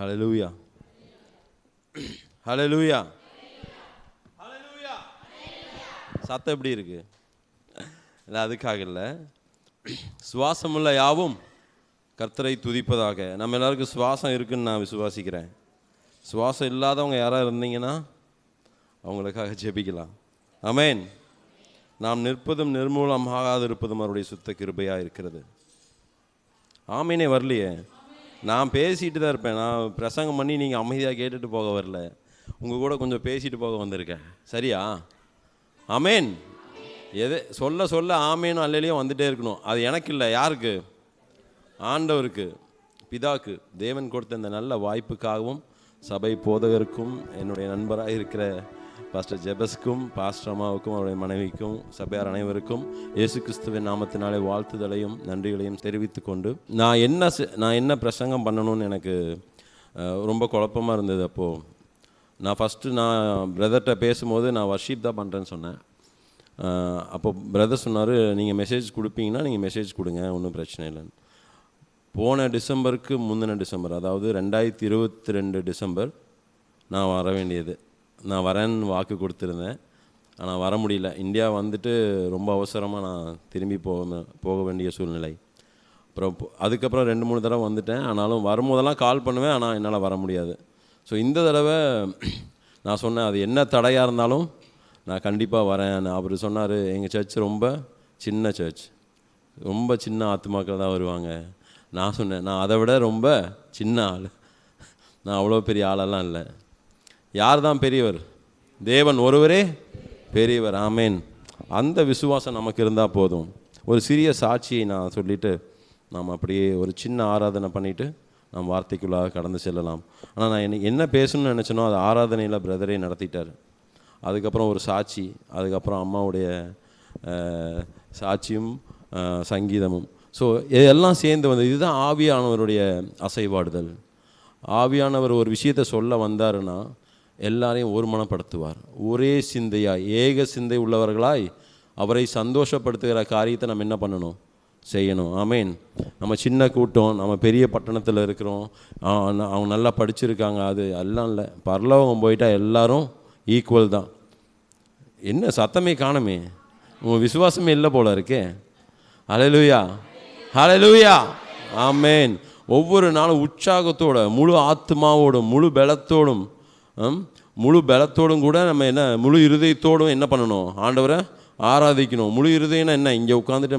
ஹல்லேலூயா, ஹல்லேலூயா, ஹல்லேலூயா. சத்தம் எப்படி இருக்கு? இல்லை, அதுக்காக இல்லை. சுவாசமுள்ள யாவும் கர்த்தரை துதிப்பதாக. நம்ம எல்லாருக்கும் சுவாசம் இருக்குன்னு நான் விசுவாசிக்கிறேன். சுவாசம் இல்லாதவங்க யாராவது இருந்தீங்கன்னா அவங்களுக்காக ஜெபிக்கலாம். ஆமென். நாம் நிற்பதும் நிர்மூலமாகாது இருப்பதும் அவருடைய சுத்த கிருபையாக இருக்கிறது. ஆமீனே வரலையே. நான் பேசிட்டு தான் இருப்பேன். நான் பிரசங்கம் பண்ணி நீங்கள் அமைதியாக கேட்டுட்டு போக வரல, உங்கள் கூட கொஞ்சம் பேசிட்டு போக வந்திருக்கேன். சரியா? ஆமேன். எது சொல்ல சொல்ல ஆமேனும் அல்லையும் வந்துகிட்டே இருக்கணும். அது எனக்கு இல்லை, யாருக்கு? ஆண்டவருக்கு, பிதாக்கு. தேவன் கொடுத்த இந்த நல்ல வாய்ப்புக்காகவும் சபை போதகருக்கும் என்னுடைய நண்பராக இருக்கிற பாஸ்டர் ஜெபஸ்க்கும் பாஸ்டர் அம்மாவுக்கும் அவருடைய மனைவிக்கும் சபையார் அனைவருக்கும் இயேசு கிறிஸ்துவின் நாமத்தினாலே வாழ்த்துதலையும் நன்றிகளையும் தெரிவித்து கொண்டு நான் என்ன பிரசங்கம் பண்ணணும்னு எனக்கு ரொம்ப குழப்பமாக இருந்தது. அப்போது நான் பிரதர்கிட்ட பேசும்போது நான் வர்ஷிப் தான் பண்ணுறேன்னு சொன்னேன். அப்போது பிரதர் சொன்னார், நீங்கள் மெசேஜ் கொடுப்பீங்கன்னா நீங்கள் மெசேஜ் கொடுங்க, ஒன்றும் பிரச்சனை இல்லைன்னு. போன டிசம்பருக்கு முந்தின டிசம்பர், அதாவது 2022 டிசம்பர் நான் வர வேண்டியது. நான் வரேன்னு வாக்கு கொடுத்துருந்தேன், ஆனால் வர முடியல. இந்தியா வந்துட்டு ரொம்ப அவசரமாக நான் திரும்பி போக வேண்டிய சூழ்நிலை. அப்புறம் அதுக்கப்புறம் 2-3 தடவை வந்துட்டேன். ஆனாலும் வரும்போதெல்லாம் கால் பண்ணுவேன், ஆனால் என்னால் வர முடியாது. ஸோ இந்த தடவை நான் சொன்னேன், அது என்ன தடையாக இருந்தாலும் நான் கண்டிப்பாக வரேன். அவர் சொன்னார், எங்கள் சர்ச் ரொம்ப சின்ன சர்ச், ரொம்ப சின்ன ஆத்துமாக்கள் தான் வருவாங்க. நான் சொன்னேன், நான் அதை விட ரொம்ப சின்ன ஆள், நான் அவ்வளோ பெரிய ஆளெல்லாம் இல்லை. யார் தான் பெரியவர்? தேவன் ஒருவரே பெரியவர். ஆமேன். அந்த விசுவாசம் நமக்கு இருந்தால் போதும். ஒரு சிறிய சாட்சியை நான் சொல்லிவிட்டு நாம் அப்படியே ஒரு சின்ன ஆராதனை பண்ணிவிட்டு நாம் வார்த்தைக்குள்ளாக கடந்து செல்லலாம். ஆனால் நான் என்ன பேசணும்னு நினச்சேனோ அது ஆராதனையில் பிரதரே நடத்திட்டார். அதுக்கப்புறம் ஒரு சாட்சி, அதுக்கப்புறம் அம்மாவுடைய சாட்சியும் சங்கீதமும். ஸோ இதெல்லாம் சேர்ந்து வந்து இதுதான் ஆவியானவருடைய அசைவாடுதல். ஆவியானவர் ஒரு விஷயத்தை சொல்ல வந்தாருன்னா எல்லாரையும் ஒருமனப்படுத்துவார். ஒரே சிந்தையாய், ஏக சிந்தை உள்ளவர்களாய் அவரை சந்தோஷப்படுத்துகிற காரியத்தை நம்ம என்ன பண்ணணும்? செய்யணும். ஆமேன். நம்ம சின்ன கூட்டம், நம்ம பெரிய பட்டணத்தில் இருக்கிறோம், அவங்க நல்லா படிச்சிருக்காங்க, அது எல்லாம் இல்லை. பரலோகம் போயிட்டால் எல்லாரும் ஈக்குவல் தான். என்ன சத்தமே காணுமே, உங்கள் விசுவாசமே இல்லை போல இருக்கே. ஹல்லேலூயா, ஹல்லேலூயா, ஆமேன். ஒவ்வொரு நாளும் உற்சாகத்தோட, முழு ஆத்மாவோடும், முழு பலத்தோடும் கூட நம்ம என்ன முழு இருதயத்தோடும் என்ன பண்ணணும்? ஆண்டவரை ஆராதிக்கணும். முழு இருதயம்னா என்ன? இங்கே உட்காந்துட்டு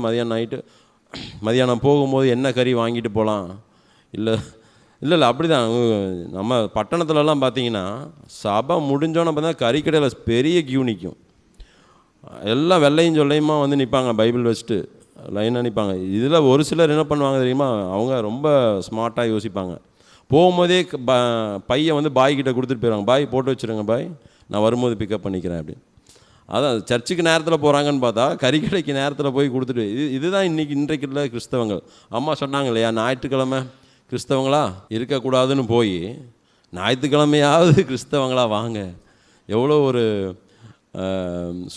மதியானம் போகும்போது என்ன கறி வாங்கிட்டு போகலாம்? இல்லை அப்படி தான். நம்ம பட்டணத்துலலாம் பார்த்தீங்கன்னா சபை முடிஞ்சோன்னு பார்த்தா கறிக்கடையில் பெரிய கியூ நிற்கும். எல்லாம் வெள்ளையும் சொல்லையுமா வந்து நிற்பாங்க, பைபிள் வச்சுட்டு லைனாக நிற்பாங்க. இதில் ஒரு சிலர் என்ன பண்ணுவாங்க தெரியுமா? அவங்க ரொம்ப ஸ்மார்ட்டாக யோசிப்பாங்க. போகும்போதே பையை வந்து பாய்கிட்ட கொடுத்துட்டு போயிடுவாங்க. பாய் போட்டு வச்சுருங்க பாய், நான் வரும்போது பிக்கப் பண்ணிக்கிறேன் அப்படின்னு. அதான் சர்ச்சுக்கு நேரத்தில் போகிறாங்கன்னு பார்த்தா கறிக்கடைக்கு நேரத்தில் போய் கொடுத்துட்டு. இதுதான் இன்றைக்கு உள்ள கிறிஸ்தவங்கள். அம்மா சொன்னாங்க இல்லையா, ஞாயிற்றுக்கிழமை கிறிஸ்தவங்களா இருக்கக்கூடாதுன்னு போய் ஞாயிற்றுக்கிழமையாவது கிறிஸ்தவங்களா வாங்க. எவ்வளோ ஒரு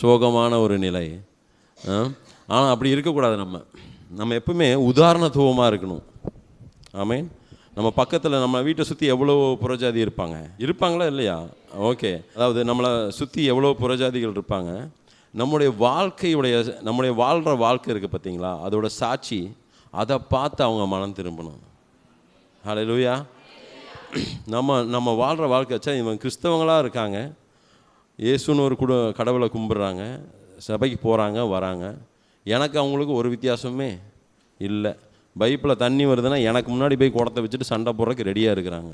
சோகமான ஒரு நிலை. ஆனால் அப்படி இருக்கக்கூடாது. நம்ம எப்பவுமே உதாரணத்துவமாக இருக்கணும். ஆமேன். நம்ம பக்கத்தில் நம்ம வீட்டை சுற்றி எவ்வளோ புறஜாதி இருப்பாங்களா இல்லையா? ஓகே. அதாவது நம்மளை சுற்றி எவ்வளோ புறஜாதிகள் இருப்பாங்க. நம்முடைய வாழ்கிற வாழ்க்கை இருக்குது பார்த்தீங்களா, அதோட சாட்சி, அதை பார்த்து அவங்க மனம் திரும்பணும். ஹல்லேலூயா. நம்ம வாழ்கிற வாழ்க்கை வச்சா இவங்க கிறிஸ்தவங்களாக இருக்காங்க, இயேசுன்னு ஒரு கடவுளை கும்பிட்றாங்க, சபைக்கு போகிறாங்க வராங்க, எனக்கு அவங்களுக்கு ஒரு வித்தியாசமே இல்லை. பைப்பில் தண்ணி வருதுன்னா எனக்கு முன்னாடி போய் குடத்தை வச்சுட்டு சண்டை போடுறதுக்கு ரெடியாக இருக்கிறாங்க.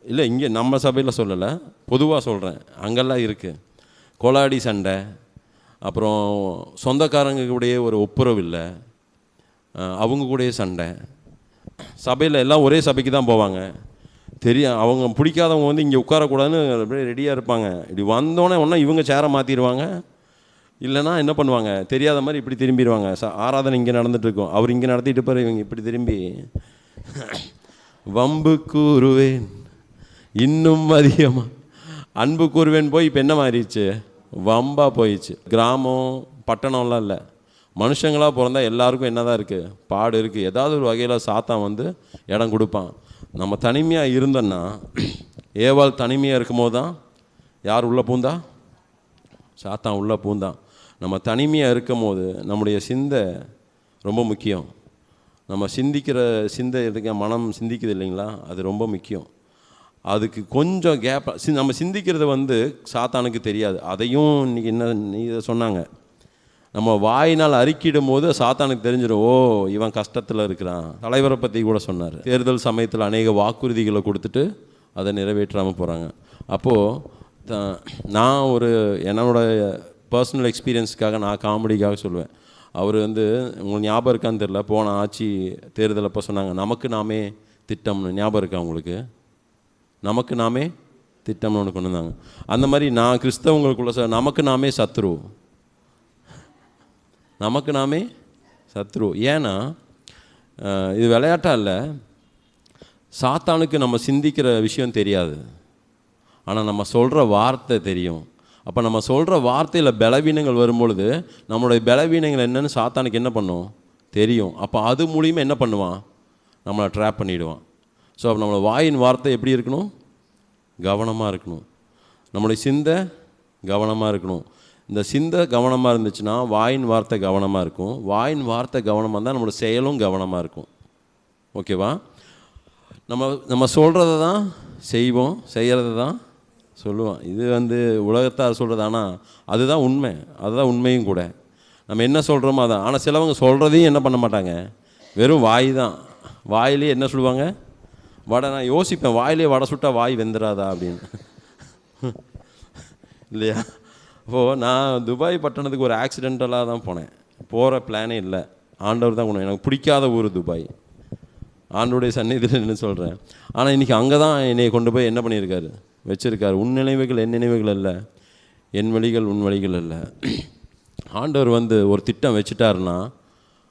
இல்லை, இங்கே நம்ம சபையில் சொல்லலை, பொதுவாக சொல்கிறேன். அங்கெல்லாம் இருக்குது கொலாடி சண்டை. அப்புறம் சொந்தக்காரங்க கூடயே ஒரு ஒப்புரவு இல்லை, அவங்க கூடயே சண்டை. சபையில் எல்லாம் ஒரே சபைக்கு தான் போவாங்க. அவங்க பிடிக்காதவங்க வந்து இங்கே உட்காரக்கூடாதுன்னு அப்படியே ரெடியாக இருப்பாங்க. இப்படி வந்தோடனே ஒன்றா இவங்க சேரை மாற்றிடுவாங்க, இல்லைனா என்ன பண்ணுவாங்க தெரியாத மாதிரி இப்படி திரும்பிடுவாங்க. ஆராதனை இங்கே நடந்துகிட்ருக்கோம், அவர் இங்கே நடத்திட்டு பாரு, இவங்க இப்படி திரும்பி வம்பு கூறுவேன் இன்னும் அதிகமாக அன்பு கூறுவேன் போய் இப்போ என்ன மாறிடுச்சு? வம்பாக போயிடுச்சு. கிராமம் பட்டணம்லாம் இல்லை, மனுஷங்களாக பிறந்தா எல்லாருக்கும் என்ன தான் இருக்குது? பாடு இருக்குது. ஏதாவது ஒரு வகையில் சாத்தான் வந்து இடம் கொடுப்பான். நம்ம தனிமையாக இருந்தோன்னா, ஏவாள் தனிமையாக இருக்கும் போது தான் யார் உள்ளே பூந்தா? சாத்தான் உள்ளே பூந்தான். நம்ம தனிமையாக இருக்கும் போது நம்முடைய சிந்தை ரொம்ப முக்கியம். நம்ம சிந்திக்கிற சிந்தை இருக்க மனம் சிந்திக்குது இல்லைங்களா, அது ரொம்ப முக்கியம். அதுக்கு கொஞ்சம் கேப். நம்ம சிந்திக்கிறது சாத்தானுக்கு தெரியாது. அதையும் இன்றைக்கி இதை சொன்னாங்க, நம்ம வாயினால் அறிக்கிடும் போது சாத்தானுக்கு தெரிஞ்சிடும், ஓ இவன் கஷ்டத்தில் இருக்கிறான். தலைவரை பற்றி கூட சொன்னார், தேர்தல் சமயத்தில் அநேக வாக்குறுதிகளை கொடுத்துட்டு அதை நிறைவேற்றாமல் போகிறாங்க. அப்போது நான் என்னோட பர்சனல் எக்ஸ்பீரியன்ஸுக்காக நான் காமெடிக்காக சொல்லுவேன். அவர் உங்களுக்கு ஞாபகம் இருக்கான்னு தெரில, போன ஆட்சி தேர்தல் அப்போ சொன்னாங்க நமக்கு நாமே திட்டம்னு. ஞாபகம் இருக்கா உங்களுக்கு? நமக்கு நாமே திட்டம்னு ஒன்று கொண்டு வந்தாங்க. அந்த மாதிரி நான் கிறிஸ்தவங்களுக்குள்ள நமக்கு நாமே சத்ரு, நமக்கு நாமே சத்ரு. ஏன்னா இது விளையாட்டாக இல்லை. சாத்தானுக்கு நம்ம சிந்திக்கிற விஷயம் தெரியாது, ஆனால் நம்ம சொல்கிற வார்த்தை தெரியும். அப்போ நம்ம சொல்கிற வார்த்தையில் பலவீனங்கள் வரும்பொழுது நம்மளுடைய பலவீனங்கள் என்னென்னு சாத்தானுக்கு என்ன பண்ணும் தெரியும். அப்போ அது மூலியமாக என்ன பண்ணுவான்? நம்மளை ட்ராப் பண்ணிவிடுவான். ஸோ அப்போ நம்மளோட வாயின் வார்த்தை எப்படி இருக்கணும்? கவனமாக இருக்கணும். நம்மளுடைய சிந்தை கவனமாக இருக்கணும். இந்த சிந்தை கவனமாக இருந்துச்சுன்னா வாயின் வார்த்தை கவனமாக இருக்கும். வாயின் வார்த்தை கவனமாக இருந்தால் நம்மளோட செயலும் கவனமாக இருக்கும். ஓகேவா? நம்ம சொல்கிறத தான் செய்வோம், செய்கிறத தான் சொல்லுவோம். இது உலகத்தார் சொல்கிறது, ஆனால் அதுதான் உண்மை, அதுதான் உண்மையும் கூட. நம்ம என்ன சொல்கிறோமோ அதான். ஆனால் சிலவங்க சொல்கிறதையும் என்ன பண்ண மாட்டாங்க, வெறும் வாய் தான். வாயிலே என்ன சொல்லுவாங்க? வடை. நான் யோசிப்பேன், வாயிலே வடை சுட்டால் வாய் வெந்துடாதா அப்படின்னு, இல்லையா? அப்போது நான் துபாய் பட்டணத்துக்கு ஒரு ஆக்சிடென்டலாக தான் போனேன். போகிற பிளானே இல்லை, ஆண்டவர் தான் கொண்டு. எனக்கு பிடிக்காத ஊர் துபாய், ஆண்டோடைய சந்நிதியில் என்ன சொல்கிறேன். ஆனால் இன்றைக்கி அங்கே தான் என்னை கொண்டு போய் என்ன பண்ணியிருக்காரு, வச்சுருக்காரு. உன் நினைவுகள் என் நினைவுகள் அல்ல, என் வழிகள் உன் வழிகள் அல்ல. ஆண்டவர் ஒரு திட்டம் வச்சுட்டாருன்னா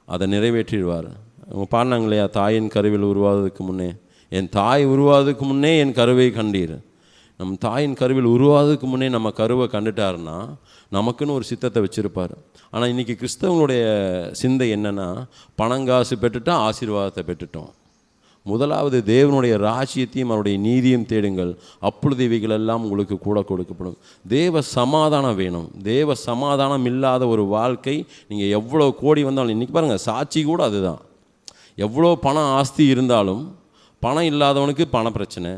அதை நிறைவேற்றிடுவார். அவங்க பாடினாங்க இல்லையா, தாயின் கருவில் உருவாவதுக்கு முன்னே, என் தாய் உருவாவதுக்கு முன்னே என் கருவை கண்டீர். நம் தாயின் கருவில் உருவாவதுக்கு முன்னே நம்ம கருவை கண்டுட்டாருன்னா நமக்குன்னு ஒரு சித்தத்தை வச்சுருப்பார். ஆனால் இன்றைக்கி கிறிஸ்தவங்களுடைய சிந்தை என்னென்னா, பணங்காசு பெற்றுட்டா ஆசீர்வாதத்தை பெற்றுட்டோம். முதலாவது தேவனுடைய ராஜ்யத்தையும் அவருடைய நீதியும் தேடுங்கள், அப்பொழுது இவைகளெல்லாம் உங்களுக்கு கூட கொடுக்கப்படும். தேவ சமாதானம் வேணும். தேவ சமாதானம் இல்லாத ஒரு வாழ்க்கை, நீங்கள் எவ்வளோ கோடி வந்தாலும், இன்றைக்கி பாருங்கள் சாட்சி கூட அதுதான். எவ்வளோ பணம் ஆஸ்தி இருந்தாலும் பணம் இல்லாதவனுக்கு பண பிரச்சனை,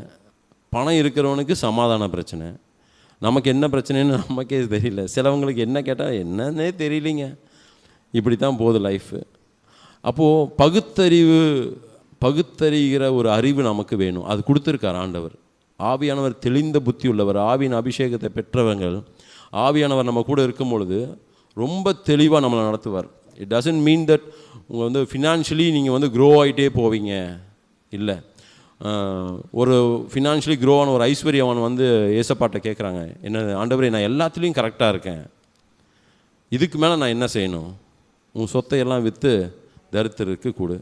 பணம் இருக்கிறவனுக்கு சமாதான பிரச்சனை. நமக்கு என்ன பிரச்சனைன்னு நமக்கே தெரியல. சிலவங்களுக்கு என்ன கேட்டால் என்னன்னே தெரியலிங்க. இப்படி தான் போகுது லைஃபு. அப்போது பகுத்தறிகிற ஒரு அறிவு நமக்கு வேணும். அது கொடுத்துருக்கார் ஆண்டவர். ஆவியானவர் தெளிந்த புத்தி உள்ளவர், ஆவியின் அபிஷேகத்தை பெற்றவங்கள். ஆவியானவர் நம்ம கூட இருக்கும் பொழுது ரொம்ப தெளிவாக நம்மளை நடத்துவார். இட் டசன்ட் மீன் தட் உங்கள் ஃபினான்ஷியலி நீங்கள் க்ரோ ஆகிட்டே போவீங்க, இல்லை. ஒரு ஃபினான்ஷியலி க்ரோவான ஒரு ஐஸ்வர்யவன் ஏசப்பாட்டை கேட்குறாங்க, என்ன ஆண்டவரே நான் எல்லாத்துலேயும் கரெக்டாக இருக்கேன், இதுக்கு மேலே நான் என்ன செய்யணும்? உன் சொத்தை எல்லாம் விற்று தரித்திரருக்கு கொடு.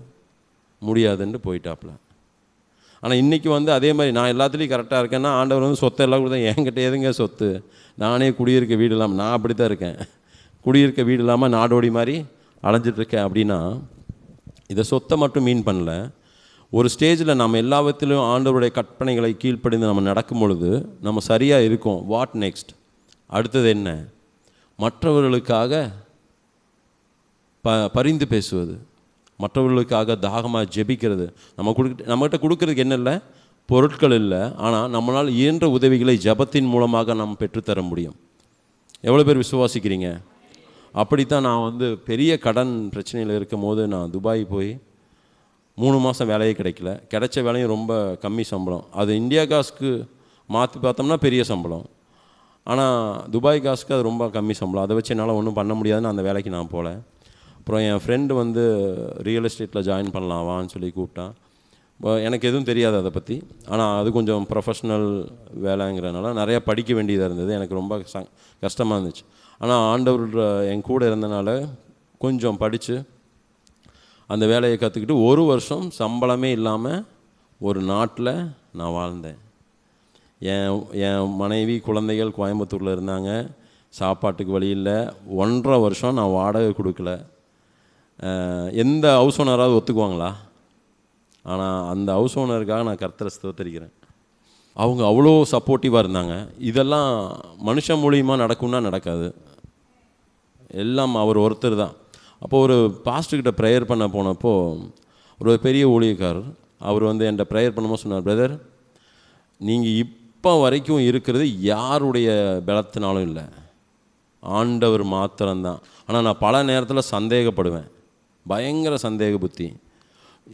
முடியாதுன்னு போயிட்டாப்புல. ஆனால் இன்றைக்கி அதே மாதிரி நான் எல்லாத்துலேயும் கரெக்டாக இருக்கேன்னா ஆண்டவர் சொத்தை எல்லாம் கொடுத்தா, என்கிட்ட எதுங்க சொத்து, நானே குடியிருக்க வீடு இல்லாமல், நான் அப்படி தான் இருக்கேன், குடியிருக்க வீடு இல்லாமல் நாடோடி மாதிரி அலைஞ்சிட்ருக்கேன். அப்படின்னா இதை சொத்தை மட்டும் மீன் பண்ணல. ஒரு ஸ்டேஜில் நம்ம எல்லாவற்றிலும் ஆண்டவருடைய கற்பனைகளை கீழ்ப்படிந்து நம்ம நடக்கும் பொழுது நம்ம சரியாக இருக்கோம். What next? அடுத்தது என்ன? மற்றவர்களுக்காக பரிந்து பேசுவது, மற்றவர்களுக்காக தாகமாக ஜெபிக்கிறது. நம்மகிட்ட கொடுக்கறதுக்கு என்ன இல்லை, பொருட்கள் இல்லை. ஆனால் நம்மளால் இயன்ற உதவிகளை ஜெபத்தின் மூலமாக நாம் பெற்றுத்தர முடியும். எவ்வளோ பேர் விசுவாசிக்கிறீங்க? அப்படித்தான் நான் பெரிய கடன் பிரச்சனையில் இருக்கும் போது நான் துபாய் போய் 3 மாதம் வேலையே கிடைக்கல. கிடைச்ச வேலையும் ரொம்ப கம்மி சம்பளம். அது இந்தியா காசுக்கு மாற்றி பார்த்தோம்னா பெரிய சம்பளம், ஆனால் துபாய் காசுக்கு அது ரொம்ப கம்மி சம்பளம். அதை வச்சு என்னால் ஒன்றும் பண்ண முடியாதுன்னு அந்த வேலைக்கு நான் போகல. அப்புறம் என் ஃப்ரெண்டு ரியல் எஸ்டேட்டில் ஜாயின் பண்ணலாவான்னு சொல்லி கூப்பிட்டான். எனக்கு எதுவும் தெரியாது அதை பற்றி, ஆனால் அது கொஞ்சம் ப்ரொஃபஷ்னல் வேலைங்கிறனால நிறையா படிக்க வேண்டியதாக இருந்தது. எனக்கு ரொம்ப கஷ்டமாக இருந்துச்சு. ஆனால் ஆண்டவர் என் கூட இருந்தனால கொஞ்சம் படித்து அந்த வேலையை கற்றுக்கிட்டு 1 வருஷம் சம்பளமே இல்லாமல் ஒரு நாட்டில் நான் வாழ்ந்தேன். என் மனைவி குழந்தைகள் கோயம்புத்தூரில் இருந்தாங்க, சாப்பாட்டுக்கு வழி இல்லை. 1.5 வருஷம் நான் வாடகை கொடுக்கல. எந்த ஹவுஸ் ஓனராவது ஒத்துக்குவாங்களா? ஆனால் அந்த ஹவுஸ் ஓனருக்காக நான் கர்த்தரை ஸ்தோத்திரிக்கிறேன். அவங்க அவ்வளோ சப்போர்ட்டிவாக இருந்தாங்க. இதெல்லாம் மனுஷன் மூலியமாக நடக்கும்னா நடக்காது, எல்லாம் அவர் ஒருத்தர் தான். அப்போது ஒரு பாஸ்டர்கிட்ட ப்ரேயர் பண்ண போனப்போ ஒரு பெரிய ஊழியக்காரர் அவர் வந்து என்கிட்ட ப்ரேயர் பண்ணும்போது சொன்னார், பிரதர் நீங்கள் இப்போ வரைக்கும் இருக்கிறது யாருடைய பலத்தினாலும் இல்லை, ஆண்டவர் மாத்திரம்தான். ஆனால் நான் பல நேரத்தில் சந்தேகப்படுவேன், பயங்கர சந்தேக புத்தி.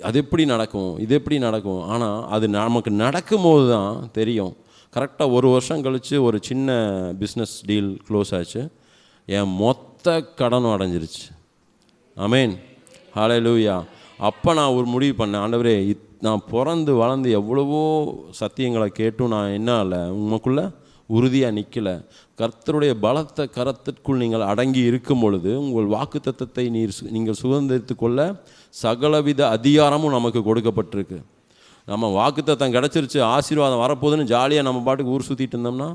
அது எப்படி நடக்கும், இது எப்படி நடக்கும்? ஆனால் அது நமக்கு நடக்கும்போது தான் தெரியும். கரெக்டாக ஒரு வருஷம் கழித்து ஒரு சின்ன பிஸ்னஸ் டீல் க்ளோஸ் ஆச்சு. என் மொத்த கடனும் அடைஞ்சிருச்சு. ஆமேன், ஹல்லேலூயா. அப்போ நான் ஒரு முடிவு பண்ணேன், ஆண்டவரே நான் பிறந்து வளர்ந்து எவ்வளவோ சத்தியங்களை கேட்டும் நான் என்ன இல்லை, உங்களுக்குள்ளே உறுதியாக நிற்கலை. கர்த்தருடைய பலத்த கரத்திற்குள் நீங்கள் அடங்கி இருக்கும் பொழுது உங்கள் வாக்குத்தத்தத்தை நீங்கள் சுதந்திரித்து கொள்ள சகலவித அதிகாரமும் நமக்கு கொடுக்கப்பட்டிருக்கு. நம்ம வாக்குத்தத்தம் கிடச்சிருச்சு, ஆசீர்வாதம் வரப்போகுதுன்னு ஜாலியாக நம்ம பாட்டுக்கு ஊர் சுற்றிட்டு இருந்தோம்னா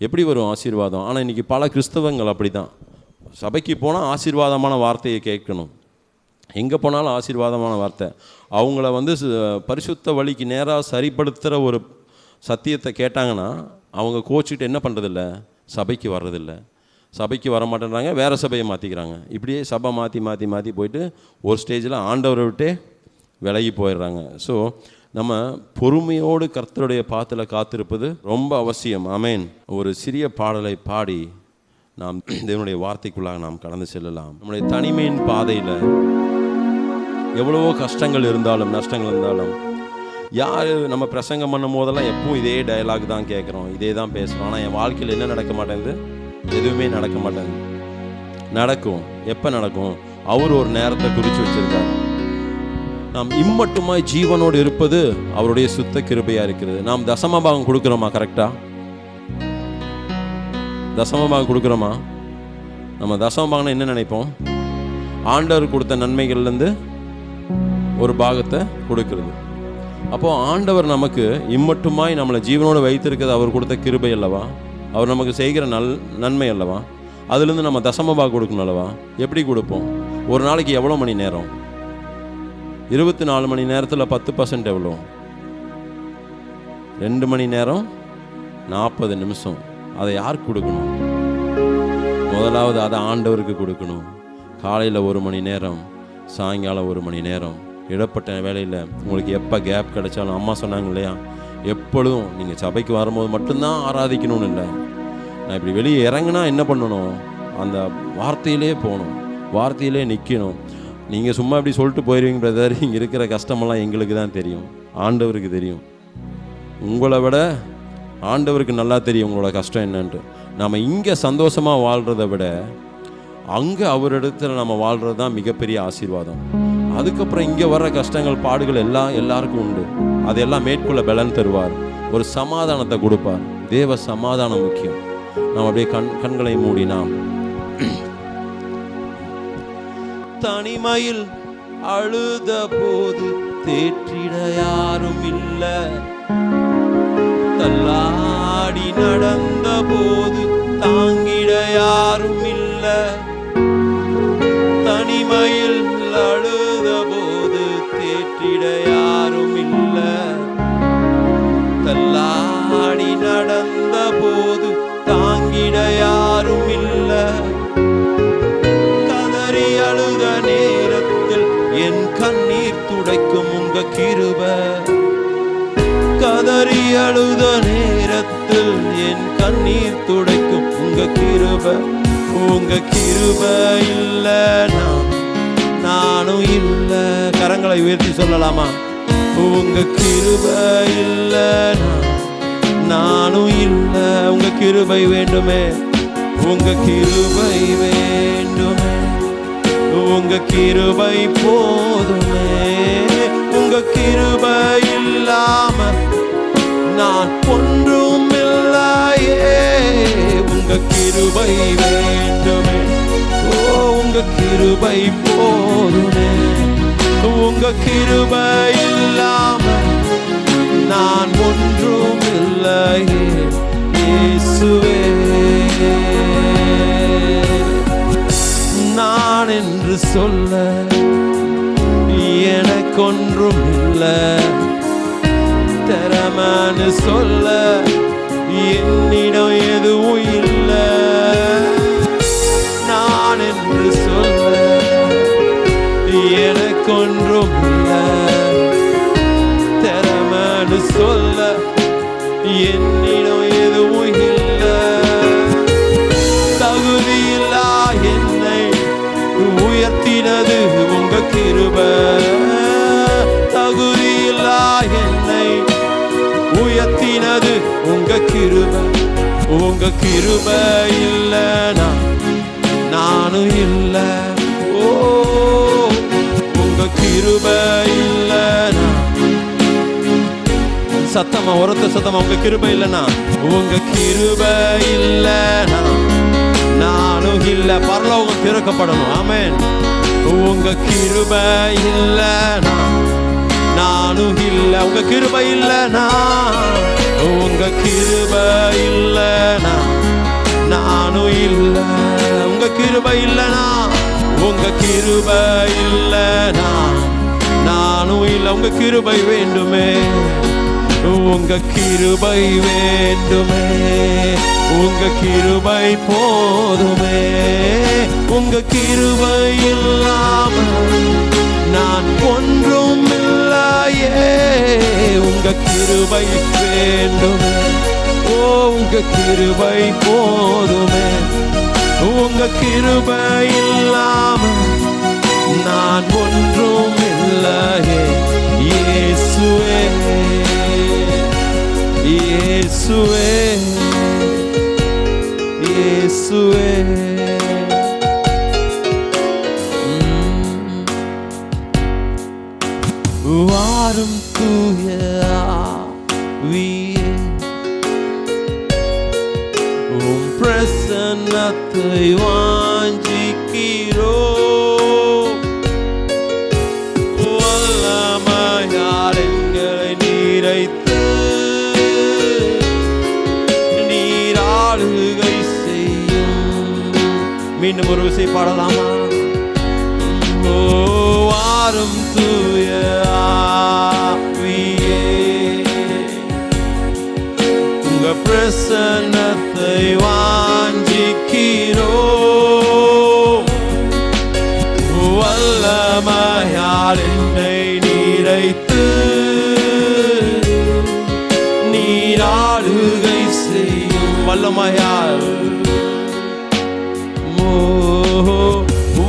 எப்படி வரும் ஆசீர்வாதம்? ஆனால் இன்றைக்கி பல கிறிஸ்தவங்கள் அப்படி தான். சபைக்கு போனால் ஆசீர்வாதமான வார்த்தையை கேட்கணும், எங்கே போனாலும் ஆசீர்வாதமான வார்த்தை. அவங்கள வந்து பரிசுத்த வழிக்கு நேராக சரிப்படுத்துகிற ஒரு சத்தியத்தை கேட்டாங்கன்னா அவங்க கோச்சிக்கிட்டு என்ன பண்ணுறதில்ல, சபைக்கு வர்றதில்ல. சபைக்கு வர மாட்டேன்றாங்க, வேறு சபையை மாற்றிக்கிறாங்க. இப்படியே சபை மாற்றி போயிட்டு ஒரு ஸ்டேஜில் ஆண்டவரை விட்டே விலகி போயிடுறாங்க. ஸோ நம்ம பொறுமையோடு கர்த்தருடைய பாத்தில் காத்திருப்பது ரொம்ப அவசியம். ஆமேன். ஒரு சிறிய பாடலை பாடி நாம் தேவனுடைய வார்த்தைக்குள்ளாக நாம் கடந்து செல்லலாம். நம்முடைய தனிமையின் பாதையில் எவ்வளவோ கஷ்டங்கள் இருந்தாலும் நஷ்டங்கள் இருந்தாலும், யார் நம்ம பிரசங்கம் பண்ணும் போதெல்லாம் எப்பவும் இதே டயலாக் தான் கேட்குறோம், இதே தான் பேசுகிறோம். ஆனால் என் வாழ்க்கையில் என்ன நடக்க மாட்டேங்குது, எதுவுமே நடக்க மாட்டேங்குது. நடக்கும், எப்போ நடக்கும்? அவர் ஒரு நேரத்தை குறித்து வச்சிருக்கார். நாம் இம்மட்டுமாய் ஜீவனோடு இருப்பது அவருடைய சுத்த கிருபையாக இருக்கிறது. நாம் தசமபாகம் கொடுக்குறோமா? கரெக்டாக தசமபாகம் கொடுக்குறோமா? நம்ம தசமபாகம்னா என்ன நினைப்போம்? ஆண்டவர் கொடுத்த நன்மைகள்லேருந்து ஒரு பாகத்தை கொடுக்கிறது. அப்போது ஆண்டவர் நமக்கு இம்மட்டுமாய் நம்மளை ஜீவனோடு வைத்திருக்கிறது அவர் கொடுத்த கிருபை அல்லவா, அவர் நமக்கு செய்கிற நன்மை அல்லவா. அதுலேருந்து நம்ம தசமபாகம் கொடுக்கணும் அல்லவா. எப்படி கொடுப்போம்? ஒரு நாளைக்கு எவ்வளோ மணி நேரம்? 24 மணி நேரத்தில் 10% எவ்வளோ? 2 மணி நேரம் 40 நிமிஷம். அதை யாருக்கு கொடுக்கணும்? முதலாவது அதை ஆண்டவருக்கு கொடுக்கணும். காலையில் 1 மணி நேரம், சாயங்காலம் 1 மணி நேரம். இடப்பட்ட வேலையில் உங்களுக்கு எப்போ கேப் கிடைச்சாலும், அம்மா சொன்னாங்க இல்லையா, எப்பொழுதும் நீங்கள் சபைக்கு வரும்போது மட்டும்தான் ஆராதிக்கணும்னு இல்லை. நான் இப்படி வெளியே இறங்குனா என்ன பண்ணணும்? அந்த வார்த்தையிலே போகணும், வார்த்தையிலே நிற்கணும். நீங்கள் சும்மா இப்படி சொல்லிட்டு போயிடுவீங்க பிரதர், இங்கே இருக்கிற கஷ்டமெல்லாம் எங்களுக்கு தான் தெரியும், ஆண்டவருக்கு தெரியும். உங்களை விட ஆண்டவருக்கு நல்லா தெரியும் உங்களோட கஷ்டம் என்னன்ட்டு. நம்ம இங்கே சந்தோஷமாக வாழ்கிறத விட அங்கே அவரிடத்துல நம்ம வாழ்கிறது தான் மிகப்பெரிய ஆசீர்வாதம். அதுக்கப்புறம் இங்கே வர்ற கஷ்டங்கள் பாடுகள் எல்லாருக்கும் உண்டு. அதையெல்லாம் மேற்கொள்ள பலன் தருவார், ஒரு சமாதானத்தை கொடுப்பார். தேவ சமாதானம் முக்கியம். நாம் அப்படியே கண்களை மூடினாம். தனிமையில் அழுத போது தேற்றிட யாரும் இல்ல, தள்ளாடி நடந்த போது தாங்கிட யாரும் இல்ல. தனிமையில் அழுத போது தேற்றிட யாரும் இல்ல, தள்ளாடி நடந்த போது தாங்கிட யாரும் இல்ல. கதறி அழுத நேரத்தில் என் கண்ணீர் துடைக்கும் உங்க கிருபை. கதறி அழுத நேரத்தில் என் கண்ணீர் துடைக்கும் உங்க கிருபை. உங்க கிருபை இல்ல நானும் இல்ல. கரங்களை உயர்த்தி சொல்லலாமா? உங்க கிருபை இல்ல நானும் இல்ல. உங்க கிருபை வேண்டுமே, உங்க கிருபை வேண்டுமே, உங்க கிருபை போதுமே. உங்க கிருபை இல்லாம நான் ஒன்றும் இல்லையே. உங்க கிருபை வேண்டுமே, ஓ உங்க கிருபை போதுமே. உங்க கிருபை இல்லாம நான் ஒன்றும் இல்லையே. இயேசுவே, நான் என்று சொல்ல எனக்கு எனக்கொன்றும் இல்லை, திறமைன்னு சொல்ல என்னிடம் எதுவும் இல்லை. நான் என்று சொல்ல எனக்கொன்றும் இல்லை, திறமைன்னு சொல்ல என்னிடம் எதுவும் இல்லை. தகுதியில்லா என்னை உயர்த்தினது உங்க கிருபை, தகுதியில்லா என்னை உயர்த்தினது உங்க கிருபை. உங்க கிருபை இல்லைனா நானும் இல்லை. ஓ, உங்க கிருபை இல்லைனா, சத்தமா ஒருத்த சத்தமா, உங்க கிருபை இல்லைனா, உங்க கிருபை இல்லைனா நானும் இல்லை. பரலோகம் திறக்கப்படணும். ஆமென். உங்க கிருபை இல்லைனா நானும் இல்லை. உங்க கிருபை இல்லைனா, உங்க கிருபை இல்லைனா நானும் இல்லை. உங்க கிருபை இல்லைனா, உங்க கிருபை இல்லைனா நானும் இல்லை. உங்க கிருபை வேண்டுமே, உங்க கிருபை வேண்டுமே, உங்க கிருபை போதுமே. உங்க கிருபை இல்லாம நான் ஒன்றும் இல்லையே. உங்க கிருபை வேண்டுமே, ஓ உங்க கிருபை போதுமே. உங்க கிருபை இல்லாம நான் ஒன்றும் இல்லையே. இயேசுவே, இயேசுவே, இயேசுவே. வாரும் தூய ஆவியே, உம் பிரசன்னத்தை வாஞ்சிக்கிறோம். வல்லமையால் எங்களை நிறைத்து நீர் ஆளுகை செய்யும். மீண்டும் ஒரு விசை பாடலாமா? ஓ வாரும் தூய ஆவியே, உங்க பிரசன்னத்தை வாஞ்சிக்கிறோம். வல்லமையால் என்னை நிறைத்து நீர் ஆளுகை செய்யும். வல்லமையால்,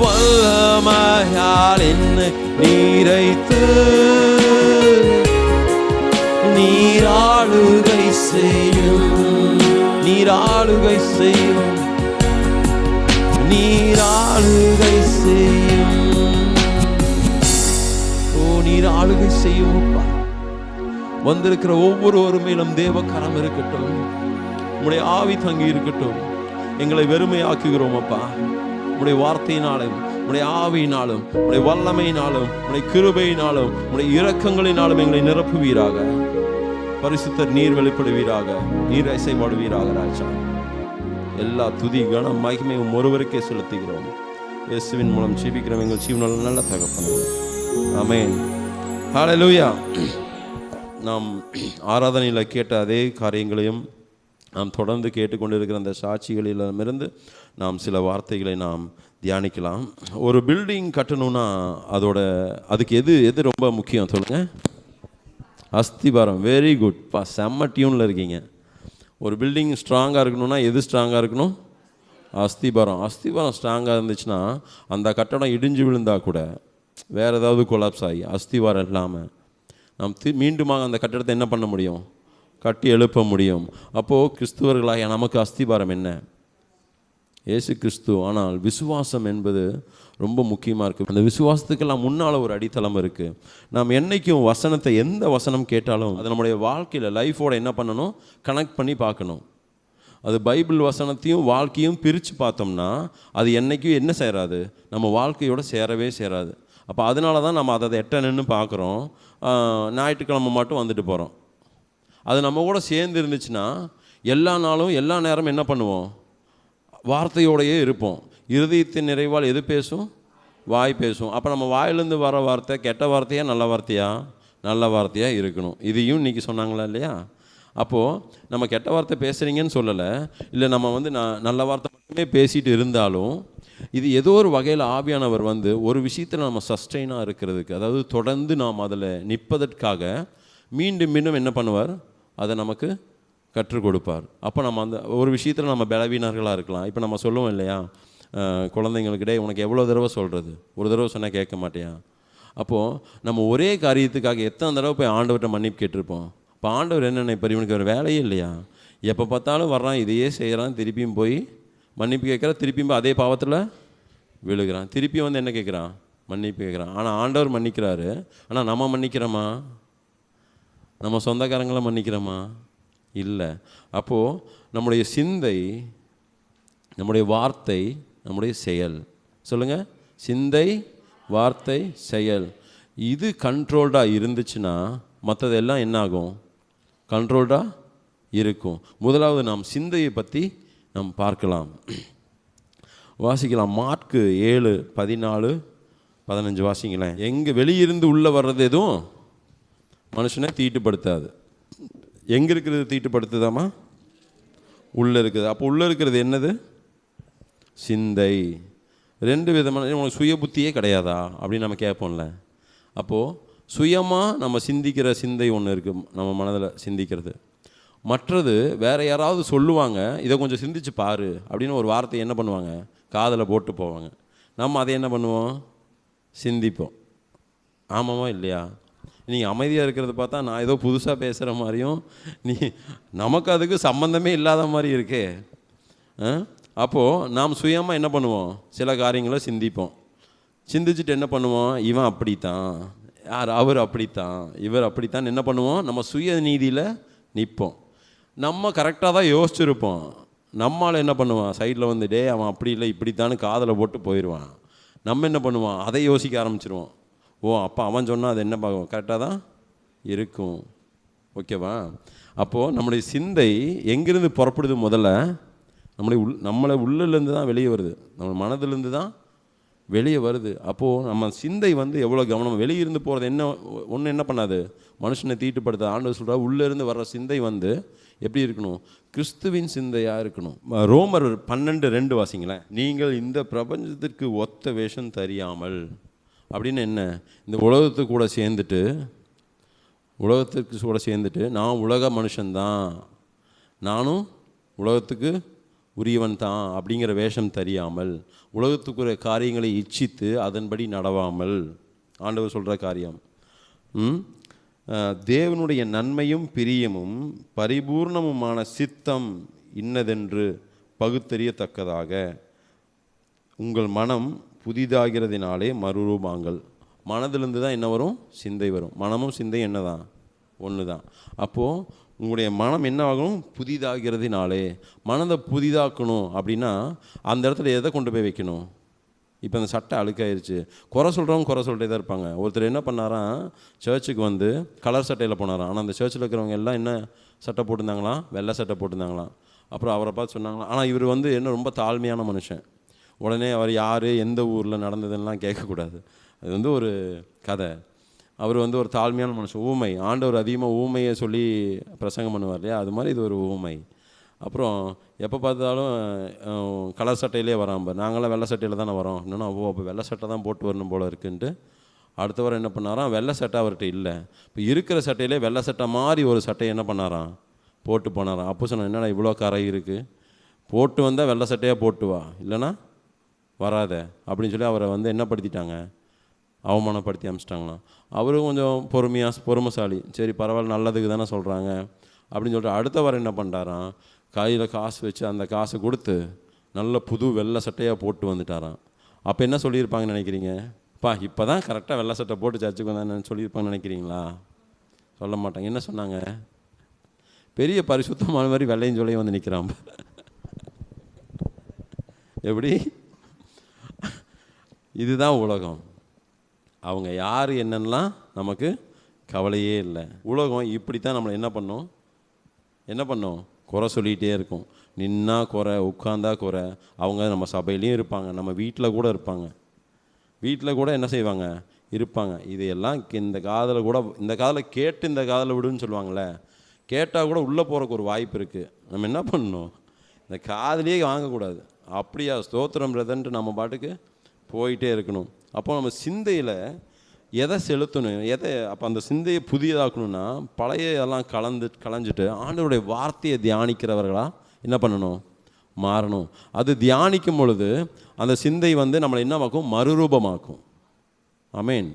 வல்லமையால் என்னை நிறைத்து நீர் ஆளுகை செய்யும். நீர் ஆளுகை செய்யும், நீர் ஆளுகை செய்யும். ஓ நீர் ஆளுகை செய்யும். வந்திருக்கிற ஒவ்வொரு மேலும் தேவ கரம் இருக்கட்டும், உம்முடைய ஆவி தங்கி இருக்கட்டும். எங்களை வெறுமையாக்குகிறோம் அப்பா. உம்முடைய வார்த்தையினாலும், உம்முடைய ஆவியினாலும், உம்முடைய வல்லமையினாலும், உம்முடைய கிருபையினாலும், உம்முடைய இரக்கங்களினாலும் எங்களை நிரப்புவீராக. பரிசுத்தர் நீர் வெளிப்படுவீராக, நீர் இசைப்பாடுவீராக. ராஜா, எல்லா துதி கனம் மகிமையும் ஒருவருக்கே செலுத்துகிறோம். இயேசுவின் மூலம் ஜெபிக்கிறோம் எங்கள் ஜீவனுள்ள நல்ல தகப்பனே. ஆமென். ஹல்லேலூயா. நாம் ஆராதனையில் கேட்ட அதே காரியங்களையும் நாம் தொடர்ந்து கேட்டுக்கொண்டிருக்கிற அந்த சாட்சிகளிலிருந்து நாம் சில வார்த்தைகளை நாம் தியானிக்கலாம். ஒரு பில்டிங் கட்டணும்னா அதுக்கு எது ரொம்ப முக்கியம் சொல்லுங்கள்? அஸ்திபாரம். வெரி குட் பா, செம்ம டியூனில் இருக்கீங்க. ஒரு பில்டிங் ஸ்ட்ராங்காக இருக்கணும்னா எது ஸ்ட்ராங்காக இருக்கணும்? அஸ்திபாரம். அஸ்திபாரம் ஸ்ட்ராங்காக இருந்துச்சுன்னா அந்த கட்டடம் இடிஞ்சு விழுந்தால் கூட வேறு ஏதாவது கொலாப்ஸ் ஆகி அஸ்திபாரம் இல்லாமல் நாம் மீண்டுமாக அந்த கட்டடத்தை என்ன பண்ண முடியும்? கட்டி எழுப்ப முடியும். அப்போது கிறிஸ்துவர்களாக நமக்கு அஸ்திபாரம் என்ன? இயேசு கிறிஸ்து. ஆனால் விசுவாசம் என்பது ரொம்ப முக்கியமாக இருக்குது. அந்த விசுவாசத்துக்கெல்லாம் முன்னால் ஒரு அடித்தளம் இருக்குது. நாம் என்றைக்கும் வசனத்தை, எந்த வசனம் கேட்டாலும் அது நம்முடைய வாழ்க்கையில் லைஃபோட என்ன பண்ணணும்? கனெக்ட் பண்ணி பார்க்கணும். அது பைபிள் வசனத்தையும் வாழ்க்கையும் பிரித்து பார்த்தோம்னா அது என்றைக்கும் என்ன சேராது? நம்ம வாழ்க்கையோடு சேரவே சேராது. அப்போ அதனால தான் நம்ம அதை எட்ட நின்று பார்க்குறோம். ஞாயிற்றுக்கிழமை மட்டும் வந்துட்டு போகிறோம். அது நம்ம கூட சேர்ந்து இருந்துச்சுன்னா எல்லா நாளும் எல்லா நேரமும் என்ன பண்ணுவோம்? வார்த்தையோடையே இருப்போம். இருதயத்தின் நிறைவால் எது பேசும்? வாய் பேசும். அப்போ நம்ம வாயிலேருந்து வர வார்த்தை கெட்ட வார்த்தையா நல்ல வார்த்தையா? நல்ல வார்த்தையாக இருக்கணும். இதையும் இன்றைக்கி சொன்னாங்களா இல்லையா? அப்போது நம்ம கெட்ட வார்த்தை பேசுகிறீங்கன்னு சொல்லலை, இல்லை நம்ம வந்து நல்ல வார்த்தை மட்டுமே பேசிகிட்டு இருந்தாலும் இது ஏதோ ஒரு வகையில் ஆவியானவர் வந்து ஒரு விஷயத்தில் நம்ம சஸ்டெயினாக இருக்கிறதுக்கு, அதாவது தொடர்ந்து நாம் அதில் நிற்பதற்காக மீண்டும் மீண்டும் என்ன பண்ணுவார்? அதை நமக்கு கற்றுக் கொடுப்பார். அப்போ நம்ம அந்த ஒரு விஷயத்தில் நம்ம பலவீனர்களாக இருக்கலாம். இப்போ நம்ம சொல்லுவோம் இல்லையா, குழந்தைங்களுக்கிட்டே உனக்கு எவ்வளோ தடவை சொல்கிறது, ஒரு தடவை சொன்னால் கேட்க மாட்டியா? அப்போது நம்ம ஒரே காரியத்துக்காக எத்தனை தடவை போய் ஆண்டவர்கிட்ட மன்னிப்பு கேட்டிருப்போம். இப்போ ஆண்டவர் என்ன நினைப்பார்? இவனுக்கு ஒரு வேலையே இல்லையா, எப்போ பார்த்தாலும் வர்றான், இதையே செய்கிறான், திருப்பியும் போய் மன்னிப்பு கேட்குற, திருப்பியும் போய் அதே பாவத்தில் விழுகிறான், திருப்பியும் வந்து என்ன கேட்குறான்? மன்னிப்பு கேட்குறான். ஆனால் ஆண்டவர் மன்னிக்கிறாரு. ஆனால் நம்ம மன்னிக்கிறோமா? நம்ம சொந்தக்காரங்களை மன்னிக்கிறோமா? இல்லை. அப்போது நம்முடைய சிந்தை, நம்முடைய வார்த்தை, நம்முடைய செயல், சொல்லுங்கள், சிந்தை, வார்த்தை, செயல், இது கண்ட்ரோல்டாக இருந்துச்சுன்னா மற்றதெல்லாம் என்னாகும்? கண்ட்ரோல்டாக இருக்கும். முதலாவது நாம் சிந்தையை பற்றி நாம் பார்க்கலாம். வாசிக்கலாம். மார்க்கு 7:14-15 வாசிங்களேன். எங்கே வெளியிருந்து உள்ளே வர்றது எதுவும் மனுஷனை தீட்டுப்படுத்தாது. எங்கே இருக்கிறது தீட்டுப்படுத்துதாமா? உள்ளே இருக்குது. அப்போ உள்ளே இருக்கிறது என்னது? சிந்தை. 2 விதமான, உனக்கு சுய புத்தியே கிடையாதா அப்படின்னு நம்ம கேட்போம்ல. அப்போது சுயமாக நம்ம சிந்திக்கிற சிந்தை ஒன்று இருக்குது, நம்ம மனதில் சிந்திக்கிறது. மற்றது வேறு யாராவது சொல்லுவாங்க, இதை கொஞ்சம் சிந்திச்சு பாரு அப்படின்னு ஒரு வார்த்தை என்ன பண்ணுவாங்க? காதில் போட்டு போவாங்க. நம்ம அதை என்ன பண்ணுவோம்? சிந்திப்போம். ஆமாவா இல்லையா? நீங்கள் அமைதியாக இருக்கிறத பார்த்தா நான் ஏதோ புதுசாக பேசுகிற மாதிரியும், நமக்கு அதுக்கு சம்பந்தமே இல்லாத மாதிரி இருக்கே. அப்போது நாம் சுயமாக என்ன பண்ணுவோம்? சில காரியங்களை சிந்திப்போம். சிந்திச்சுட்டு என்ன பண்ணுவோம்? இவன் அப்படித்தான், யார் அவர் அப்படித்தான், இவர் அப்படித்தான் என்ன பண்ணுவோம்? நம்ம சுய நீதியில் நிற்போம். நம்ம கரெக்டாக தான் யோசிச்சுருப்போம். நம்மளால் என்ன பண்ணுவான்? சைடில் வந்து டே அவன் அப்படி இல்லை இப்படித்தான்னு காதில் போட்டு போயிடுவான். நம்ம என்ன பண்ணுவான்? அதை யோசிக்க ஆரம்பிச்சிருவோம். ஓ அப்போ அவன் சொன்னால் அது என்ன பார்க்கும்? கரெக்டாக தான் இருக்கும். ஓகேவா? அப்போது நம்முடைய சிந்தை எங்கேருந்து புறப்படுது? முதல்ல நம்மளை உள்ளிலேருந்து தான் வெளியே வருது, நம்ம மனதிலேருந்து தான் வெளியே வருது. அப்போது நம்ம சிந்தை வந்து எவ்வளோ கவனம், வெளியிருந்து போகிறது என்ன பண்ணாது? மனுஷனை தீட்டுப்படுத்த. ஆண்டவர் சொல்கிறார், உள்ளேருந்து வர்ற சிந்தை வந்து எப்படி இருக்கணும்? கிறிஸ்துவின் சிந்தையாக இருக்கணும். ரோமர் 12:2 வாசிங்களேன். நீங்கள் இந்த பிரபஞ்சத்திற்கு ஒத்த வேஷம் தெரியாமல், அப்படின்னு என்ன? இந்த உலகத்துக்கு கூட சேர்ந்துட்டு நான் உலக மனுஷன்தான், நானும் உலகத்துக்கு உரியவன் தான் அப்படிங்கிற வேஷம் தெரியாமல், உலகத்துக்குரிய காரியங்களை இச்சித்து அதன்படி நடவாமல், ஆண்டவர் சொல்கிற காரியம் தேவனுடைய நன்மையும் பிரியமும் பரிபூர்ணமுமான சித்தம் இன்னதென்று பகுத்தறியத்தக்கதாக உங்கள் மனம் புதிதாகிறதுனாலே மறுரூபாங்கள். மனதிலிருந்து தான் என்ன வரும்? சிந்தை வரும். மனமும் சிந்தையும் என்ன தான்? ஒன்று தான். அப்போது உங்களுடைய மனம் என்ன ஆகணும்? புதிதாகிறதுனாலே. மனதை புதிதாக்கணும் அப்படின்னா அந்த இடத்துல எதை கொண்டு போய் வைக்கணும்? இப்போ அந்த சட்டை அழுக்காயிருச்சு, குறை சொல்கிறவங்க குறை சொல்லிட்டே தான் இருப்பாங்க. ஒருத்தர் என்ன பண்ணாராம், சர்ச்சுக்கு வந்து கலர் சட்டையில் போனாராம். ஆனால் அந்த சர்ச்சில் இருக்கிறவங்க எல்லாம் என்ன சட்டை போட்டிருந்தாங்களாம்? வெள்ளை சட்டை போட்டிருந்தாங்களாம். அப்புறம் அவரை பார்த்து சொன்னாங்களாம், ஆனால் இவர் வந்து என்ன ரொம்ப தாழ்மையான மனுஷன். உடனே அவர் யார், எந்த ஊரில் நடந்ததுன்னெலாம் கேட்கக்கூடாது, அது வந்து ஒரு கதை. அவர் வந்து ஒரு தாழ்மையான மனுஷன், ஊமை. ஆண்டவர் அதிகமாக ஊமையை சொல்லி பிரசங்கம் பண்ணுவார் இல்லையா, அது மாதிரி இது ஒரு ஊமை. அப்புறம் எப்போ பார்த்தாலும் கலர் சட்டையிலே வராமல், நாங்களாம் வெள்ளை சட்டையில் தானே வரோம் இன்னும். அப்போ வெள்ளை சட்டை தான் போட்டு வரணும் போல் இருக்குன்ட்டு அடுத்த வாரம் என்ன பண்ணாராம்? வெள்ளை சட்டை அவர்கிட்ட இல்லை, இப்போ இருக்கிற சட்டையிலே வெள்ளை சட்டை மாதிரி ஒரு சட்டையை என்ன பண்ணாராம்? போட்டு போனாராம். அப்போ சொன்னேன், என்னடா இவ்வளோ கரை இருக்குது, போட்டு வந்தால் வெள்ளை சட்டையாக போட்டு வா, இல்லைனா வராத அப்படின்னு சொல்லி அவரை வந்து என்ன படுத்திட்டாங்க? அவமானப்படுத்தி அமிச்சிட்டாங்களாம். அவரும் கொஞ்சம் பொறுமைசாலி, சரி பரவாயில்ல நல்லதுக்கு தானே சொல்கிறாங்க அப்படின்னு சொல்லிட்டு அடுத்த வாரம் என்ன பண்ணுறாராம்? கையில் காசு வச்சு அந்த காசை கொடுத்து நல்ல புது வெள்ளை சட்டையாக போட்டு வந்துட்டாராம். அப்போ என்ன சொல்லியிருப்பாங்கன்னு நினைக்கிறீங்க? இப்போ தான் கரெக்டாக வெள்ளை சட்டை போட்டு சர்ச்சுக்கு வந்தான்னு சொல்லியிருப்பாங்கன்னு நினைக்கிறீங்களா? சொல்ல மாட்டாங்க. என்ன சொன்னாங்க? பெரிய பரிசுத்தமான மாதிரி வெள்ளையும் சொல்லையும் வந்து நிற்கிறான். எப்படி? இதுதான் உலகம். அவங்க யார் என்னென்னலாம் நமக்கு கவலையே இல்லை. உலகம் இப்படி தான் நம்மளை என்ன பண்ணோம்? குறை சொல்லிகிட்டே இருக்கும். நின்னா குறை, உட்காந்தா குறை. அவங்க நம்ம சபையிலையும் இருப்பாங்க, நம்ம வீட்டில் கூட இருப்பாங்க. வீட்டில் கூட என்ன செய்வாங்க, இருப்பாங்க. இதையெல்லாம் இந்த காதில் கூட, இந்த காதில் கேட்டு இந்த காதில் விடுன்னு சொல்லுவாங்களே, கேட்டால் கூட உள்ளே போகிறக்கு ஒரு வாய்ப்பு இருக்குது. நம்ம என்ன பண்ணணும், இந்த காதிலேயே வாங்கக்கூடாது. அப்படியா ஸ்தோத்திரம் பிரதன்ட்டு நம்ம பாட்டுக்கு போயிட்டே இருக்கணும். அப்போ நம்ம சிந்தையில் எதை செலுத்தணும், அப்போ அந்த சிந்தையை புதியதாக்கணும்னா பழைய எல்லாம் களைஞ்சிட்டு ஆண்டவருடைய வார்த்தையை தியானிக்கிறவர்களாக என்ன பண்ணணும், மாறணும். அது தியானிக்கும் பொழுது அந்த சிந்தை நம்மளை என்னவாக்கும், மறுரூபமாக்கும். ஆமேன்.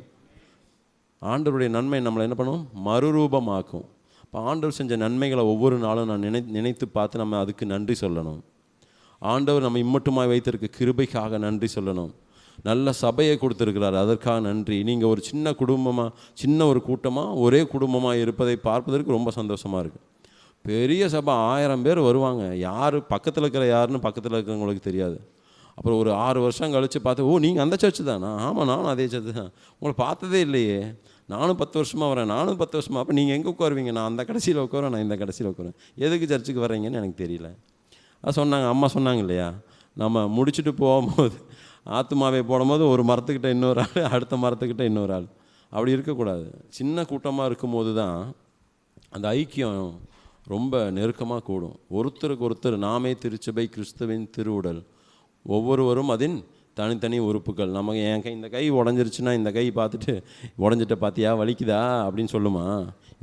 ஆண்டவருடைய நன்மை நம்மளை என்ன பண்ணும், மறுரூபமாக்கும். இப்போ ஆண்டவர் செஞ்ச நன்மைகளை ஒவ்வொரு நாளும் நான் நினைத்து பார்த்து நம்ம அதுக்கு நன்றி சொல்லணும். ஆண்டவர் நம்ம இம்மட்டுமாய் வைத்திருக்க கிருபைக்காக நன்றி சொல்லணும். நல்ல சபையை கொடுத்துருக்கிறார், அதற்காக நன்றி. நீங்கள் ஒரு சின்ன குடும்பமாக, சின்ன ஒரு கூட்டமாக, ஒரே குடும்பமாக இருப்பதை பார்ப்பதற்கு ரொம்ப சந்தோஷமாக இருக்குது. பெரிய சபை 1000 பேர் வருவாங்க, யார் பக்கத்தில் இருக்கிற யாருன்னு பக்கத்தில் இருக்கிறவங்களுக்கு தெரியாது. அப்புறம் ஒரு 6 வருஷம் கழித்து பார்த்து, ஓ நீங்கள் அந்த சர்ச்சு தானா, ஆமாம் நானும் அதே சர்ச்சு தான், உங்களை பார்த்ததே இல்லையே, நானும் 10 வருஷமாக வரேன், நானும் 10 வருஷமாக. அப்போ நீங்கள் எங்கே உட்காருவீங்க, நான் அந்த கடைசியில் உட்காருவேன், நான் இந்த கடைசியில் உட்காருவேன், எதுக்கு சர்ச்சுக்கு வர்றீங்கன்னு எனக்கு தெரியல. அது சொன்னாங்க, அம்மா சொன்னாங்க இல்லையா, நம்ம முடிச்சுட்டு போகும்போது ஆத்துமாவை போடும்போது ஒரு மரத்துக்கிட்ட இன்னொரு ஆள், அடுத்த மரத்துக்கிட்ட இன்னொரு ஆள், அப்படி இருக்கக்கூடாது. சின்ன கூட்டமாக இருக்கும்போது தான் அந்த ஐக்கியம் ரொம்ப நெருக்கமாக கூடும். ஒருத்தருக்கு ஒருத்தர் நாமே திருச்சபை, கிறிஸ்துவின் திருவுடல், ஒவ்வொருவரும் அதன் தனித்தனி உறுப்புகள். நமக்கு என் கை, இந்த கை உடஞ்சிருச்சுன்னா இந்த கை பார்த்துட்டு, உடஞ்சிட்ட பார்த்தியா வலிக்குதா அப்படின்னு சொல்லுமா?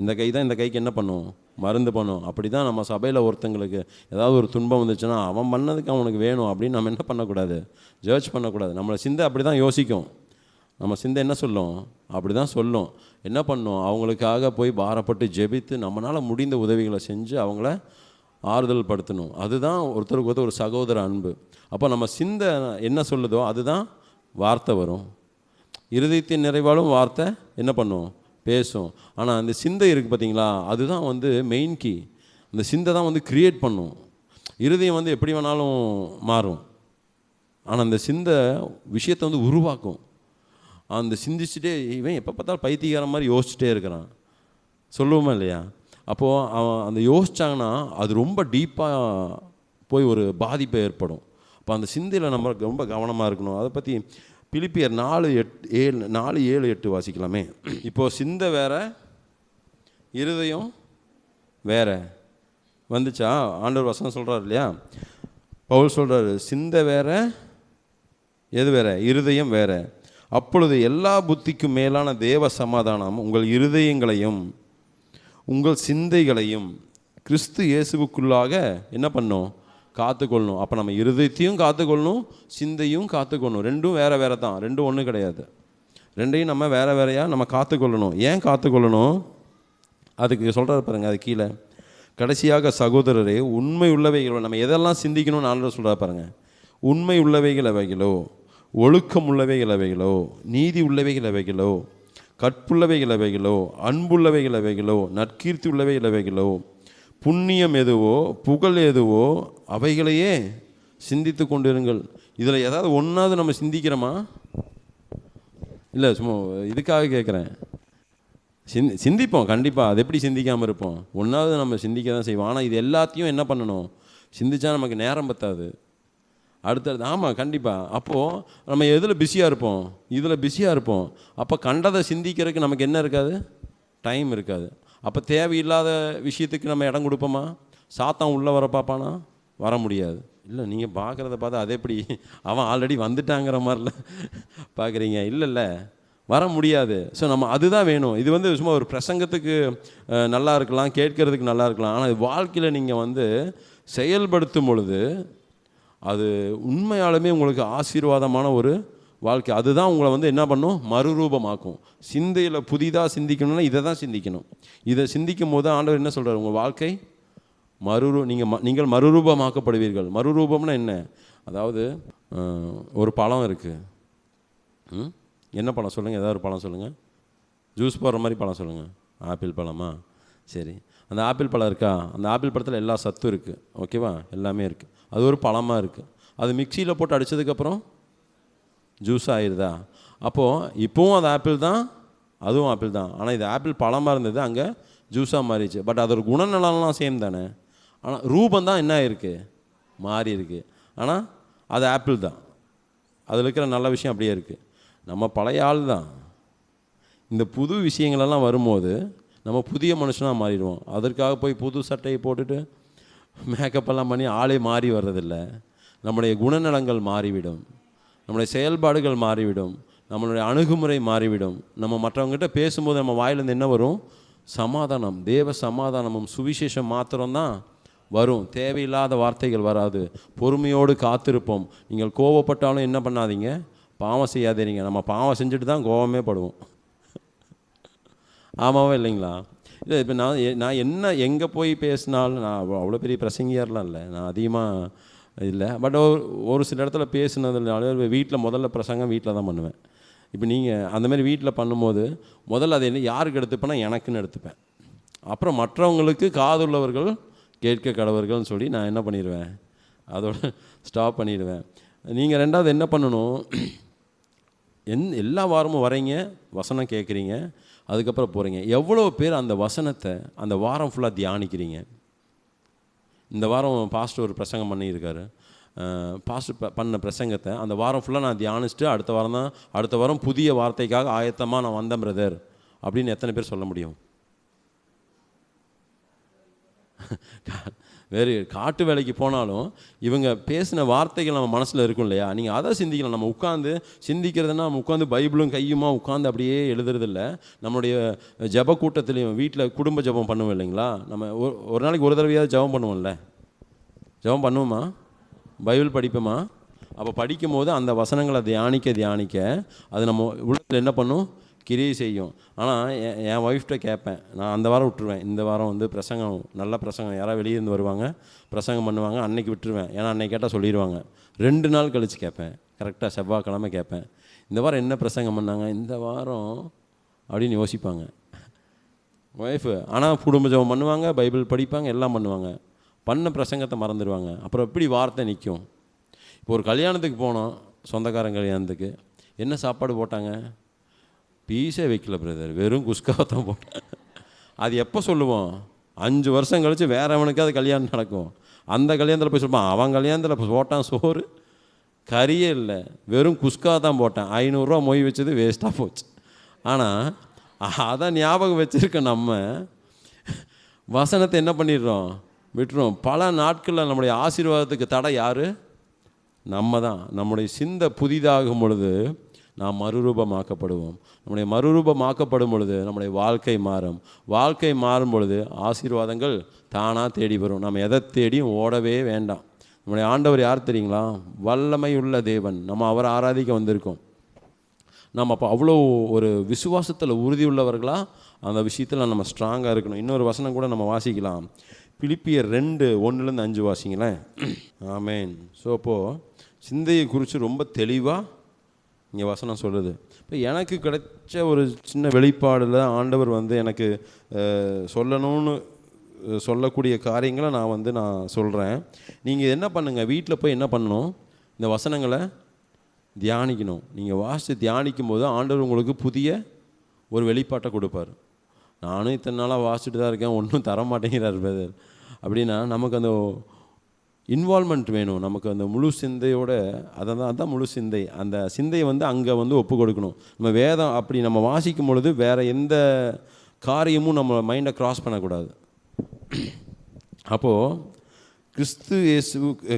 இந்த கை தான் இந்த கைக்கு என்ன பண்ணும், மருந்து பண்ணும். அப்படி தான் நம்ம சபையில் ஒருத்தங்களுக்கு ஏதாவது ஒரு துன்பம் வந்துச்சுன்னா அவன் பண்ணதுக்கு அவனுக்கு வேணும் அப்படின்னு நம்ம என்ன பண்ணக்கூடாது, ஜட்ஜ் பண்ணக்கூடாது. நம்மளை சிந்தை அப்படி தான் யோசிக்கும். நம்ம சிந்தை என்ன சொல்லும், அப்படி தான் சொல்லும். என்ன பண்ணும், அவங்களுக்காக போய் பாரப்பட்டு ஜெபித்து நம்மளால் முடிந்த உதவிகளை செஞ்சு அவங்கள ஆறுதல் படுத்தணும். அதுதான் ஒருத்தருக்கு ஒருத்தர் ஒரு சகோதர அன்பு. அப்போ நம்ம சிந்தை என்ன சொல்லுதோ அதுதான் வார்த்தை வரும். இருதயத்தின் நிறைவாலும் வார்த்தை என்ன பண்ணும், பேசும். ஆனால் அந்த சிந்தை இருக்குது பார்த்தீங்களா, அதுதான் மெயின் கீ. அந்த சிந்தை தான் கிரியேட் பண்ணும். இருதயம் எப்படி வேணாலும் மாறும், ஆனால் அந்த சிந்தை விஷயத்தை உருவாக்கும். அந்த சிந்திச்சுட்டே இவன் எப்போ பார்த்தாலும் பைத்தியக்கார மாதிரி யோசிச்சுட்டே இருக்கிறான் சொல்லுவோமா இல்லையா? அப்போது அவன் அந்த யோசித்தாங்கன்னா அது ரொம்ப டீப்பாக போய் ஒரு பாதிப்பை ஏற்படும். அப்போ அந்த சிந்தையில் நம்ம ரொம்ப கவனமாக இருக்கணும். அதை பற்றி பிலிப்பியர் 4:7 வாசிக்கலாமே. இப்போது சிந்தை வேற, இருதயம் வேற வந்துச்சா? ஆண்டவர் வசனம் சொல்கிறார் இல்லையா, பவுல் சொல்கிறாரு, சிந்தை வேற, எது வேற, இருதயம் வேற. அப்பொழுது எல்லா புத்திக்கும் மேலான தேவ சமாதானம் உங்கள் இருதயங்களையும் உங்கள் சிந்தைகளையும் கிறிஸ்து இயேசுவுக்குள்ளாக என்ன பண்ணும், காத்துக்கொள்ளணும். அப்போ நம்ம இருதயத்தையும் காத்துக்கொள்ளணும், சிந்தையும் காத்துக்கொள்ளணும். ரெண்டும் வேறு வேறு தான், ரெண்டும் ஒன்றும் கிடையாது. ரெண்டையும் நம்ம வேறு வேறையாக நம்ம காத்துக்கொள்ளணும். ஏன் காத்துக்கொள்ளணும், அதுக்கு சொல்கிறார் பாருங்க, அது கீழே கடைசியாக சகோதரரே, உண்மை உள்ளவைகளோ, நம்ம எதெல்லாம் சிந்திக்கணும்னு ஆண்டவர் சொல்கிறார் பாருங்க. உண்மை உள்ளவைகள் எவைகளோ, ஒழுக்கம் உள்ளவைகள் எவைகளோ, நீதி உள்ளவைகள் எவைகளோ, கற்புள்ளவைகள் எவைகளோ, அன்புள்ளவைகள் எவைகளோ, நற்கீர்த்தி உள்ளவைகள் எவைகளோ, புண்ணியம் எதுவோ, புகழ் எதுவோ, அவைகளையே சிந்தித்து கொண்டிருங்கள். இதில் ஏதாவது ஒன்றாவது நம்ம சிந்திக்கிறோமா? இல்லை, சும்மா இதுக்காக கேட்குறேன். சிந்திப்போம் கண்டிப்பாக. அது எப்படி சிந்திக்காமல் இருப்போம்? ஒன்றாவது நம்ம சிந்திக்க தான் செய்வோம். ஆனால் இது எல்லாத்தையும் என்ன பண்ணணும், சிந்திச்சா நமக்கு நேரம் பத்தாது. அடுத்தது ஆமாம் கண்டிப்பாக. அப்போது நம்ம எதில் பிஸியாக இருப்போம், இதில் பிஸியாக இருப்போம். அப்போ கண்டதை சிந்திக்கிறதுக்கு நமக்கு என்ன இருக்காது, டைம் இருக்காது. அப்போ தேவையில்லாத விஷயத்துக்கு நம்ம இடம் கொடுப்போமா? சாத்தான் உள்ளே வர பார்ப்பானா? வர முடியாது. இல்லை, நீங்கள் பார்க்குறத பார்த்தா அது எப்படி அவன் ஆல்ரெடி வந்துட்டாங்கிற மாதிரில பார்க்குறீங்க. இல்லைல்ல, வர முடியாது. ஸோ நம்ம அதுதான் வேணும். இது சும்மா ஒரு பிரசங்கத்துக்கு நல்லா இருக்கலாம், கேட்கறதுக்கு நல்லா இருக்கலாம். ஆனால் வாழ்க்கையில் நீங்கள் செயல்படுத்தும் பொழுது அது உண்மையாலுமே உங்களுக்கு ஆசீர்வாதமான ஒரு வாழ்க்கை. அதுதான் உங்களை என்ன பண்ணும், மறுரூபமாக்கும். சிந்தையில் புதிதாக சிந்திக்கணும்னா இதை தான் சிந்திக்கணும். இதை சிந்திக்கும் போது ஆண்டவர் என்ன சொல்கிறார், உங்கள் வாழ்க்கை நீங்கள் மறுரூபமாக்கப்படுவீர்கள். மறுரூபம்னா என்ன? அதாவது ஒரு பழம் இருக்குது. என்ன பழம் சொல்லுங்கள், ஏதாவது ஒரு பழம் சொல்லுங்கள். ஜூஸ் போடுற மாதிரி பழம் சொல்லுங்கள். ஆப்பிள் பழமா? சரி, அந்த ஆப்பிள் பழம் இருக்கா? அந்த ஆப்பிள் பழத்தில் எல்லா சத்தும் இருக்குது, ஓகேவா, எல்லாமே இருக்குது. அது ஒரு பழமாக இருக்குது. அது மிக்சியில் போட்டு அடித்ததுக்கப்புறம் ஜூஸ் ஆயிடுதா? அப்போது இப்போவும் அது ஆப்பிள் தான், அதுவும் ஆப்பிள் தான். ஆனால் இது ஆப்பிள் பழமாக இருந்தது, அங்கே ஜூஸாக மாறிடுச்சு. பட் அதோட குணநலம்லாம் சேம் தானே. ஆனால் ரூபம் தான் என்ன ஆயிருக்கு, மாறி இருக்குது. ஆனால் அது ஆப்பிள் தான். அதில் இருக்கிற நல்ல விஷயம் அப்படியே இருக்குது. நம்ம பழைய ஆள் தான். இந்த புது விஷயங்களெல்லாம் வரும்போது நம்ம புதிய மனுஷனாக மாறிடுவோம். அதற்காக போய் புது சட்டையை போட்டுட்டு மேக்கப்பெல்லாம் பண்ணி ஆளே மாறி வர்றதில்லை. நம்முடைய குணநலங்கள் மாறிவிடும், நம்முடைய செயல்பாடுகள் மாறிவிடும், நம்மளுடைய அணுகுமுறை மாறிவிடும். நம்ம மற்றவங்ககிட்ட பேசும்போது நம்ம வாயிலேருந்து என்ன வரும்? சமாதானம், தேவ சமாதானமும் சுவிசேஷம் மாத்திரம்தான் வரும். தேவையில்லாத வார்த்தைகள் வராது. பொறுமையோடு காத்திருப்போம். நீங்கள் கோவப்பட்டாலும் என்ன பண்ணாதீங்க, பாவம் செய்யாதீங்க. நம்ம பாவம் செஞ்சுட்டு தான் கோவமே படுவோம். ஆமாவா இல்லைங்களா? இல்லை, இப்போ நான் என்ன எங்கே போய் பேசினாலும், நான் அவ்வளோ பெரிய பிரசங்கியாரெலாம் இல்லை, நான் அதிகமாக இல்லை. பட் ஒரு சில இடத்துல பேசுனதுனால வீட்டில் முதல்ல பிரசங்கம் வீட்டில் தான் பண்ணுவேன். இப்போ நீங்கள் அந்தமாதிரி வீட்டில் பண்ணும்போது முதல்ல அதை யாருக்கு எடுத்துப்பேன்னா எனக்குன்னு எடுத்துப்பேன். அப்புறம் மற்றவங்களுக்கு காதுள்ளவர்கள் கேட்க கடவர்கள்னு சொல்லி நான் என்ன பண்ணிடுவேன், அதோட ஸ்டாப் பண்ணிடுவேன். நீங்கள் ரெண்டாவது என்ன பண்ணணும், எல்லா வாரமும் வரீங்க, வசனம் கேட்குறீங்க, அதுக்கப்புறம் போகிறீங்க. எவ்வளோ பேர் அந்த வசனத்தை அந்த வாரம் ஃபுல்லாக தியானிக்கிறீங்க? இந்த வாரம் பாஸ்டர் ஒரு பிரசங்கம் பண்ணியிருக்காரு. பாஸ்டர் பண்ண பிரசங்கத்தை அந்த வாரம் ஃபுல்லாக நான் தியானிச்சுட்டு அடுத்த வாரம் புதிய வார்த்தைக்காக ஆயத்தமாக நான் வந்தேன் பிரதர் அப்படின்னு எத்தனை பேர் சொல்ல முடியும்? வேறு காட்டு வேலைக்கு போனாலும் இவங்க பேசின வார்த்தைகள் நம்ம மனசில் இருக்கும் இல்லையா? நீங்கள் அதை சிந்திக்கலாம். நம்ம உட்காந்து சிந்திக்கிறதுனா நம்ம உட்காந்து பைபிளும் கையுமா உட்காந்து அப்படியே எழுதுறதில்ல. நம்மளுடைய ஜப கூட்டத்துலேயும் வீட்டில் குடும்ப ஜபம் பண்ணுவோம் இல்லைங்களா? நம்ம ஒரு நாளைக்கு ஒரு தடவையாவது ஜபம் பண்ணுவோம்ல. ஜபம் பண்ணுவோமா? பைபிள் படிப்போமா? அப்போ படிக்கும் போது அந்த வசனங்களை தியானிக்க அது நம்ம உள்ளத்தில் என்ன பண்ணும்? கிரியை செய்யும். ஆனால் என் ஒய்ஃப்கிட்ட கேட்பேன், நான் அந்த வாரம் விட்டுருவேன். இந்த வாரம் வந்து பிரசங்கம், நல்ல பிரசங்கம், யாராவது வெளியேருந்து வருவாங்க பிரசங்கம் பண்ணுவாங்க, அன்னைக்கு விட்டுருவேன். ஏன்னா அன்னைக்கு கேட்டால் சொல்லிடுவாங்க. 2 நாள் கழித்து கேட்பேன், கரெக்டாக செவ்வாய்க்கிழமை கேட்பேன், இந்த வாரம் என்ன பிரசங்கம் பண்ணாங்க இந்த வாரம் அப்படின்னு யோசிப்பாங்க ஒய்ஃபு. ஆனால் குடும்ப ஜெபம் பண்ணுவாங்க, பைபிள் படிப்பாங்க, எல்லாம் பண்ணுவாங்க. பண்ண பிரசங்கத்தை மறந்துடுவாங்க. அப்புறம் எப்படி வார்த்தை நிற்கும்? இப்போ ஒரு கல்யாணத்துக்கு போனோம், சொந்தக்காரங்க கல்யாணத்துக்கு, என்ன சாப்பாடு போட்டாங்க? பீஸே வைக்கல பிரதர், வெறும் குஸ்காவை தான் போட்டேன். அது எப்போ சொல்லுவோம்? 5 வருஷம் கழித்து வேறவனுக்கு அது கல்யாணம் நடக்கும். அந்த கல்யாணத்தில் போய் சொல்லுவான், அவன் கல்யாணத்தில் போட்டான் சோறு கறியே இல்லை, வெறும் குஸ்கா தான் போட்டேன், 500 ரூபா மொய் வச்சது வேஸ்ட்டாக போச்சு. ஆனால் அதை ஞாபகம் வச்சுருக்க நம்ம வசனத்தை என்ன பண்ணிடுறோம்? விட்டுரும். பல நாட்களில் நம்முடைய ஆசீர்வாதத்துக்கு தடை யார்? நம்ம தான். நம்முடைய சிந்தை புதிதாகும் பொழுது நாம் மறுரூபமாக்கப்படுவோம். நம்முடைய மறுரூபமாக்கப்படும் பொழுது நம்முடைய வாழ்க்கை மாறும். வாழ்க்கை மாறும் பொழுது ஆசீர்வாதங்கள் தானாக தேடி வரும். நம்ம எதை தேடியும் ஓடவே வேண்டாம். நம்முடைய ஆண்டவர் யார் தெரியுங்களா? வல்லமை உள்ள தேவன். நம்ம அவரை ஆராதிக்க வந்திருக்கோம். நம்ம அப்போ அவ்வளோ ஒரு விசுவாசத்தில் உறுதி உள்ளவர்களாக அந்த விஷயத்தில் நம்ம ஸ்ட்ராங்காக இருக்கணும். இன்னொரு வசனம் கூட நம்ம வாசிக்கலாம். பிலிப்பியர் 2:1-5 வாசிங்களேன். ஆமேன். ஸோ அப்போது சிந்தையை குறித்து ரொம்ப தெளிவாக இங்கே வசனம் சொல்லுது. இப்போ எனக்கு கிடைச்ச ஒரு சின்ன வெளிப்பாடில் ஆண்டவர் வந்து எனக்கு சொல்லணும்னு சொல்லக்கூடிய காரியங்களை நான் சொல்கிறேன். நீங்கள் என்ன பண்ணுங்கள், வீட்டில் போய் என்ன பண்ணணும்? இந்த வசனங்களை தியானிக்கணும். நீங்கள் வாசித்து தியானிக்கும் போது ஆண்டவர் உங்களுக்கு புதிய ஒரு வெளிப்பாட்டை கொடுப்பார். நானும் இத்தனை நாளாக வாசிச்சுட்டு தான் இருக்கேன், ஒன்றும் தர மாட்டேங்கிறார் பிரதர் அப்படின்னா நமக்கு அந்த இன்வால்மெண்ட் வேணும். நமக்கு அந்த முழு சிந்தையோட அதான் முழு சிந்தை. அந்த சிந்தையை அங்கே ஒப்பு கொடுக்கணும். நம்ம வேதம் அப்படி நம்ம வாசிக்கும் பொழுது வேறு எந்த காரியமும் நம்ம மைண்டை க்ராஸ் பண்ணக்கூடாது. அப்போது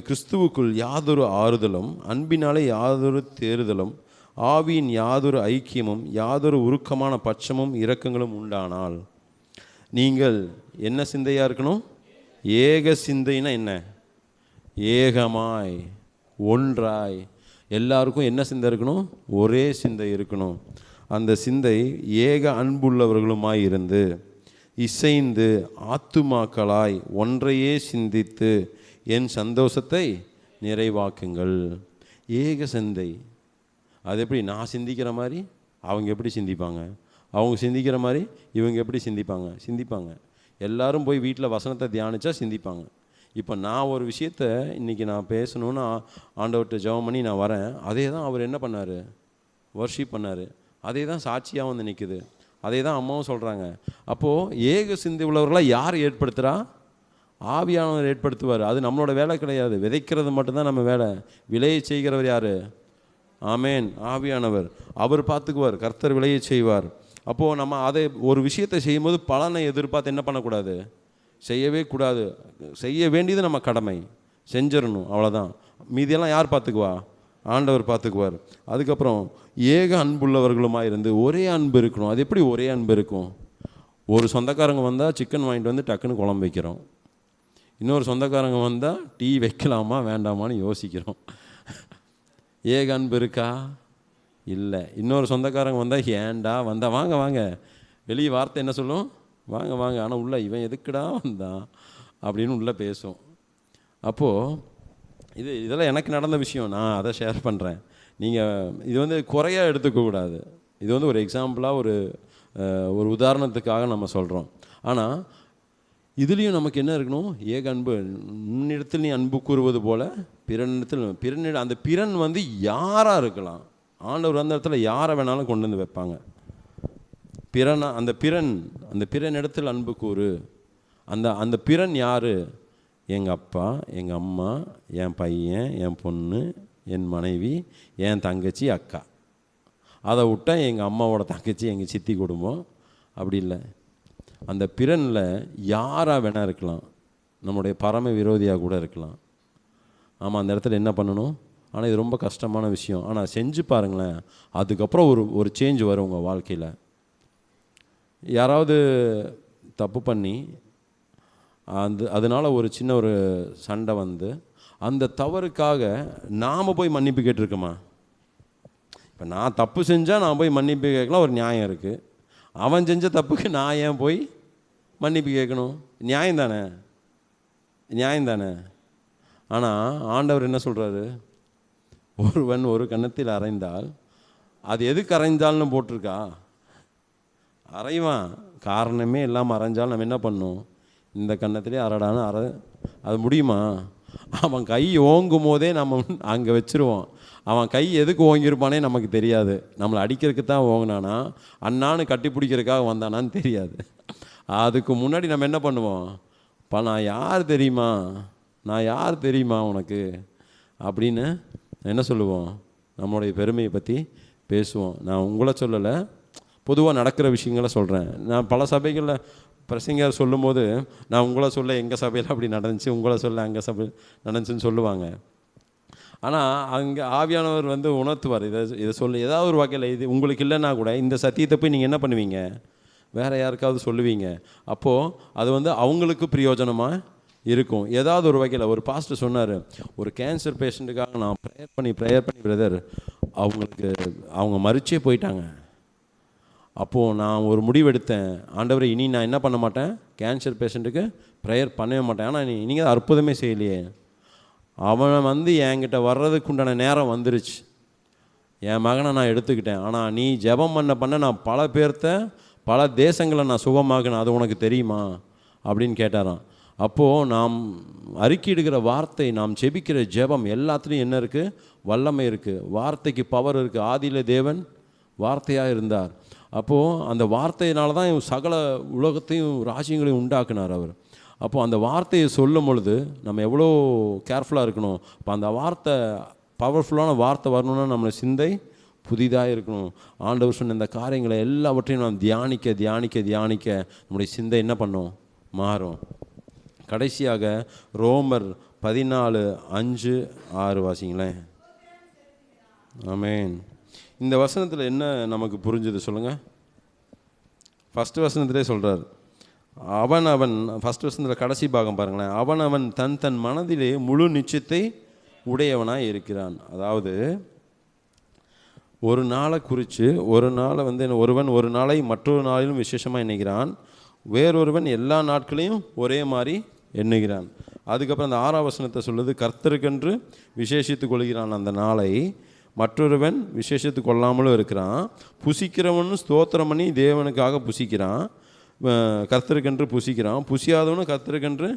கிறிஸ்துவுக்குள் யாதொரு ஆறுதலும், அன்பினாலே யாதொரு தேறுதலும், ஆவியின் யாதொரு ஐக்கியமும், யாதொரு உருக்கமான பட்சமும் இரக்கங்களும் உண்டானால் நீங்கள் என்ன சிந்தையாக இருக்கணும்? ஏக சிந்தைனா என்ன? ஏகமாய் ஒன்றாய் எல்லாருக்கும் என்ன சிந்தை இருக்கணும்? ஒரே சிந்தை இருக்கணும். அந்த சிந்தை ஏக அன்புள்ளவர்களுமாய் இருந்து இசைந்து ஆத்துமாக்களாய் ஒன்றையே சிந்தித்து என் சந்தோஷத்தை நிறைவாக்குங்கள். ஏக சிந்தை. அது எப்படி? நான் சிந்திக்கிற மாதிரி அவங்க எப்படி சிந்திப்பாங்க? அவங்க சிந்திக்கிற மாதிரி இவங்க எப்படி சிந்திப்பாங்க. எல்லாரும் போய் வீட்டில் வசனத்தை தியானித்தா சிந்திப்பாங்க. இப்போ நான் ஒரு விஷயத்தை இன்றைக்கி நான் பேசணுன்னு ஆண்டவர்கிட்ட ஜெபம் பண்ணி நான் வரேன். அதே தான் அவர் என்ன பண்ணார்? வர்ஷிப் பண்ணார். அதே தான் சாட்சியாக நிற்குது. அதே தான் அம்மாவும் சொல்கிறாங்க. அப்போது ஏக சிந்தை உள்ளவர்களாக யார் ஏற்படுத்துகிறா? ஆவியானவர் ஏற்படுத்துவார். அது நம்மளோட வேலை கிடையாது. விதைக்கிறது மட்டும்தான் நம்ம வேலை. விளையை செய்கிறவர் யார்? ஆமேன். ஆவியானவர் அவர் பார்த்துக்குவார், கர்த்தர் விளைய செய்வார். அப்போது நம்ம அதை ஒரு விஷயத்தை செய்யும்போது பலனை எதிர்பார்த்து என்ன பண்ணக்கூடாது, செய்யவே கூடாது. செய்ய வேண்டியது நம்ம கடமை, செஞ்சிடணும், அவ்வளோதான். மீதியெல்லாம் யார் பார்த்துக்குவா? ஆண்டவர் பார்த்துக்குவார். அதுக்கப்புறம் ஏக அன்புள்ளவர்களுமாக இருந்து ஒரே அன்பு இருக்கணும். அது எப்படி ஒரே அன்பு இருக்கும்? ஒரு சொந்தக்காரங்க வந்தால் சிக்கன் வாங்கிட்டு வந்து டக்குன்னு குழம்பு வைக்கிறோம். இன்னொரு சொந்தக்காரங்க வந்தால் டீ வைக்கலாமா வேண்டாமான்னு யோசிக்கிறோம். ஏக அன்பு இருக்கா? இல்லை. இன்னொரு சொந்தக்காரங்க வந்தால் ஏண்டா வந்தால் வாங்க வாங்க, வெளியே வார்த்தை என்ன சொல்லும்? வாங்க வாங்க. ஆனால் உள்ள இவன் எதுக்குடா வந்தான் அப்படின்னு உள்ளே பேசும். அப்போது இதெல்லாம் எனக்கு நடந்த விஷயம், நான் அதை ஷேர் பண்ணுறேன். நீங்கள் இது வந்து குறையாக எடுத்துக்கக்கூடாது. இது வந்து ஒரு எக்ஸாம்பிளாக ஒரு உதாரணத்துக்காக நம்ம சொல்கிறோம். ஆனால் இதுலேயும் நமக்கு என்ன இருக்கணும்? ஏக அன்பு. உன்னிடத்தில் நீ அன்பு கூறுவது போல் பிறனிடத்தில் அந்த பிறன் வந்து யாராக இருக்கலாம். ஆண்டவர் அந்த இடத்துல யாரை வேணாலும் கொண்டு வந்து வைப்பாங்க. அந்த பிறன் இடத்தில் அன்பு கூறு. அந்த பிறன் யார்? எங்கள் அப்பா, எங்கள் அம்மா, என் பையன், என் பொண்ணு, என் மனைவி, என் தங்கச்சி, அக்கா. அதை விட்டா எங்கள் அம்மாவோட தங்கச்சி, எங்கள் சித்தி குடும்பம். அப்படி இல்லை. அந்த பிறனில் யாராக வேணா இருக்கலாம். நம்முடைய பரம விரோதியாக கூட இருக்கலாம். ஆமாம், அந்த இடத்துல என்ன பண்ணணும்? ஆனால் இது ரொம்ப கஷ்டமான விஷயம். ஆனால் செஞ்சு பாருங்களேன், அதுக்கப்புறம் ஒரு சேஞ்ச் வரும் உங்கள் வாழ்க்கையில். யாராவது தப்பு பண்ணி அதனால் ஒரு சின்ன ஒரு சண்டை வந்து அந்த தவறுக்காக நாம் போய் மன்னிப்பு கேட்டிருக்கோமா? இப்போ நான் தப்பு செஞ்சால் நான் போய் மன்னிப்பு கேட்கலாம், ஒரு நியாயம் இருக்குது. அவன் செஞ்ச தப்புக்கு நான் ஏன் போய் மன்னிப்பு கேட்கணும்? நியாயம்தானே, நியாயம்தானே. ஆனால் ஆண்டவர் என்ன சொல்கிறாரு? ஒருவன் ஒரு கன்னத்தில் அறைந்தால் அது எதுக்கு அறைந்தால்னு போட்டிருக்கா? அறைவான், காரணமே இல்லாமல் அரைஞ்சால் நம்ம என்ன பண்ணணும்? இந்த கன்னத்திலே அறடான்னு அது முடியுமா? அவன் கை ஓங்கும் போதே நம்ம அங்கே வச்சுருவோம். அவன் கை எதுக்கு ஓங்கியிருப்பானே நமக்கு தெரியாது. நம்மளை அடிக்கிறதுக்கு தான் ஓங்கினானா, அண்ணான்னு கட்டி பிடிக்கிறதுக்காக வந்தானான்னு தெரியாது. அதுக்கு முன்னாடி நம்ம என்ன பண்ணுவோம்? நான் யார் தெரியுமா உனக்கு அப்படின்னு என்ன சொல்லுவோம்? நம்மளுடைய பெருமையை பற்றி பேசுவோம். நான் உங்களை சொல்லலை, பொதுவாக நடக்கிற விஷயங்களை சொல்கிறேன். நான் பல சபைகளில் பிரசங்கர் சொல்லும் போது நான் உங்களை சொல்ல எங்கள் சபையில் அப்படி நடந்துச்சு, உங்களை சொல்ல அங்கே சபையில் நடந்துச்சுன்னு சொல்லுவாங்க. ஆனால் அங்கே ஆவியானவர் வந்து உணர்த்துவார். இதை சொல்ல ஏதாவது ஒரு வகையில் இது உங்களுக்கு இல்லைன்னா கூட இந்த சத்தியத்தை போய் நீங்கள் என்ன பண்ணுவீங்க? வேறு யாருக்காவது சொல்லுவீங்க. அப்போது அது வந்து அவங்களுக்கு பிரயோஜனமாக இருக்கும். ஏதாவது ஒரு வகையில் ஒரு பாஸ்டர் சொன்னார், ஒரு கேன்சர் பேஷண்ட்டுக்காக நான் ப்ரேயர் பண்ணி பிரதர், அவங்க மறிச்சே போயிட்டாங்க. அப்போது நான் ஒரு முடிவெடுத்தேன், ஆண்டவரை இனி நான் என்ன பண்ண மாட்டேன், கேன்சர் பேஷண்ட்டுக்கு ப்ரேயர் பண்ணவே மாட்டேன். ஆனால் நீங்கள் தான் அற்புதமே செய்யலையே. அவனை வந்து என்கிட்ட வர்றதுக்கு உண்டான நேரம் வந்துருச்சு, என் மகனை நான் எடுத்துக்கிட்டேன். ஆனால் நீ ஜெபம் பண்ண நான் பல பேர்த்த பல தேசங்களை நான் சுகமாக்கினேன், அது உனக்கு தெரியுமா அப்படின்னு கேட்டாராம். அப்போது நாம் அறிக்கையிடுகிற வார்த்தை, நாம் செபிக்கிற ஜெபம் எல்லாத்துலேயும் என்ன இருக்குது? வல்லமை இருக்குது, வார்த்தைக்கு பவர் இருக்குது. ஆதியிலே தேவன் வார்த்தையாக இருந்தார். அப்போது அந்த வார்த்தையினால தான் சகல உலகத்தையும் ராஜ்யங்களையும் உண்டாக்குனார் அவர். அப்போது அந்த வார்த்தையை சொல்லும் பொழுது நம்ம எவ்வளோ கேர்ஃபுல்லாக இருக்கணும். இப்போ அந்த வார்த்தை பவர்ஃபுல்லான வார்த்தை வரணும்னா நம்மளை சிந்தை புதிதாக இருக்கணும். ஆண்டவர் சொன்ன இந்த காரியங்களை எல்லாவற்றையும் நாம் தியானிக்க நம்முடைய சிந்தை என்ன பண்ணும்? மாறும். கடைசியாக ரோமர் 14:5-6 வாசிங்களேன். ஆமேன். இந்த வசனத்தில் என்ன நமக்கு புரிஞ்சுது சொல்லுங்கள்? ஃபஸ்ட்டு வசனத்திலே சொல்கிறார், அவன் ஃபஸ்ட் வசனத்தில் கடைசி பாகம் பாருங்களேன். அவன் தன் மனதிலே முழு நிச்சயத்தை உடையவனாய் இருக்கிறான். அதாவது ஒரு நாளை குறித்து, ஒரு நாளை வந்து ஒருவன் ஒரு நாளை மற்றொரு நாளிலும் விசேஷமாக எண்ணுகிறான், வேறொருவன் எல்லா நாட்களையும் ஒரே மாதிரி எண்ணுகிறான். அதுக்கப்புறம் அந்த 6ஆம் வசனத்தை சொல்லுது, கர்த்தருக்கென்று விசேஷித்து கொள்கிறான் அந்த நாளை, மற்றொருவன் விசேஷத்து கொள்ளாமலும் இருக்கிறான். புசிக்கிறவனும் ஸ்தோத்திரம் பண்ணி தேவனுக்காக புசிக்கிறான், கர்த்தருக்கென்று புசிக்கிறான். புசியாதவனும் கர்த்தருக்கென்று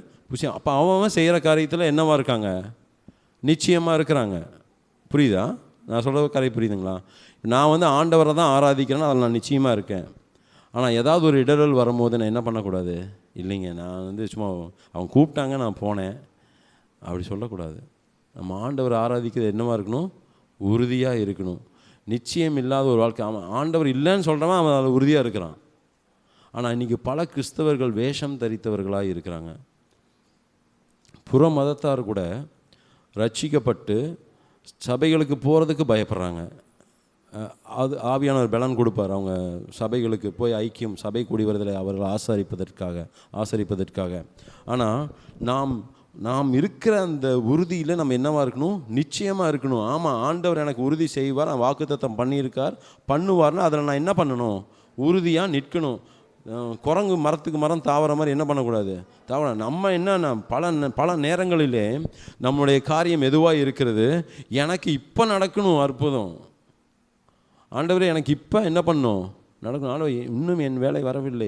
அப்போ அவன் செய்கிற காரியத்தில் என்னவா இருக்காங்க? நிச்சயமாக இருக்கிறாங்க. புரியுதா? நான் சொல்கிற காரியம் புரியுதுங்களா? நான் வந்து ஆண்டவரை தான் ஆராதிக்கிறேன்னா அதில் நான் நிச்சயமாக இருக்கேன். ஆனால் ஏதாவது ஒரு இடரல் வரும்போது நான் என்ன பண்ணக்கூடாது? இல்லைங்க, நான் வந்து சும்மா அவங்க கூப்பிட்டாங்க நான் போனேன் அப்படி சொல்லக்கூடாது. நம்ம ஆண்டவர் ஆராதிக்கிறது என்னவா இருக்கணும்? உறுதியாக இருக்கணும். நிச்சயம் இல்லாத ஒரு வாழ்க்கை. அவன் ஆண்டவர் இல்லைன்னு சொல்கிறவன் அவன் அதில் உறுதியாக இருக்கிறான். ஆனால் இன்றைக்கி பல கிறிஸ்தவர்கள் வேஷம் தரித்தவர்களாக இருக்கிறாங்க. புற மதத்தார் கூட ரட்சிக்கப்பட்டு சபைகளுக்கு போகிறதுக்கு பயப்படுறாங்க. அது ஆவியானவர் பலன் கொடுப்பார். அவங்க சபைகளுக்கு போய் ஐக்கியம், சபை கூடி வருதலை அவர்கள் ஆசரிப்பதற்காக. ஆனால் நாம் இருக்கிற அந்த உறுதியில் நம்ம என்னவாக இருக்கணும்? நிச்சயமாக இருக்கணும். ஆமாம், ஆண்டவர் எனக்கு உறுதி செய்வார், வாக்குத்தத்தம் பண்ணியிருக்கார், பண்ணுவார்னா அதில் நான் என்ன பண்ணணும்? உறுதியாக நிற்கணும். குரங்கு மரத்துக்கு மரம் தாவற மாதிரி என்ன பண்ணக்கூடாது? நம்ம என்னன்னா பல நேரங்களிலே நம்முடைய காரியம் எதுவாக இருக்கிறது? எனக்கு இப்போ நடக்கணும் அற்புதம். ஆண்டவரே எனக்கு இப்போ என்ன பண்ணணும்? நடக்கணும். இன்னும் என் வேலை வரவில்லை.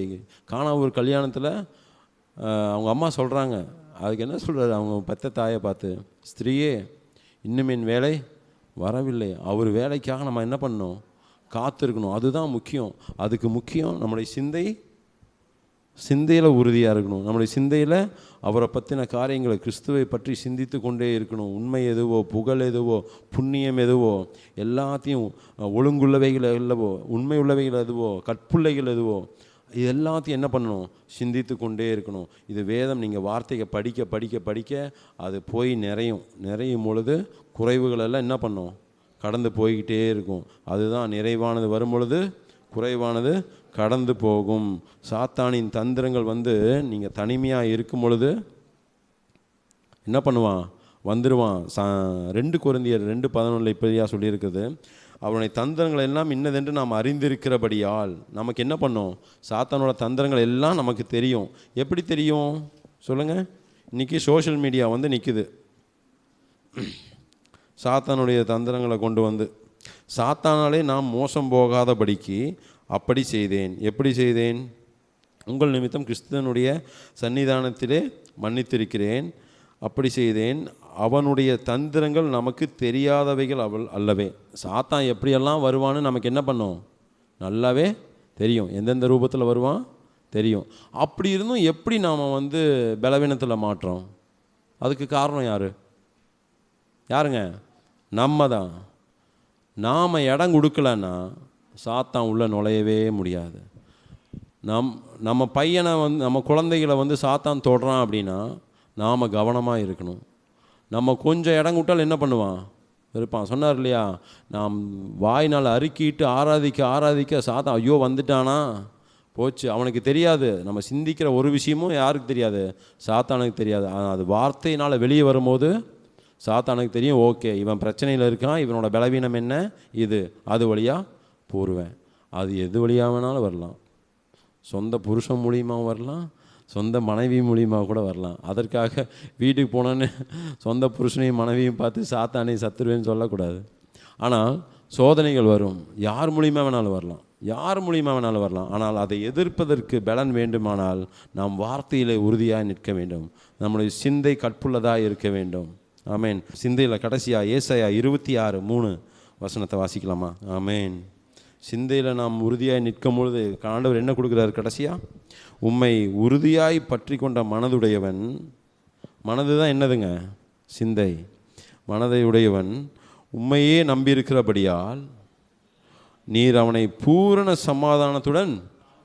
காணா ஒரு கல்யாணத்தில் அவங்க அம்மா சொல்கிறாங்க, அதுக்கு என்ன சொல்கிறாரு? அவங்க பெத்த தாயை பார்த்து, ஸ்திரீயே இன்னும் என் வேலை வரவில்லை. அவர் வேலைக்காக நம்ம என்ன பண்ணணும்? காத்திருக்கணும். அதுதான் முக்கியம். அதுக்கு முக்கியம் நம்முடைய சிந்தையில் உறுதியாக இருக்கணும். நம்முடைய சிந்தையில் அவரை பற்றின காரியங்களை, கிறிஸ்துவை பற்றி சிந்தித்து கொண்டே இருக்கணும். உண்மை எதுவோ, புகழ் எதுவோ, புண்ணியம் எதுவோ, எல்லாத்தையும் ஒழுங்குள்ளவைகள் எல்லவோ, உண்மை உள்ளவைகள் எதுவோ, கற்புள்ளைகள் எதுவோ, இது எல்லாத்தையும் என்ன பண்ணணும்? சிந்தித்து கொண்டே இருக்கணும். இது வேதம். நீங்கள் வார்த்தையை படிக்க படிக்க படிக்க அது போய் நிறையும் பொழுது குறைவுகளெல்லாம் என்ன பண்ணும்? கடந்து போய்கிட்டே இருக்கும். அதுதான் நிறைவானது வரும் பொழுது குறைவானது கடந்து போகும். சாத்தானின் தந்திரங்கள் நீங்கள் தனிமையாக இருக்கும் பொழுது என்ன பண்ணுவான்? வந்துடுவான். 2 கொரிந்தியர் 2:11 இப்படியா சொல்லியிருக்குது, அவனுடைய தந்திரங்கள் எல்லாம் இன்னதென்று நாம் அறிந்திருக்கிறபடியால். நமக்கு என்ன பண்ணோம்? சாத்தானோட தந்திரங்கள் எல்லாம் நமக்கு தெரியும். எப்படி தெரியும் சொல்லுங்கள்? இன்றைக்கி சோஷியல் மீடியா நிற்குது. சாத்தானுடைய தந்திரங்களை கொண்டு சாத்தானாலே நாம் மோசம் போகாதபடிக்கு அப்படி செய்தேன். எப்படி செய்தேன்? உங்கள் நிமித்தம் கிறிஸ்துவனுடைய சன்னிதானத்திலே மன்னித்திருக்கிறேன். அப்படி செய்தேன். அவனுடைய தந்திரங்கள் நமக்கு தெரியாதவைகள் அல்லவே. சாத்தான் எப்படியெல்லாம் வருவான்னு நமக்கு என்ன பண்ணோம்? நல்லாவே தெரியும். எந்தெந்த ரூபத்தில் வருவான் தெரியும். அப்படி இருந்தும் எப்படி நாம் பலவீனத்தில் மாற்றோம்? அதுக்கு காரணம் யாருங்க? நம்ம தான். நாம் இடம் கொடுக்கலன்னா சாத்தான் உள்ளே நுழையவே முடியாது. நம்ம பையனை நம்ம குழந்தைகளை சாத்தான் தொடுறான் அப்படின்னா நாம் கவனமாக இருக்கணும். நம்ம கொஞ்சம் இடம் கொடுத்தால் என்ன பண்ணுவான்? இருப்பான். சொன்னார் இல்லையா, நாம் வாய்னால் அறிக்கிட்டு ஆராதிக்க சாத்தான் ஐயோ வந்துட்டானா போச்சு. அவனுக்கு தெரியாது. நம்ம சிந்திக்கிற ஒரு விஷயமும் யாருக்கு தெரியாது? சாத்தானுக்கு தெரியாது. ஆனால் அது வார்த்தையினால் வெளியே வரும்போது சாத்தானுக்கு தெரியும். ஓகே, இவன் பிரச்சனையில் இருக்கான், இவனோட பலவீனம் என்ன, அது வழியாக போடுவேன். அது எது வழியாக வேணாலும் வரலாம். சொந்த புருஷன் மூலியமாக வரலாம், சொந்த மனைவி மூலியமாக கூட வரலாம். அதற்காக வீட்டுக்கு போனோன்னு சொந்த புருஷனையும் மனைவியும் பார்த்து சாத்தானையும் சத்துருவேன்னு சொல்லக்கூடாது. ஆனால் சோதனைகள் வரும். யார் மூலியமாக வேணாலும் வரலாம். ஆனால் அதை எதிர்ப்பதற்கு பலன் வேண்டுமானால் நாம் வார்த்தையில் உறுதியாக நிற்க வேண்டும். நம்முடைய சிந்தை கற்புள்ளதாக இருக்க வேண்டும். ஆமேன். சிந்தையில் கடைசியாக ஏசாயா 26:3 வசனத்தை வாசிக்கலாமா? ஆமேன். சிந்தையில் நாம் உறுதியாய் நிற்கும் பொழுது ஆண்டவர் என்ன கொடுக்குறாரு கடைசியாக? உம்மை உறுதியாய் பற்றி கொண்ட மனதுடையவன். மனது தான் என்னதுங்க? சிந்தை. மனதை உடையவன் உம்மையே நம்பியிருக்கிறபடியால் நீர் அவனை பூரண சமாதானத்துடன்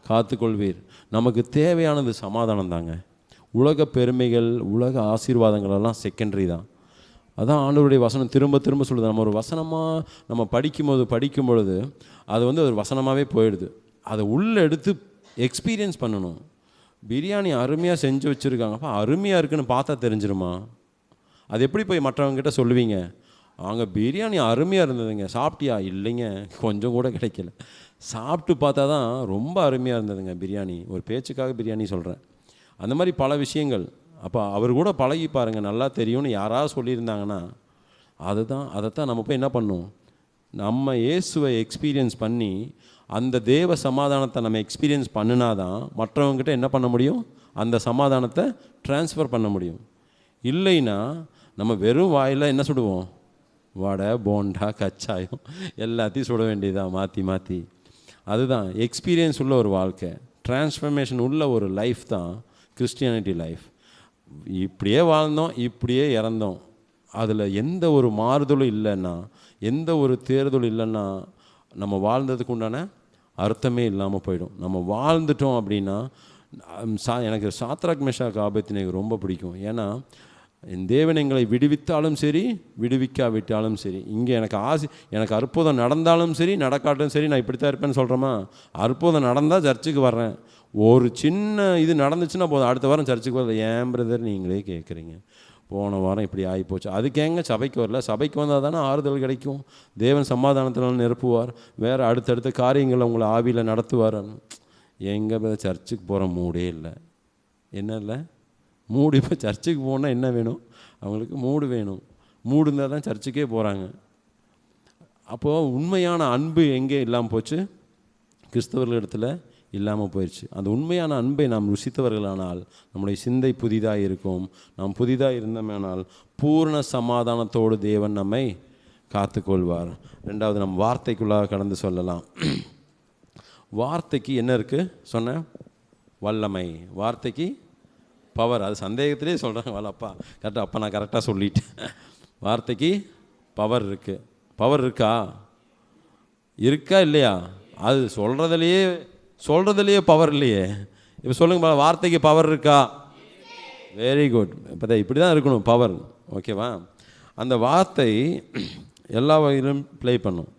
காத்துக்கொள்வீர். நமக்கு தேவையானது சமாதானம் தாங்க. உலக பெருமைகள், உலக ஆசீர்வாதங்கள் எல்லாம் செகண்டரி தான். அதான் ஆண்டவருடைய வசனம் திரும்ப திரும்ப சொல்லுது. நம்ம ஒரு வசனமாக நம்ம படிக்கும் பொழுது அது ஒரு வசனமாகவே போயிடுது. அதை உள்ளே எடுத்து எக்ஸ்பீரியன்ஸ் பண்ணணும். பிரியாணி அருமையாக செஞ்சு வச்சுருக்காங்கப்பா, அருமையாக இருக்குன்னு பார்த்தா தெரிஞ்சிருமா? அது எப்படி போய் மற்றவங்ககிட்ட சொல்லுவீங்க? அவங்க பிரியாணி அருமையாக இருந்ததுங்க, சாப்பிட்டியா? இல்லைங்க, கொஞ்சம் கூட கிடைக்கல. சாப்பிட்டு பார்த்தா தான் ரொம்ப அருமையாக இருந்ததுங்க பிரியாணி. ஒரு பேச்சுக்காக பிரியாணி சொல்கிறேன். அந்த மாதிரி பல விஷயங்கள். அப்போ அவர் கூட பழகி பாருங்கள், நல்லா தெரியும்னு யாராவது சொல்லியிருந்தாங்கன்னா அதைத்தான் நம்ம போய் என்ன பண்ணணும்? நம்ம இயேசுவை எக்ஸ்பீரியன்ஸ் பண்ணி அந்த தேவ சமாதானத்தை நம்ம எக்ஸ்பீரியன்ஸ் பண்ணினா தான் மற்றவங்ககிட்ட என்ன பண்ண முடியும்? அந்த சமாதானத்தை ட்ரான்ஸ்ஃபர் பண்ண முடியும். இல்லைன்னா நம்ம வெறும் வாயில் என்ன சுடுவோம்? வடை, போண்டா, கச்சாயம் எல்லாத்தையும் சுட வேண்டியதான் மாற்றி. அதுதான் எக்ஸ்பீரியன்ஸ் உள்ள ஒரு வாழ்க்கை, டிரான்ஸ்ஃபர்மேஷன் உள்ள ஒரு லைஃப் தான் கிறிஸ்டியானிட்டி லைஃப். இப்படியே வாழ்ந்தோம், இப்படியே இறந்தோம், அதில் எந்த ஒரு மாறுதலும் இல்லைன்னா, எந்த ஒரு தேர்தலும் இல்லைன்னா, நம்ம வாழ்ந்ததுக்கு உண்டான அர்த்தமே இல்லாமல் போயிடும். நம்ம வாழ்ந்துட்டோம் அப்படின்னா, எனக்கு சாத்ராக் மேஷாக் ஆபேத்நேகோ ரொம்ப பிடிக்கும். ஏன்னா என் தேவன் எங்களை விடுவித்தாலும் சரி, விடுவிக்காவிட்டாலும் சரி, இங்கே எனக்கு அற்புதம் நடந்தாலும் சரி, நடக்காட்டும் சரி, நான் இப்படித்தான் இருப்பேன்னு சொல்கிறோமா? அற்புதம் நடந்தால் சர்ச்சுக்கு வர்றேன். ஒரு சின்ன இது நடந்துச்சுன்னா போதும், அடுத்த வாரம் சர்ச்சுக்கு வரல. ஏன் பிரதர் நீங்களே கேட்குறீங்க, போன வாரம் இப்படி ஆகிப்போச்சு. அதுக்கேங்க சபைக்கு வரல? சபைக்கு வந்தால் தானே ஆறுதல் கிடைக்கும். தேவன் சமாதானத்தில் நிரப்புவார், வேறு அடுத்தடுத்த காரியங்களை உங்களை ஆவியில் நடத்துவார். எங்கே சர்ச்சுக்கு போகிற மூடே இல்லை. என்ன இல்லை மூடு? இப்போ சர்ச்சுக்கு போனால் என்ன வேணும் அவங்களுக்கு? மூடு வேணும். மூடு இருந்தால் தான் சர்ச்சுக்கே போகிறாங்க. அப்போது உண்மையான அன்பு எங்கே இல்லாமல் போச்சு? கிறிஸ்தவர்களிடத்தில் இல்லாமல் போயிடுச்சு. அந்த உண்மையான அன்பை நாம் ருசித்தவர்களானால் நம்முடைய சிந்தை புதிதாக இருக்கும். நாம் புதிதாக இருந்தோமானால் பூர்ண சமாதானத்தோடு தேவன் நம்மை காத்துக்கொள்வார். ரெண்டாவது, நம் வார்த்தைக்குள்ளாக கடந்து சொல்லலாம். வார்த்தைக்கு என்ன இருக்குது சொன்னேன்? வல்லமை. வார்த்தைக்கு பவர். அது சந்தேகத்திலே சொல்கிறாங்க. அப்பா கரெக்டாக, அப்பா நான் கரெக்டாக சொல்லிட்டேன். வார்த்தைக்கு பவர் இருக்குது. பவர் இருக்கா இல்லையா? அது சொல்கிறதுலையே பவர் இல்லையே. இப்போ சொல்லுங்க, வார்த்தைக்கு பவர் இருக்கா? Very good. இப்போ இப்படி தான் இருக்கணும் பவர். ஓகேவா? அந்த வார்த்தை எல்லா வகையிலும் ப்ளே பண்ணும்.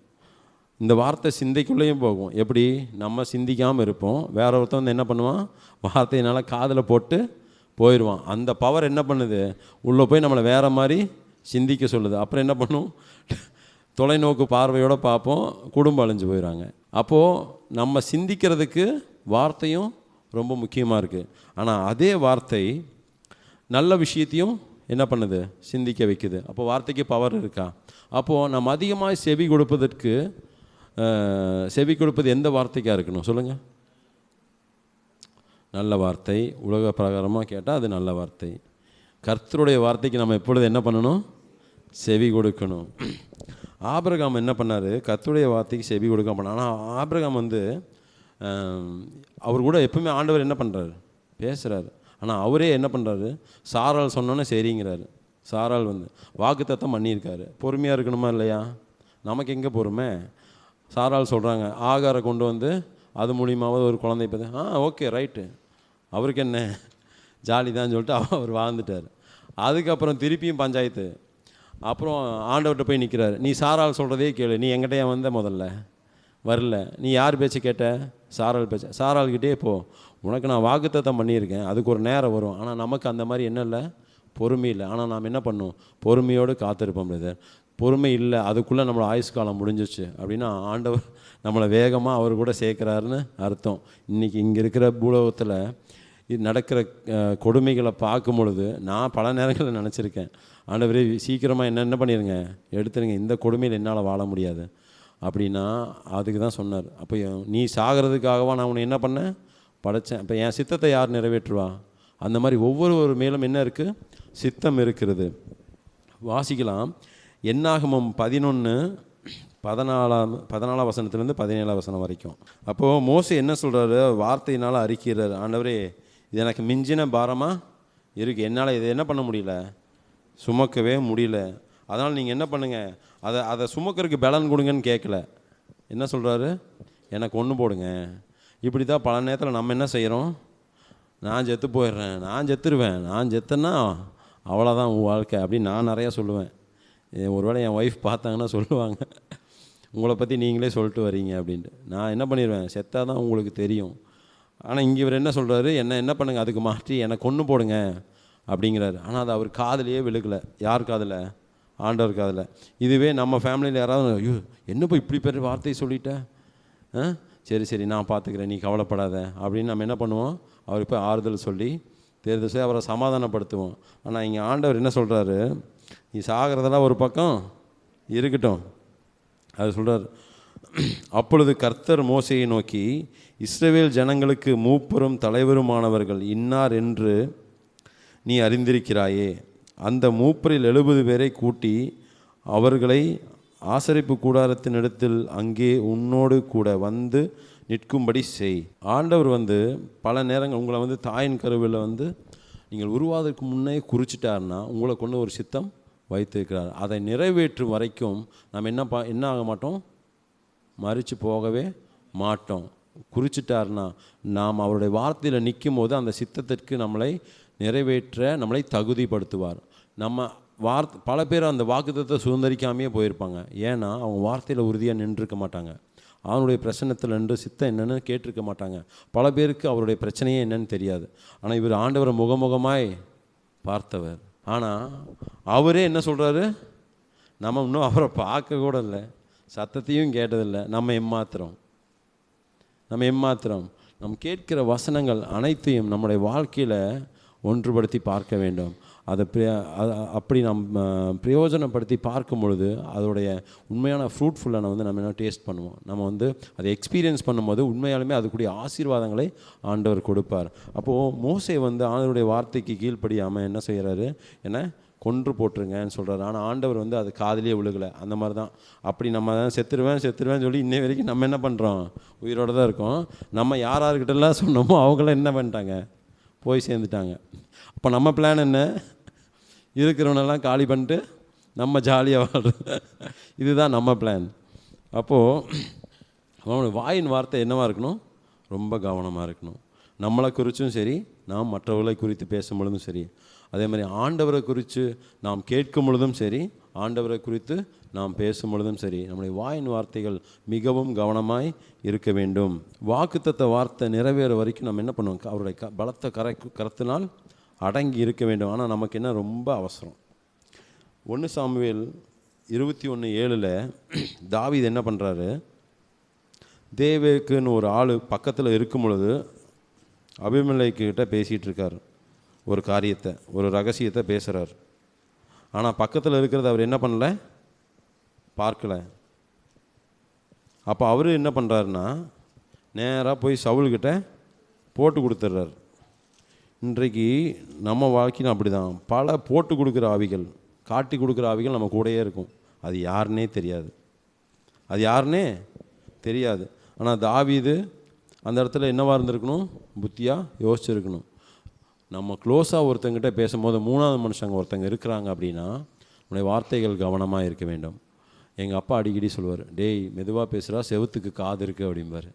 இந்த வார்த்தை சிந்தைக்குள்ளேயும் போகும். எப்படி? நம்ம சிந்திக்காமல் இருப்போம், வேற ஒருத்தன் வந்து என்ன பண்ணுவான், வார்த்தையினால் காதில் போட்டு போயிடுவான். அந்த பவர் என்ன பண்ணுது? உள்ளே போய் நம்மளை வேறு மாதிரி சிந்திக்க சொல்லுது. அப்புறம் என்ன பண்ணும்? தொலைநோக்கு பார்வையோடு பார்ப்போம், குடும்பம் அழிஞ்சு போயிடுறாங்க. அப்போது நம்ம சிந்திக்கிறதுக்கு வார்த்தையும் ரொம்ப முக்கியமாக இருக்குது. ஆனால் அதே வார்த்தை நல்ல விஷயத்தையும் என்ன பண்ணுது? சிந்திக்க வைக்குது. அப்போ வார்த்தைக்கு பவர் இருக்கா? அப்போது நம்ம அதிகமாக செவி கொடுப்பது எந்த வார்த்தைக்காக இருக்கணும் சொல்லுங்கள்? நல்ல வார்த்தை. உலக பிரகாரமாக கேட்டால் அது நல்ல வார்த்தை. கர்த்தருடைய வார்த்தைக்கு நம்ம எப்பொழுது என்ன பண்ணணும்? செவி கொடுக்கணும். ஆபிரகாம் என்ன பண்ணார்? கர்த்தருடைய வார்த்தைக்கு செவி கொடுக்க பண்ணார். ஆனால் ஆபிரகாம் வந்து அவர் கூட எப்பவுமே ஆண்டவர் என்ன பண்ணுறாரு? பேசுகிறாரு. ஆனால் அவரே என்ன பண்ணுறாரு? சாராள் சொன்னோன்னே சரிங்கிறாரு. சாராள் வந்து வாக்குத்தத்தம் பண்ணியிருக்காரு. பொறுமையாக இருக்கணுமா இல்லையா? நமக்கு எங்கே பொறுமை? சாராள் சொல்கிறாங்க, ஆகாரை கொண்டு வந்து அது மூலியமாவது ஒரு குழந்தை பார்த்து, ஓகே ரைட்டு, அவருக்கு என்ன ஜாலி தான் சொல்லிட்டு அவர் வாழ்ந்துட்டார். அதுக்கப்புறம் திருப்பியும் பஞ்சாயத்து. அப்புறம் ஆண்டவர்கிட்ட போய் நிற்கிறார். நீ சாராள் சொல்கிறதே கேளு, நீ எங்கிட்டே வந்த முதல்ல வரல, நீ யார் பேச்சு கேட்ட? சாராள் பேச்ச. சாராள்கிட்டே போ, உனக்கு நான் வாக்குத்தத்தம் பண்ணியிருக்கேன், அதுக்கு ஒரு நேரம் வரும். ஆனால் நமக்கு அந்த மாதிரி என்ன இல்லை? பொறுமை இல்லை. ஆனால் நாம் என்ன பண்ணோம்? பொறுமையோடு காத்திருப்போம் பிரதர். பொறுமை இல்லை, அதுக்குள்ளே நம்மளை ஆயுஷ் காலம் முடிஞ்சிச்சு அப்படின்னா ஆண்டவர் நம்மளை வேகமாக அவர் கூட சேர்க்குறாருன்னு அர்த்தம். இன்றைக்கி இங்கே இருக்கிற பூலோகத்தில் இது நடக்கிற கொடுமைகளை பார்க்கும் பொழுது நான் பல நேரங்களில் நினச்சிருக்கேன், ஆண்டவரே சீக்கிரமாக என்ன பண்ணிடுங்க, எடுத்துருங்க, இந்த கொடுமையில் என்னால் வாழ முடியாது அப்படின்னா அதுக்கு தான் சொன்னார். அப்போ நீ சாகிறதுக்காகவா நான் உன்னை என்ன பண்ணேன்? படைத்தேன். இப்போ என் சித்தத்தை யார் நிறைவேற்றுவா? அந்த மாதிரி ஒவ்வொரு மேலும் என்ன இருக்குது? சித்தம் இருக்கிறது. வாசிக்கலாம். என்னாகமம் 11:14 வசனத்துலேருந்து 17 வசனம் வரைக்கும். அப்போது மோசே என்ன சொல்கிறாரு? வார்த்தையினால் அறிக்கிறார். ஆண்டவரே இது எனக்கு மிஞ்சின பாரமாக இருக்குது, என்னால் இதை என்ன பண்ண முடியல, சுமக்கவே முடியல. அதனால் நீங்கள் என்ன பண்ணுங்கள், அதை சுமக்கிறதுக்கு பலன் கொடுங்கன்னு கேட்கல. என்ன சொல்கிறாரு? எனக்கு ஒன்று போடுங்க. இப்படி தான் பல நேரத்தில் நம்ம என்ன செய்கிறோம்? நான் செத்து போயிடுறேன், நான் செத்துருவேன், நான் செத்தேன்னா அவ்வளோதான் உன் வாழ்க்கை அப்படின்னு நான் நிறையா சொல்லுவேன். ஒருவேளை என் ஒய்ஃப் பார்த்தாங்கன்னா சொல்லுவாங்க, உங்களை பற்றி நீங்களே சொல்லிட்டு வரீங்க அப்படின்ட்டு. நான் என்ன பண்ணிடுவேன்? செத்தாக தான் உங்களுக்கு தெரியும். ஆனால் இங்கே இவர் என்ன சொல்கிறாரு? என்ன பண்ணுங்கள், அதுக்கு மாற்றி எனக்கு கொன்று போடுங்க அப்படிங்கிறாரு. ஆனால் அது அவர் காதிலேயே விழுகலை. யார் காதில்? ஆண்டவர் காதில். இதுவே நம்ம ஃபேமிலியில் யாராவது, ஐயோ என்னப்போ இப்படி பெரிய வார்த்தையை சொல்லிட்டேன், சரி நான் பார்த்துக்கிறேன், நீ கவலைப்படாத அப்படின்னு நம்ம என்ன பண்ணுவோம்? அவருக்கு போய் ஆறுதல் சொல்லி தேர்தல் செய்ய அவரை சமாதானப்படுத்துவோம். ஆனால் இங்கே ஆண்டவர் என்ன சொல்கிறாரு? நீ சாகிறதெல்லாம் ஒரு பக்கம் இருக்கட்டும், அது சொல்கிறார். அப்பொழுது கர்த்தர் மோசேயை நோக்கி, இஸ்ரவேல் ஜனங்களுக்கு மூப்பரும் தலைவருமானவர்கள் இன்னார் என்று நீ அறிந்திருக்கிறாயே, அந்த மூப்பரில் 70 பேரை கூட்டி அவர்களை ஆசரிப்பு கூடாரத்தினிடத்தில் அங்கே உன்னோடு கூட வந்து நிற்கும்படி செய். ஆண்டவர் வந்து பல நேரங்கள் உங்களை வந்து தாயின் கருவில் வந்து நீங்கள் உருவாவதற்கு முன்னே குறிச்சிட்டாருன்னா உங்களை கொண்டு ஒரு சித்தம் வைத்திருக்கிறார். அதை நிறைவேற்றும் வரைக்கும் நம்ம என்ன ஆக மாட்டோம், மறித்து போகவே மாட்டோம். குறிச்சிட்டார்னா நாம் அவருடைய வார்த்தையில் நிற்கும் போது அந்த சித்தத்திற்கு நம்மளை நிறைவேற்ற நம்மளை தகுதிப்படுத்துவார். நம்ம பல பேர் அந்த வாக்குத்தத்தை சுதந்திரிக்காமையே போயிருப்பாங்க. ஏன்னா அவங்க வார்த்தையில் உறுதியாக நின்றுருக்க மாட்டாங்க. அவனுடைய பிரச்சனத்தில் நின்று சித்தம் என்னென்னு கேட்டிருக்க மாட்டாங்க. பல பேருக்கு அவருடைய பிரச்சனையே என்னன்னு தெரியாது. ஆனால் இவர் ஆண்டவரை முகமுகமாய் பார்த்தவர். ஆனால் அவரே என்ன சொல்கிறாரு, நம்ம இன்னும் அவரை பார்க்க கூட இல்லை, சத்தத்தையும் கேட்டதில்லை. நம்ம எம்மாத்திரம் நம் கேட்கிற வசனங்கள் அனைத்தையும் நம்முடைய வாழ்க்கையில் ஒன்றுபடுத்தி பார்க்க வேண்டும். அதை அப்படி பிரயோஜனப்படுத்தி பார்க்கும் பொழுது அதோடைய உண்மையான ஃப்ரூட்ஃபுல்லான நம்ம என்ன டேஸ்ட் பண்ணுவோம். நம்ம அதை எக்ஸ்பீரியன்ஸ் பண்ணும்போது உண்மையாலுமே அதுக்குரிய ஆசீர்வாதங்களை ஆண்டவர் கொடுப்பார். அப்போது மோசே ஆண்டவருடைய வார்த்தைக்கு கீழ்ப்படியாமல் என்ன செய்கிறாரு, என்ன கொன்று போட்டுருங்கன்னு சொல்கிறாரு. ஆனால் ஆண்டவர் அது காதிலே விழுகலை. அந்த மாதிரி தான். அப்படி நம்ம செத்துருவேன் சொல்லி இன்னை வரைக்கும் நம்ம என்ன பண்ணுறோம், உயிரோடு தான் இருக்கோம். நம்ம யார்கிட்டலாம் சொன்னோமோ அவங்களாம் என்ன பண்ணிட்டாங்க, போய் சேர்ந்துட்டாங்க. அப்போ நம்ம பிளான் என்ன, இருக்கிறவனெல்லாம் காலி பண்ணிட்டு நம்ம ஜாலியாக வாழ்றது. இதுதான் நம்ம பிளான். அப்போது அவனுடைய வாயின் வார்த்தை என்னவாக இருக்கணும், ரொம்ப கவனமாக இருக்கணும். நம்மளை குறித்தும் சரி, நாம் மற்றவர்களை குறித்து பேசும் பொழுதும் சரி, அதே மாதிரி ஆண்டவரை குறித்து நாம் கேட்கும் பொழுதும் சரி, ஆண்டவரை குறித்து நாம் பேசும் பொழுதும் சரி, நம்முடைய வாயின் வார்த்தைகள் மிகவும் கவனமாய் இருக்க வேண்டும். வாக்குத்தத்த வார்த்தை நிறைவேற வரைக்கும் நம்ம என்ன பண்ணுவோம், அவருடைய பலத்த கரத்தினால் அடங்கி இருக்க வேண்டும். ஆனால் நமக்கு என்ன ரொம்ப அவசரம். 1 சாமுவேல் 21:7 தாவீது என்ன பண்ணுறாரு, தேவேக்குன்னு ஒரு ஆள் பக்கத்தில் இருக்கும் பொழுது அபிமெலேக்குகிட்ட பேசிகிட்டு இருக்கார். ஒரு காரியத்தை, ஒரு ரகசியத்தை பேசுகிறார். ஆனால் பக்கத்தில் இருக்கிறத அவர் என்ன பண்ணல, பார்க்கலை. அப்போ அவர் என்ன பண்ணுறாருன்னா நேராக போய் சவுல்கிட்ட போட்டு கொடுத்துட்றார். இன்றைக்கு நம்ம வாழ்க்கையும் அப்படி தான். பல போட்டு கொடுக்குற ஆவிகள், காட்டி கொடுக்குற ஆவிகள் நம்ம கூடயே இருக்கும். அது யாருன்னே தெரியாது. ஆனால் தாவீது அந்த இடத்துல என்னவாக இருந்திருக்கணும், புத்தியாக யோசிச்சிருக்கணும். நம்ம க்ளோஸாக ஒருத்தங்கிட்ட பேசும்போது 3வது மனுஷங்க ஒருத்தங்க இருக்கிறாங்க அப்படின்னா நம்முடைய வார்த்தைகள் கவனமாக இருக்க வேண்டும். எங்கள் அப்பா அடிக்கடி சொல்லுவார், டேய் மெதுவாக பேசுகிறா, செவுத்துக்கு காது இருக்குது அப்படிம்பார்.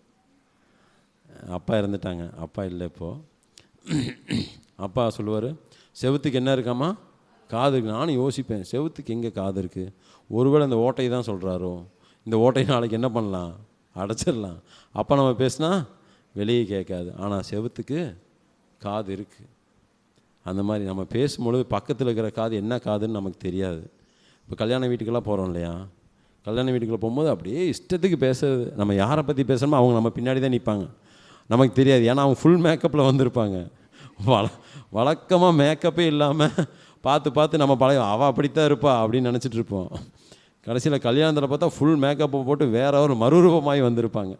அப்பா இறந்துட்டாங்க, அப்பா இல்லை இப்போது. அப்பா சொல்லுவார், செவுத்துக்கு என்ன இருக்காமா, காது இருக்குது. நானும் யோசிப்பேன், செவுத்துக்கு எங்கே காது இருக்குது, ஒருவேளை இந்த ஓட்டை தான் சொல்கிறாரோ, இந்த ஓட்டை நாளைக்கு என்ன பண்ணலாம், அடைச்சிடலாம். அப்போ நம்ம பேசினா வெளியே கேட்காது, ஆனால் செவுத்துக்கு காது இருக்குது. அந்த மாதிரி நம்ம பேசும்பொழுது பக்கத்தில் இருக்கிற காது என்ன காதுன்னு நமக்கு தெரியாது. இப்போ கல்யாண வீட்டுக்கெல்லாம் போகிறோம் இல்லையா, கல்யாண வீட்டுக்குள்ளே போகும்போது அப்படியே இஷ்டத்துக்கு பேசுறது. நம்ம யாரை பற்றி பேசுகிறோமோ அவங்க நம்ம பின்னாடி தான் நிற்பாங்க, நமக்கு தெரியாது. ஏன்னா அவங்க ஃபுல் மேக்கப்பில் வந்திருப்பாங்க. வழக்கமாக மேக்கப்பே இல்லாமல் பார்த்து நம்ம அவள் அப்படித்தான் இருப்பா அப்படின்னு நினச்சிட்டு இருப்போம். கடைசியில் கல்யாணத்தில் பார்த்தா ஃபுல் மேக்கப்பை போட்டு வேற ஒரு மறுரூபமாகி வந்திருப்பாங்க,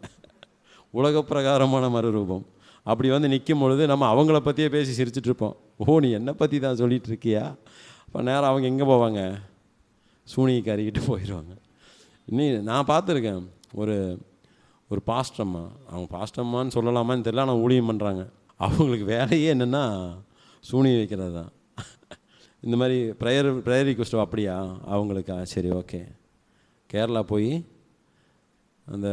உலக பிரகாரமான மறுரூபம். அப்படி நிற்கும் பொழுது நம்ம அவங்கள பற்றியே பேசி சிரிச்சிட்ருப்போம். ஓ நீ என்னை பற்றி தான் சொல்லிகிட்டு இருக்கியா. அப்போ நேரம் அவங்க எங்கே போவாங்க, சூனியை கறிக்கிட்டு போயிடுவாங்க. நான் பார்த்துருக்கேன், ஒரு பாஸ்டம்மா, அவங்க பாஸ்டம்மான்னு சொல்லலாமான்னு தெரியல, ஆனால் ஊழியம் பண்ணுறாங்க. அவங்களுக்கு வேலையே என்னென்னா சூனியை வைக்கிறது தான். இந்த மாதிரி ப்ரேயர் ரிக்வெஸ்ட் அப்படியா அவங்களுக்கா, சரி ஓகே. கேரளா போய் அந்த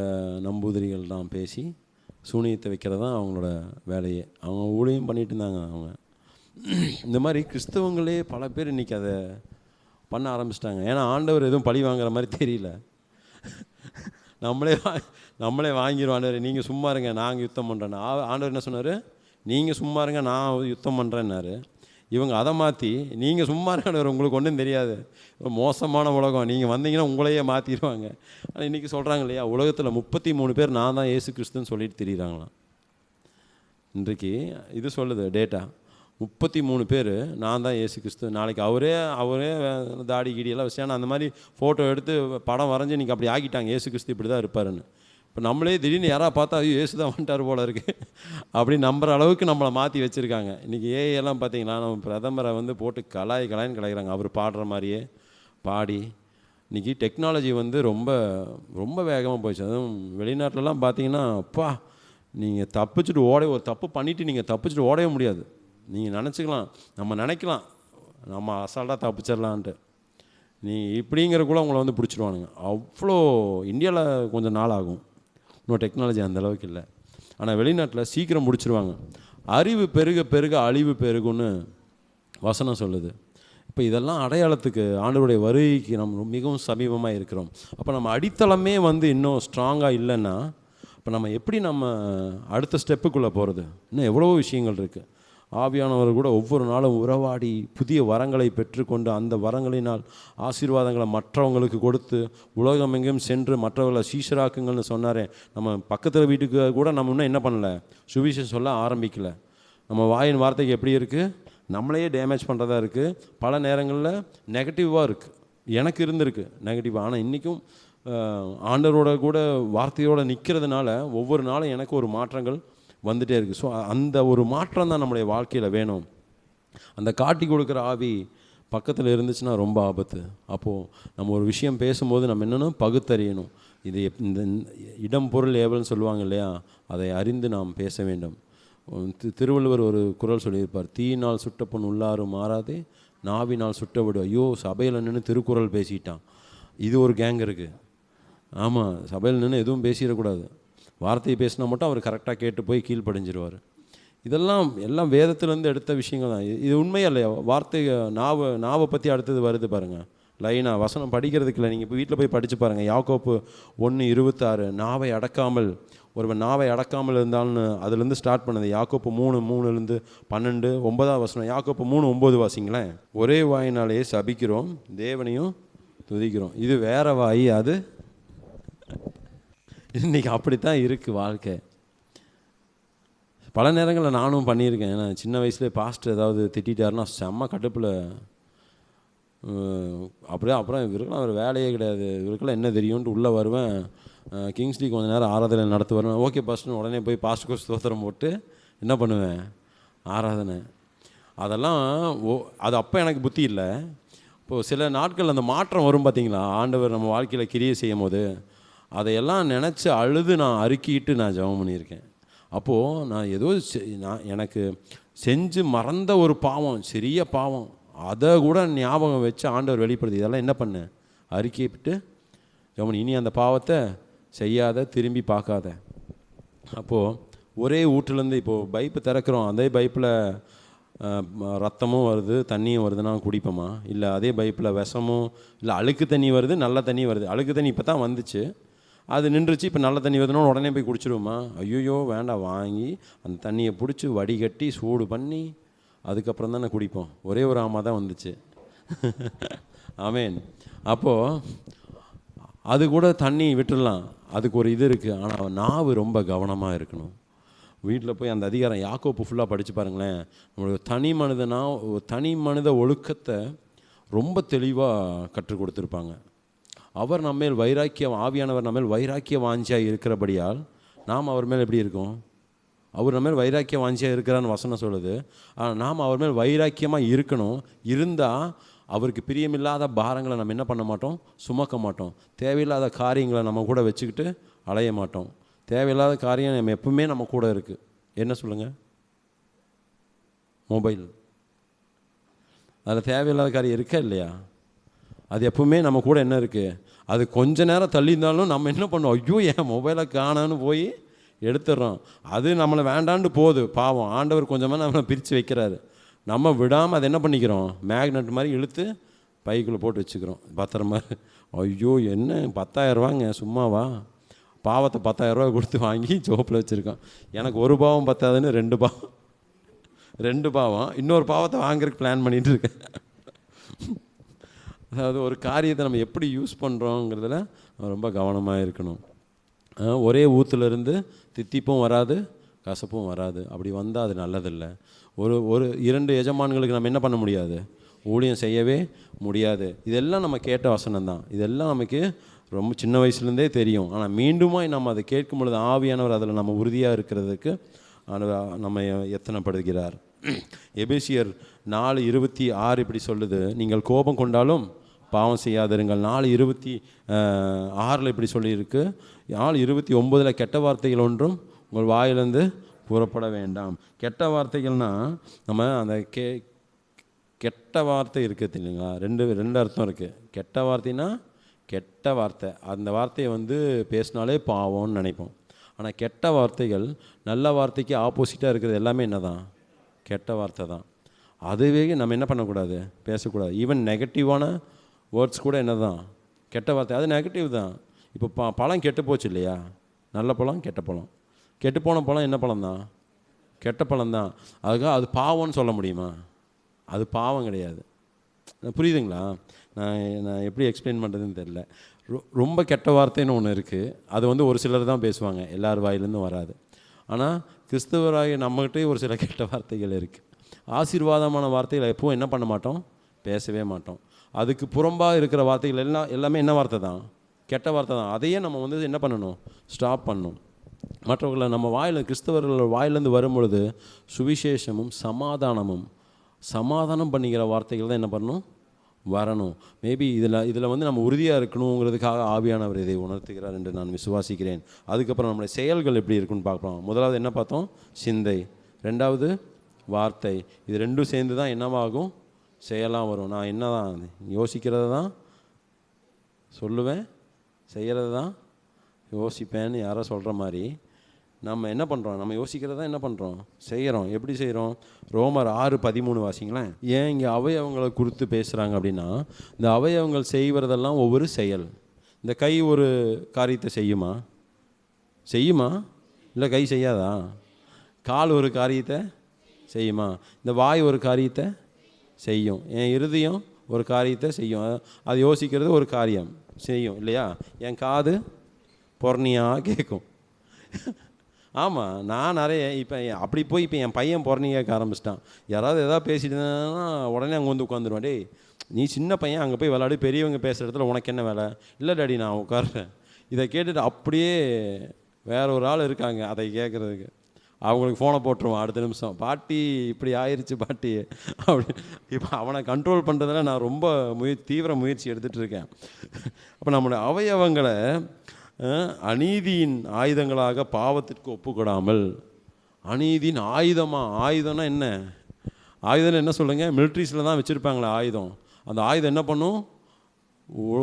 நம்பூதிரிகள்லாம் பேசி சூனியத்தை வைக்கிறது தான் அவங்களோட வேலையே. அவங்க ஊழியம் பண்ணிட்டு இருந்தாங்க. அவங்க இந்த மாதிரி கிறிஸ்தவங்களே பல பேர் இன்றைக்கி அதை பண்ண ஆரம்பிச்சிட்டாங்க. ஏன்னா ஆண்டவர் எதுவும் பழி வாங்குற மாதிரி தெரியல. நம்மளே வாங்கிடுவோம். ஆண்டவர் நீங்கள் சும்மா இருங்க, நாங்கள் யுத்தம் பண்ணுறேன்னு. ஆண்டவர் என்ன சொன்னார், நீங்கள் சும்மா இருங்க நான் யுத்தம் பண்ணுறேன்னாரு. இவங்க அதை மாற்றி நீங்கள் சும்மா இருக்கானவர், உங்களுக்கு ஒன்றும் தெரியாது, மோசமான உலகம், நீங்கள் வந்தீங்கன்னா உங்களையே மாற்றிடுவாங்க. ஆனால் இன்றைக்கி சொல்கிறாங்க இல்லையா, உலகத்தில் 33 பேர் நான் தான் இயேசு கிறிஸ்துன்னு சொல்லிட்டு திரிகிறாங்களாம். இன்றைக்கு இது சொல்லுது டேட்டா, 33 பேர் நான் தான் இயேசு கிறிஸ்து. நாளைக்கு அவரே தாடி கீடியெல்லாம் வச்சு அந்த மாதிரி ஃபோட்டோ எடுத்து படம் வரைஞ்சி இன்றைக்கி அப்படி ஆக்கிட்டாங்க, இயேசு கிறிஸ்து இப்படி தான் இருப்பாருன்னு. இப்போ நம்மளே திடீர்னு யாராவது பார்த்தா ஐயோ இயேசு தான் வந்துட்டார் போல இருக்குது அப்படி நம்புற அளவுக்கு நம்மளை மாற்றி வச்சுருக்காங்க. இன்றைக்கி ஏஐயெல்லாம் பார்த்தீங்களா, நம்ம பிரதமரை போட்டு கலாய்ன்னு கலாய்க்கிறாங்க. அவர் பாடுற மாதிரியே பாடி இன்றைக்கி டெக்னாலஜி ரொம்ப ரொம்ப வேகமாக போயிடுச்சு. அதுவும் வெளிநாட்டிலலாம் பார்த்தீங்கன்னா, அப்பா நீங்கள் தப்பிச்சுட்டு ஒரு தப்பு பண்ணிவிட்டு நீங்கள் தப்பிச்சுட்டு ஓடவே முடியாது. நீங்கள் நினச்சிக்கலாம், நம்ம நினைக்கலாம் நம்ம அசால்ட்டாக தப்பிச்சிடலான்ட்டு. நீ இப்படிங்கிறக்குள்ள உங்களை வந்து பிடிச்சிருவானுங்க. அவ்வளோ இந்தியாவில் கொஞ்சம் நாள் ஆகும், இன்னும் டெக்னாலஜி அந்தளவுக்கு இல்லை. ஆனால் வெளிநாட்டில் சீக்கிரம் முடிச்சிருவாங்க. அறிவு பெருக பெருக அழிவு பெருகுன்னு வசனம் சொல்லுது. இப்போ இதெல்லாம் அடையாளத்துக்கு ஆண்டவருடைய வருகைக்கு நம்ம மிகவும் சமீபமாக இருக்கிறோம். அப்போ நம்ம அடித்தளமே வந்து இன்னும் ஸ்ட்ராங்காக இல்லைன்னா இப்போ நம்ம எப்படி நம்ம அடுத்த ஸ்டெப்புக்குள்ளே போகிறது? இன்னும் எவ்வளவோ விஷயங்கள் இருக்குது. ஆவியானவர் கூட ஒவ்வொரு நாளும் உறவாடி புதிய வரங்களை பெற்றுக்கொண்டு அந்த வரங்களினால் ஆசீர்வாதங்களை மற்றவங்களுக்கு கொடுத்து உலகம் எங்கேயும் சென்று மற்றவர்களை சீஷராக்குங்கள்னு சொன்னாரே. நம்ம பக்கத்தில் வீட்டுக்கு கூட நம்ம இன்னும் என்ன பண்ணல, சுவிசேஷம் சொல்ல ஆரம்பிக்கல. நம்ம வாயின் வார்த்தைக்கு எப்படி இருக்குது, நம்மளையே டேமேஜ் பண்ணுறதா இருக்குது. பல நேரங்களில் நெகட்டிவாக இருக்குது, எனக்கு இருந்திருக்கு நெகட்டிவாக. ஆனால் இன்றைக்கும் ஆண்டவரோட கூட வார்த்தையோடு நிற்கிறதுனால ஒவ்வொரு நாளும் எனக்கு ஒரு மாற்றங்கள் வந்துகிட்டே இருக்குது. ஸோ அந்த ஒரு மாற்றம் தான் நம்முடைய வாழ்க்கையில் வேணும். அந்த காட்டி கொடுக்குற ஆவி பக்கத்தில் இருந்துச்சுன்னா ரொம்ப ஆபத்து. அப்போது நம்ம ஒரு விஷயம் பேசும்போது நம்ம என்னென்னா பகுத்தறியணும். இது இந்த இடம் பொருள் ஏவல்னு சொல்லுவாங்க இல்லையா, அதை அறிந்து நாம் பேச வேண்டும். திருவள்ளுவர் ஒரு குறள் சொல்லியிருப்பார், தீயினால் சுட்ட பொன் உள்ளாறு மாறாதே, நாவினால் சுட்ட விடு. ஐயோ, சபையில் நின்று திருக்குறள் பேசிட்டான். இது ஒரு கேங் இருக்குது. ஆமாம், சபையில் நின்று எதுவும் பேசிடக்கூடாது. வார்த்தையை பேசினா மட்டும் அவர் கரெக்டாக கேட்டு போய் கீழ்ப்படிஞ்சிருவார். இதெல்லாம் எல்லாம் வேதத்துலேருந்து எடுத்த விஷயங்கள் தான். இது உண்மையா இல்லையா? வார்த்தை நாவை பற்றி அடுத்தது வருது பாருங்கள். லைனாக வசனம் படிக்கிறதுக்கு இல்லை, நீங்கள் இப்போ வீட்டில் போய் படித்து பாருங்கள். யாக்கோப்பு 1:26, நாவை அடக்காமல் ஒருவன் நாவை அடக்காமல் இருந்தால்னு அதுலேருந்து ஸ்டார்ட் பண்ணது. யாக்கோப்பு 3:3 12 9 வசனம். யாக்கோப்பு 3:9 வாசிங்களேன். ஒரே வாயினாலேயே சபிக்கிறோம், தேவனையும் துதிக்கிறோம். இது வேற வாய், அது இன்றைக்கி அப்படித்தான் இருக்குது வாழ்க்கை. பல நேரங்களில் நானும் பண்ணியிருக்கேன். ஏன்னா சின்ன வயசுலேயே பாஸ்டர் ஏதாவது திட்டாருன்னா செம்ம கடுப்பில் அப்படியே அப்புறம் இவருக்கெல்லாம் ஒரு வேலையே கிடையாது, இவருக்கெல்லாம் என்ன தெரியும்ன்ட்டு உள்ளே வருவேன். கிங்ஸ்லி கொஞ்சம் நேரம் ஆராதனை நடத்து வருவேன். ஓகே பாஸ்டர்னு உடனே போய் பாஸ்டருக்கு ஸ்தோத்திரம் போட்டு என்ன பண்ணுவேன், ஆராதனை. அதெல்லாம் அது அப்போ எனக்கு புத்தி இல்லை. இப்போது சில நாட்கள் அந்த மாற்றம் வரும் பார்த்தீங்களா, ஆண்டவர் நம்ம வாழ்க்கையில் கிரியை செய்யும் போது அதையெல்லாம் நினச்சி அழுது நான் அறிக்கிட்டு நான் ஜெபம் பண்ணியிருக்கேன். அப்போது நான் ஏதோ எனக்கு செஞ்சு மறந்த ஒரு பாவம், சிறிய பாவம், அதை கூட ஞாபகம் வச்சு ஆண்டவர் வெளிப்படுத்தி இதெல்லாம் என்ன பண்ணேன், அறிக்கைப்பிட்டு ஜெபம், இனி அந்த பாவத்தை செய்யாத, திரும்பி பார்க்காத. அப்போது ஒரே வீட்டிலேருந்து இப்போது பைப்பு திறக்கிறோம், அதே பைப்பில் ரத்தமும் வருது, தண்ணியும் வருதுன்னா குடிப்போமா? இல்லை அதே பைப்பில் விஷமும் இல்லை அழுக்கு தண்ணி வருது, நல்ல தண்ணி வருது. அழுக்கு தண்ணி இப்போ தான் வந்துச்சு, அது நின்றுச்சு, இப்போ நல்ல தண்ணி வருதுன்னா உடனே போய் குடிச்சிடுவோமா? ஐயோ வேண்டாம், வாங்கி அந்த தண்ணியை பிடிச்சி வடிகட்டி சூடு பண்ணி அதுக்கப்புறம் தானே குடிப்போம். ஒரே ஒரு ஆமா தான் வந்துச்சு. ஆமேன். அப்போது அது கூட தண்ணி விட்டுடலாம், அதுக்கு ஒரு இது இருக்குது. ஆனால் நாவு ரொம்ப கவனமாக இருக்கணும். வீட்டில் போய் அந்த அதிகாரம் யாக்கோப்பு ஃபுல்லாக படித்து பாருங்களேன். நம்மளுடைய தனி மனித ஒழுக்கத்தை ரொம்ப தெளிவாக கற்றுக் கொடுத்துருப்பாங்க. அவர் நம்மேல் ஆவியானவர் நம்மேல் வைராக்கிய வாஞ்சியாக இருக்கிறபடியால் நாம் அவர் மேல் எப்படி இருக்கோம்? அவர் நம்ம மேல் வைராக்கிய வாஞ்சியாக இருக்கிறான்னு வசனம் சொல்லுது. ஆனால் நாம் அவர் மேல் வைராக்கியமாக இருக்கணும். இருந்தால் அவருக்கு பிரியமில்லாத பாரங்களை நம்ம என்ன பண்ண மாட்டோம், சுமக்க மாட்டோம். தேவையில்லாத காரியங்களை நம்ம கூட வச்சுக்கிட்டு அலைய மாட்டோம். தேவையில்லாத காரியம் நம்ம எப்பவுமே நம்ம கூட இருக்குது. என்ன சொல்லுங்கள்? மொபைல். அதில் தேவையில்லாத காரியம் இருக்கா இல்லையா? அது எப்பவுமே நம்ம கூட என்ன இருக்குது, அது கொஞ்ச நேரம் தள்ளி இருந்தாலும் நம்ம என்ன பண்ணோம், ஐயோ என் மொபைலை காணான்னு போய் எடுத்துடுறோம். அது நம்மளை வேண்டான்னு போகுது, பாவம். ஆண்டவர் கொஞ்சமாக நம்மளை பிரித்து வைக்கிறாரு. நம்ம விடாமல் அதை என்ன பண்ணிக்கிறோம், மேக்னெட் மாதிரி இழுத்து பைக்குள்ளே போட்டு வச்சுக்கிறோம் பத்திரமா. ஐயோ என்ன 10,000 ரூபாங்க சும்மாவா? பாவத்தை 10,000 ரூபா கொடுத்து வாங்கி ஜோப்பில் வச்சுருக்கோம். எனக்கு ஒரு பாவம் பத்தாதுன்னு 2 பாவம் இன்னொரு பாவத்தை வாங்குறதுக்கு பிளான் பண்ணிகிட்டு இருக்கேன். அதாவது ஒரு காரியத்தை நம்ம எப்படி யூஸ் பண்ணுறோங்கிறதுல ரொம்ப கவனமாக இருக்கணும். ஒரே ஊற்றுலேருந்து தித்திப்பும் வராது, கசப்பும் வராது. அப்படி வந்தால் அது நல்லதில்லை. ஒரு 2 எஜமான்களுக்கு நம்ம என்ன பண்ண முடியாது, ஊழியம் செய்யவே முடியாது. இதெல்லாம் நம்ம கேட்ட வசனம் தான். இதெல்லாம் நமக்கு ரொம்ப சின்ன வயசுலேருந்தே தெரியும். ஆனால் மீண்டுமா நம்ம அதை கேட்கும் பொழுது ஆவியானவர் அதில் நம்ம உறுதியாக இருக்கிறதுக்கு நம்ம எத்தனைப்படுகிறார். எபேசியர் 4:26 இப்படி சொல்லுது, நீங்கள் கோபம் கொண்டாலும் பாவம் செய்யாதிருங்கள். 4:26 இப்படி சொல்லியிருக்கு. 4:29 கெட்ட வார்த்தைகள் ஒன்றும் உங்கள் வாயிலிருந்து புறப்பட வேண்டாம். கெட்ட வார்த்தைகள்னால் நம்ம அந்த கெட்ட வார்த்தை இருக்குது இல்லைங்களா? ரெண்டு அர்த்தம் இருக்குது. கெட்ட வார்த்தைன்னா கெட்ட வார்த்தை, அந்த வார்த்தையை வந்து பேசினாலே பாவம்னு நினைப்போம். ஆனால் கெட்ட வார்த்தைகள் நல்ல வார்த்தைக்கு ஆப்போசிட்டாக இருக்கிறது எல்லாமே என்ன தான்? கெட்ட வார்த்தை தான். அதுவே நம்ம என்ன பண்ணக்கூடாது? பேசக்கூடாது. ஈவன் நெகட்டிவான வேர்ட்ஸ் கூட என்ன தான்? கெட்ட வார்த்தை. அது நெகட்டிவ் தான். இப்போ பழம் கெட்டு போச்சு இல்லையா? நல்ல பழம் கெட்ட பழம். கெட்டு போன பழம் என்ன பழம் தான்? கெட்ட பழம் தான். அதுக்காக அது பாவம்னு சொல்ல முடியுமா? அது பாவம் கிடையாது. புரியுதுங்களா? நான் எப்படி எக்ஸ்பிளைன் பண்ணுறதுன்னு தெரியல. ரொம்ப கெட்ட வார்த்தைன்னு ஒன்று இருக்குது. அது வந்து ஒரு சிலர் தான் பேசுவாங்க, எல்லார் வாயிலேருந்தும் வராது. ஆனால் கிறிஸ்தவராகிய நம்மகிட்டே ஒரு சில கெட்ட வார்த்தைகள் இருக்குது. ஆசீர்வாதமான வார்த்தைகளை எப்போவும் என்ன பண்ண மாட்டோம்? பேசவே மாட்டோம். அதுக்கு புறம்பாக இருக்கிற வார்த்தைகள் எல்லாமே என்ன வார்த்தை தான்? கெட்ட வார்த்தை தான். அதையே நம்ம வந்து என்ன பண்ணணும்? ஸ்டாப் பண்ணணும். மற்றவர்களை நம்ம வாயில், கிறிஸ்தவர்கள் வாயிலேருந்து வரும்பொழுது சுவிசேஷமும் சமாதானம் பண்ணிக்கிற வார்த்தைகள் தான் என்ன பண்ணணும்? வரணும். மேபி இதில் வந்து நம்ம உறுதியாக இருக்கணுங்கிறதுக்காக ஆவியானவர் இதை உணர்த்துகிறார் என்று நான் விசுவாசிக்கிறேன். அதுக்கப்புறம் நம்முடைய செயல்கள் எப்படி இருக்குன்னு பார்க்கலாம். முதலாவது என்ன பார்த்தோம்? சிந்தை. ரெண்டாவது வார்த்தை. இது ரெண்டும் சேர்ந்து தான் என்னவாகும்? செயலாம் வரும். நான் என்ன தான் யோசிக்கிறத தான் சொல்லுவேன், செய்கிறது தான் யோசிப்பேன்னு யாரோ சொல்கிற மாதிரி நம்ம என்ன பண்ணுறோம்? நம்ம யோசிக்கிறதா என்ன பண்ணுறோம்? செய்கிறோம். எப்படி செய்கிறோம்? ரோமர் 6:13 வாசிங்களேன். ஏன் இங்கே அவயவங்களை குறித்து பேசுகிறாங்க அப்படின்னா, இந்த அவயவங்கள் செய்வதெல்லாம் ஒவ்வொரு செயல். இந்த கை ஒரு காரியத்தை செய்யுமா? இல்லை கை செய்யாதா? கால் ஒரு காரியத்தை செய்யுமா? இந்த வாய் ஒரு காரியத்தை செய்யும். என் இருதயம் ஒரு காரியத்தை செய்யும். அது யோசிக்கிறது ஒரு காரியம் செய்யும் இல்லையா? என் காது பொறணியாக கேட்கும். ஆமாம், நான் நிறைய இப்போ இப்போ என் பையன் பொறணி கேட்க ஆரம்பிச்சிட்டான். யாராவது எதாவது பேசிட்டு இருந்தாங்கன்னா உடனே அங்கே வந்து உட்காந்துருவான். டேய், நீ சின்ன பையன், அங்கே போய் விளையாடு, பெரியவங்க பேசுகிற இடத்துல உனக்கு என்ன வேலை? இல்லை டாடி, நான் உட்கார்றேன். இதை கேட்டுட்டு அப்படியே வேற ஒரு ஆள் இருக்காங்க அதை கேட்குறதுக்கு. அவங்களுக்கு ஃபோனை போட்டுருவான் அடுத்த நிமிஷம். பாட்டி இப்படி ஆயிடுச்சு பாட்டி அப்படி. இப்போ அவனை கண்ட்ரோல் பண்ணுறதுல நான் ரொம்ப தீவிர முயற்சி எடுத்துகிட்டு இருக்கேன். அப்போ நம்மளுடைய அவயவங்களை அநீதியின் ஆயுதங்களாக பாவத்திற்கு ஒப்புக்கொடாமல், அநீதியின் ஆயுதம்னா என்ன? ஆயுதம்னு என்ன சொல்லுங்கள்? மிலிட்ரிஸில் தான் வச்சுருப்பாங்களே ஆயுதம். அந்த ஆயுதம் என்ன பண்ணும்?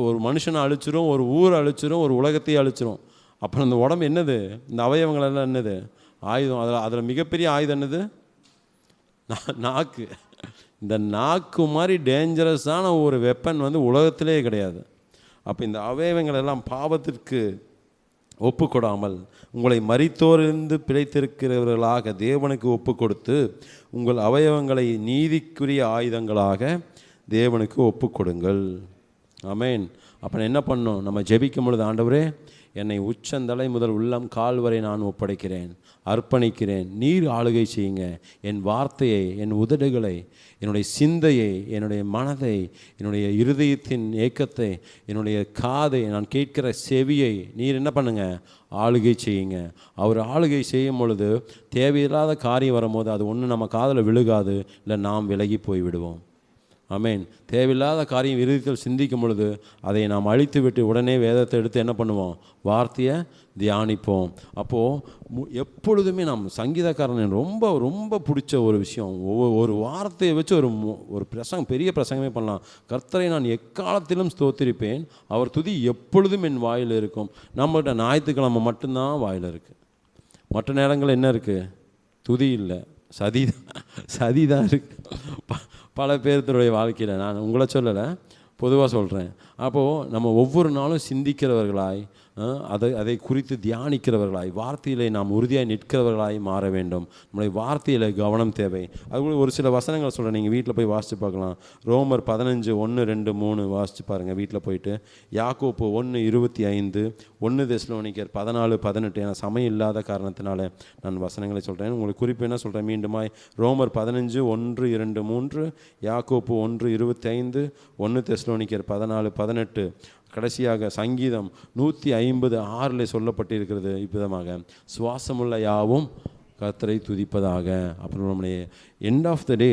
ஒரு மனுஷனை அழிச்சிரும், ஒரு ஊரை அழிச்சிரும், ஒரு உலகத்தையே அழிச்சிரும். அப்புறம் இந்த உடம்பு என்னது? இந்த அவயவங்கள் எல்லாம் என்னது? ஆயுதம். அதில் மிகப்பெரிய ஆயுதம் என்னது? நாக்கு. இந்த நாக்கு மாதிரி டேஞ்சரஸான ஒரு வெப்பன் வந்து உலகத்திலே கிடையாது. அப்போ இந்த அவயவங்கள் எல்லாம் பாவத்திற்கு ஒப்புக்கொடாமல் உங்களை மரித்தோரிலிருந்து பிழைத்திருக்கிறவர்களாக தேவனுக்கு ஒப்பு கொடுத்து உங்கள் அவயவங்களை நீதிக்குரிய ஆயுதங்களாக தேவனுக்கு ஒப்பு கொடுங்கள். ஆமேன். அப்புறம் என்ன பண்ணணும்? நம்ம ஜெபிக்கும் பொழுது, ஆண்டவரே, என்னை உச்சந்தலை முதல் உள்ளம் கால் வரை நான் ஒப்படைக்கிறேன், அர்ப்பணிக்கிறேன், நீர் ஆளுகை செய்யுங்க. என் வார்த்தையை, என் உதடுகளை, என்னுடைய சிந்தையை, என்னுடைய மனதை, என்னுடைய இருதயத்தின் ஏக்கத்தை, என்னுடைய காதை, நான் கேட்கிற செவியை நீர் என்ன பண்ணுங்க? ஆளுகை செய்யுங்க. அவர் ஆளுகை செய்யும் பொழுது தேவையில்லாத காரியம் வரும்போது அது ஒன்று நம்ம காதில் விழுகாது, இல்லை நாம் விலகி போய் விடுவோம். ஆமேன். தேவையில்லாத காரியம் இருதயத்தில் சிந்திக்கும் பொழுது அதை நாம் அழித்து விட்டு உடனே வேதத்தை எடுத்து என்ன பண்ணுவோம்? வார்த்தையை தியானிப்போம். அப்போது எப்பொழுதுமே சங்கீதக்காரன் ரொம்ப ரொம்ப பிடிச்ச ஒரு விஷயம், ஒரு வார்த்தையை வச்சு ஒரு பெரிய பிரசங்கமே பண்ணலாம். கர்த்தரை நான் எக்காலத்திலும் ஸ்தோத்திரிப்பேன், அவர் துதி எப்பொழுதும் என் வாயில் இருக்கும். நம்மகிட்ட ஞாயிற்றுக்கிழமை மட்டும்தான் வாயில் இருக்குது. மற்ற நேரங்கள் என்ன இருக்குது? துதி இல்லை, சதி தான் இருக்குது பல பேர்த்துடைய வாழ்க்கையில். நான் உங்களை சொல்லலை, பொதுவாக சொல்கிறேன். அப்போது நம்ம ஒவ்வொரு நாளும் சிந்திக்கிறவர்களாய், அதை குறித்து தியானிக்கிறவர்களாய், வார்த்தையிலே நாம் உறுதியாக நிற்கிறவர்களாய் மாற வேண்டும். நம்முடைய வார்த்தையில் கவனம் தேவை. அது ஒரு சில வசனங்கள் சொல்கிறேன், நீங்கள் வீட்டில் போய் வாசித்து பார்க்கலாம். ரோமர் 15, 1, 2, 3 வாசித்து பாருங்கள் வீட்டில் போயிட்டு. யாக்கோப்பு 1:25, 1 தெசலோனிக்கர் 14:18. ஏன்னா சமயம் இல்லாத காரணத்தினால நான் வசனங்களை சொல்கிறேன். உங்களுக்கு குறிப்பு என்ன சொல்கிறேன் மீண்டுமாய்? ரோமர் 15, 1, 2, 3, யாக்கோப்பு 1:25, 1 தெசலோனிக்கர் 14:18. கடைசியாக சங்கீதம் 150:6 சொல்லப்பட்டிருக்கிறது இவ்விதமாக, சுவாசமுள்ள யாவும் கர்த்தரை துதிப்பதாக. அப்புறம் நம்முடைய எண்ட் ஆஃப் த டே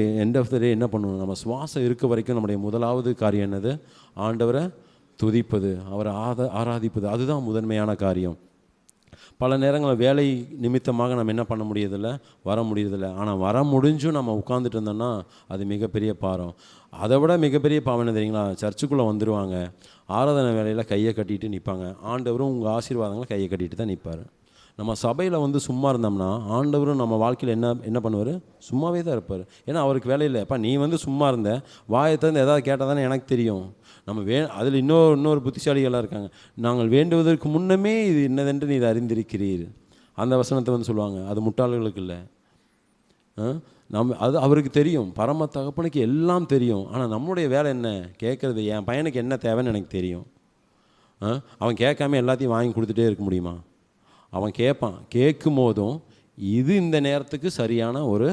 என்ன பண்ணணும்? நம்ம சுவாசம் இருக்க வரைக்கும் நம்முடைய முதலாவது காரியம் என்னது? ஆண்டவரை துதிப்பது, அவரை ஆராதிப்பது. அதுதான் முதன்மையான காரியம். பல நேரங்களில் வேலை நிமித்தமாக நம்ம என்ன பண்ண முடியறதில்ல, வர முடியறதில்ல. ஆனால் வர முடிஞ்சும் நம்ம உட்காந்துட்டு இருந்தோம்னா அது மிகப்பெரிய பாரம். அதை விட மிகப்பெரிய பாவம் என்ன தெரியுங்களா? சர்ச்சுக்குள்ளே வந்துடுவாங்க, ஆராதனை வேலையில் கையை கட்டிட்டு நிற்பாங்க. ஆண்டவரும் உங்கள் ஆசீர்வாதங்களை கையை கட்டிட்டு தான் நிற்பார். நம்ம சபையில் வந்து சும்மா இருந்தோம்னா ஆண்டவரும் நம்ம வாழ்க்கையில் என்ன பண்ணுவார்? சும்மாவே தான் இருப்பார். ஏன்னா அவருக்கு வேலையில், அப்பா நீ வந்து சும்மா இருந்த, வாயத்திலேருந்து எதாவது கேட்டால் தானே எனக்கு தெரியும். நம்ம அதில் இன்னொரு புத்திசாலிகளாக இருக்காங்க. நாங்கள் வேண்டுவதற்கு முன்னமே இது என்னதென்று நீ இதை அறிந்திருக்கிறீர். அந்த வசனத்தை வந்து சொல்லுவாங்க. அது முட்டாள்களுக்கு இல்லை. அது அவருக்கு தெரியும். பரம தகப்பனுக்கு எல்லாம் தெரியும். ஆனால் நம்முடைய வேலை என்ன? கேட்குறது. என் பையனுக்கு என்ன தேவைன்னு எனக்கு தெரியும். அவன் கேட்காம எல்லாத்தையும் வாங்கி கொடுத்துட்டே இருக்க முடியுமா? அவன் கேட்பான். கேட்கும் போதும் இது இந்த நேரத்துக்கு சரியான ஒரு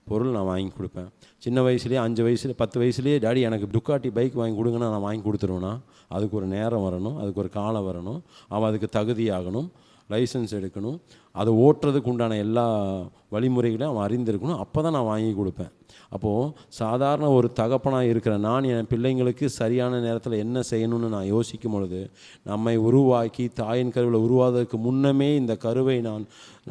பொருள் நான் வாங்கி கொடுப்பேன். சின்ன வயசுலேயே 5 வயசுலேயே 10 வயசுலேயே டாடி எனக்கு டுக்காட்டி பைக் வாங்கி கொடுங்கன்னா நான் வாங்கி கொடுத்துருவேன்னா, அதுக்கு ஒரு நேரம் வரணும், அதுக்கு ஒரு காலம் வரணும், அவன் அதுக்கு தகுதியாகணும், லைசன்ஸ் எடுக்கணும், அதை ஓட்டுறதுக்கு உண்டான எல்லா வழிமுறைகளையும் அவன் அறிந்திருக்கணும். அப்போ தான் நான் வாங்கி கொடுப்பேன். அப்போது சாதாரண ஒரு தகப்பனாக இருக்கிற நான் என் பிள்ளைங்களுக்கு சரியான நேரத்தில் என்ன செய்யணும்னு நான் யோசிக்கும் பொழுது, நம்மை உருவாக்கி தாயின் கருவில் உருவாவதற்கு முன்னமே இந்த கருவை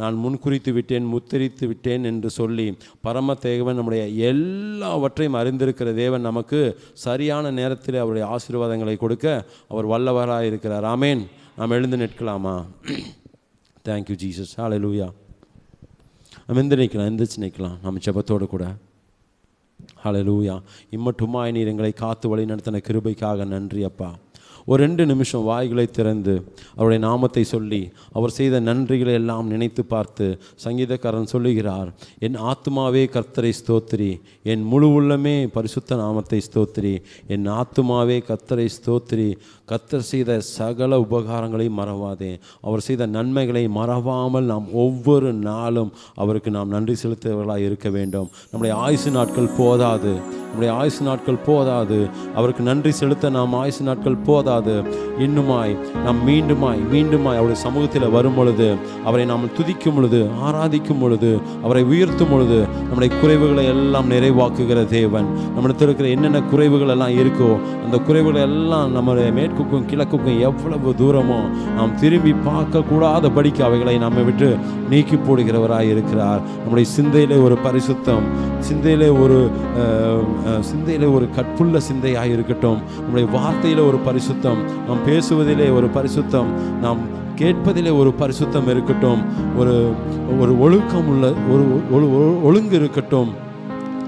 நான் முன்குறித்து விட்டேன், முத்திரித்து விட்டேன் என்று சொல்லி பரம தேவன் நம்முடைய எல்லாவற்றையும் அறிந்திருக்கிற தேவன் நமக்கு சரியான நேரத்தில் அவருடைய ஆசீர்வாதங்களை கொடுக்க அவர் வல்லவராக இருக்கிறார். ஆமேன். நாம் எழுந்து நிற்கலாமா? Thank you Jesus. ஹல்லேலூயா. நம்ம எந்திரிச்சு நிற்கலாம் நம்ம ஜெபத்தோடு கூட. ஹல்லேலூயா. இம்மட்டுமாய் நீர் எங்களை காத்து வழி நடத்தின கிருபைக்காக நன்றி அப்பா. ஒரு 2 நிமிஷம் வாய்களை திறந்து அவருடைய நாமத்தை சொல்லி அவர் செய்த நன்றிகளை எல்லாம் நினைத்து பார்த்து சங்கீதக்காரன் சொல்லுகிறார், என் ஆத்துமாவே கர்த்தரை ஸ்தோத்திரி, என் முழு உள்ளமே பரிசுத்த நாமத்தை ஸ்தோத்திரி, என் ஆத்துமாவே கர்த்தரை ஸ்தோத்திரி, கர்த்தர் செய்த சகல உபகாரங்களையும் மறவாதே. அவர் செய்த நன்மைகளை மறவாமல் நாம் ஒவ்வொரு நாளும் அவருக்கு நாம் நன்றி செலுத்துவர்களாக இருக்க வேண்டும். நம்முடைய ஆயுசு நாட்கள் போதாது, நம்முடைய ஆயுசு நாட்கள் போதாது. அவருக்கு நன்றி செலுத்த நாம் ஆயுசு நாட்கள் போதாது. இன்னுமாய் நாம் மீண்டுமாய் அவருடைய சமூகத்தில் வரும் பொழுது, அவரை நாம் துதிக்கும் பொழுது, ஆராதிக்கும் பொழுது, அவரை உயர்த்தும் பொழுது நம்முடைய குறைவுகளை எல்லாம் நிறைவாக்குகிற தேவன். நம்மிடத்தில் இருக்கிற என்னென்ன குறைவுகள் எல்லாம் இருக்கோ அந்த குறைவுகள் எல்லாம் நம்முடைய மேற்குக்கும் கிழக்குக்கும் எவ்வளவு தூரமோ நாம் திரும்பி பார்க்கக்கூடாதபடிக்கு அவைகளை நம்மை விட்டு நீக்கி போடுகிறவராய் இருக்கிறார். நம்முடைய சிந்தையிலே ஒரு பரிசுத்தம், சிந்தையிலே ஒரு கற்புள்ள சிந்தையாக இருக்கட்டும். நம்முடைய வார்த்தையில் ஒரு பரிசுத்தம், நாம் பேசுவதிலே ஒரு பரிசுத்தம், நாம் கேட்பதிலே ஒரு பரிசுத்தம் இருக்கட்டும், ஒரு ஒழுக்கம் உள்ள ஒரு ஒழுங்கு இருக்கட்டும்,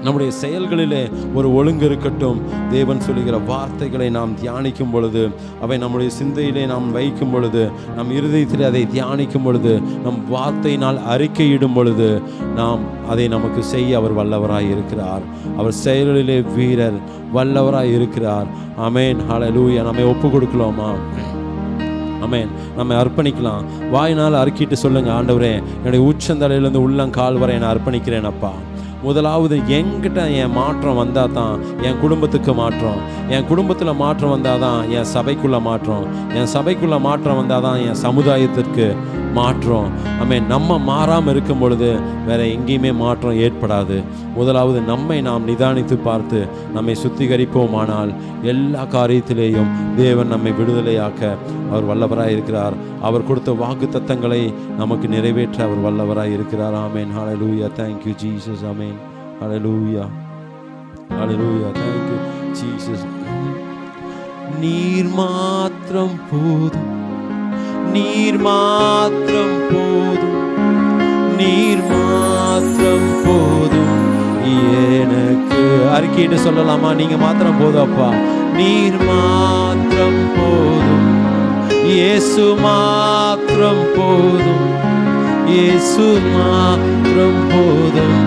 நம்முடைய செயல்களிலே ஒரு ஒழுங்கு இருக்கட்டும். தேவன் சொல்லுகிற வார்த்தைகளை நாம் தியானிக்கும் பொழுது, அவை நம்முடைய சிந்தையிலே நாம் வைக்கும் பொழுது, நம் இருதயத்திலே அதை தியானிக்கும் பொழுது, நம் வார்த்தையினால் அறிக்கையிடும் பொழுது, நாம் அதை நமக்கு செய்ய அவர் வல்லவராய் இருக்கிறார். அவர் செயல்களிலே வீரர், வல்லவராய் இருக்கிறார். ஆமென். ஹல்லேலூயா. நம்மை ஒப்பு கொடுக்கலாமா? ஆமென். நம்ம அர்ப்பணிக்கலாம். வாயினால் அறிக்கிட்டு சொல்லுங்க, ஆண்டவரே என்னுடைய உச்சந்தலையிலிருந்து உள்ளங்கால் வரை நான் அர்ப்பணிக்கிறேன் அப்பா. முதலாவது என்கிட்ட என் மாற்றம் வந்தால் தான் என் குடும்பத்துக்கு மாற்றம், என் குடும்பத்தில் மாற்றம் வந்தால் தான் என் சபைக்குள்ளே மாற்றம், என் சபைக்குள்ளே மாற்றம் வந்தால் தான் என் சமுதாயத்திற்கு மாற்றம். ஆமென். நம்ம மாறாமல் இருக்கும் பொழுது வேறு எங்கேயுமே மாற்றம் ஏற்படாது. முதலாவது நம்மை நாம் நிதானித்து பார்த்து நம்மை சுத்திகரிப்போமானால் எல்லா காரியத்திலேயும் தேவன் நம்மை விடுதலையாக்க அவர் வல்லவராய் இருக்கிறார். அவர் கொடுத்த வாக்கு தத்தங்களை நமக்கு நிறைவேற்ற அவர் வல்லவராய் இருக்கிறார். ஆமென். ஹல்லேலூயா. Thank you Jesus. Amen. Hallelujah. Hallelujah. Thank you Jesus. நீர் மாத்திரம் போதும், நீர் மாத்திரம் போதும், நீர் மாத்திரம் போதும் எனக்கு. அறிக்கையிட்டு சொல்லலாமா? நீங்க மாத்திரம் போதும் அப்பா. நீர் மாத்திரம் போதும், இயேசு மாத்திரம் போதும், இயேசு மாத்திரம் போதும்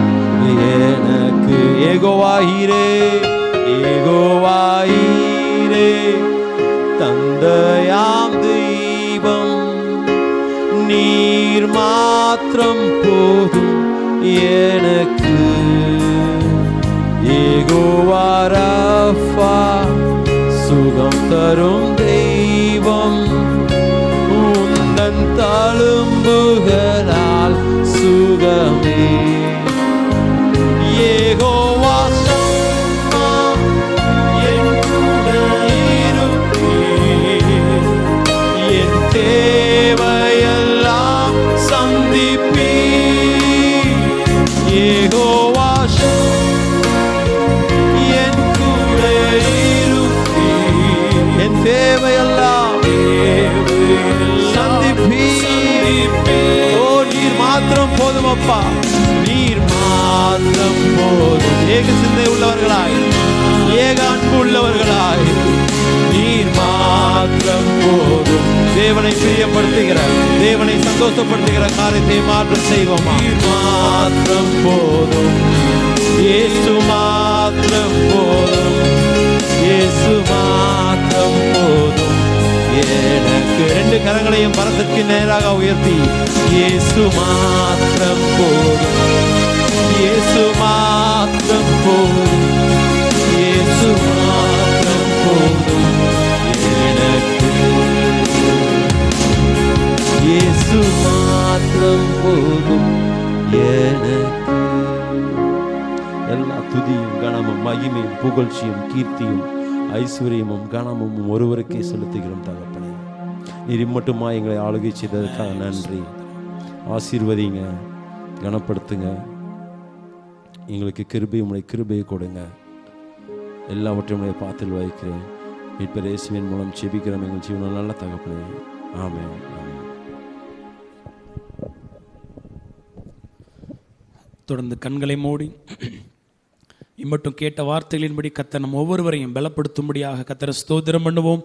எனக்கு. ஏகோவாயிரே, ஏகோவாயிரே, தந்தையாம் தெய்வம், நீர் மாத்திரம் போதும் எனக்கு. யெகோவா ராஃபா, சுகம் தரும் தெய்வம், உந்தன் தழும்புகளால் சுகமே. யெகோவா சம்மா, என் கூட இருப்பீர், என் தேவையெல்லாம் அப்பா. நீர் மாத்திரம் போதும். ஏக சிந்தை உள்ளவர்களாய், ஏக அன்பு உள்ளவர்களாய், நீர் மாத்திரம் போதும். தேவனை பிரியப்படுத்துகிற, தேவனை சந்தோஷப்படுத்துகிற காரியத்தை மாற்றம் செய்வோம். நீர் மாத்திரம் போதும், இயேசு மாத்திரம் போதும், இயேசு மாத்திரம் போதும் எனக்கு. ரெண்டு கரங்களையும் பரத்திற்கு நேராக உயர்த்தி, இயேசு மாத்திரம் போதும், இயேசு மாத்திரம் போதும், இயேசு மாத்திரம் போதும் எனக்கு. இயேசு மாத்திரம் போதும் எனக்கு. எல்லா துதியும் கனமும் மகிமையும் புகழ்ச்சியும் கீர்த்தியும் ஐஸ்வர்யமும் கனமும் ஒருவருக்கே செலுத்துகிறோம் தகப்பனே. நீர் இம்மட்டுமா எங்களை ஆளுகை செய்ததற்காக நன்றி. ஆசீர்வதிங்க, கனப்படுத்துங்க, எங்களுக்கு கிருபை, உடைய கிருபையை கொடுங்க. எல்லாவற்றையும் உடைய பாத்தில் வைக்கிறேன். மீட்பர் இயேசுவின் மூலம் செபிக்கிறோம் எங்கள் ஜீவனில் நல்ல தகப்பனே. ஆமென். தொடர்ந்து கண்களை மூடி இம்மட்டும் கேட்ட வார்த்தைகளின்படி கர்த்தர் நம் ஒவ்வொருவரையும் பலப்படுத்தும்படியாக கர்த்தரை ஸ்தோத்திரம் பண்ணுவோம்.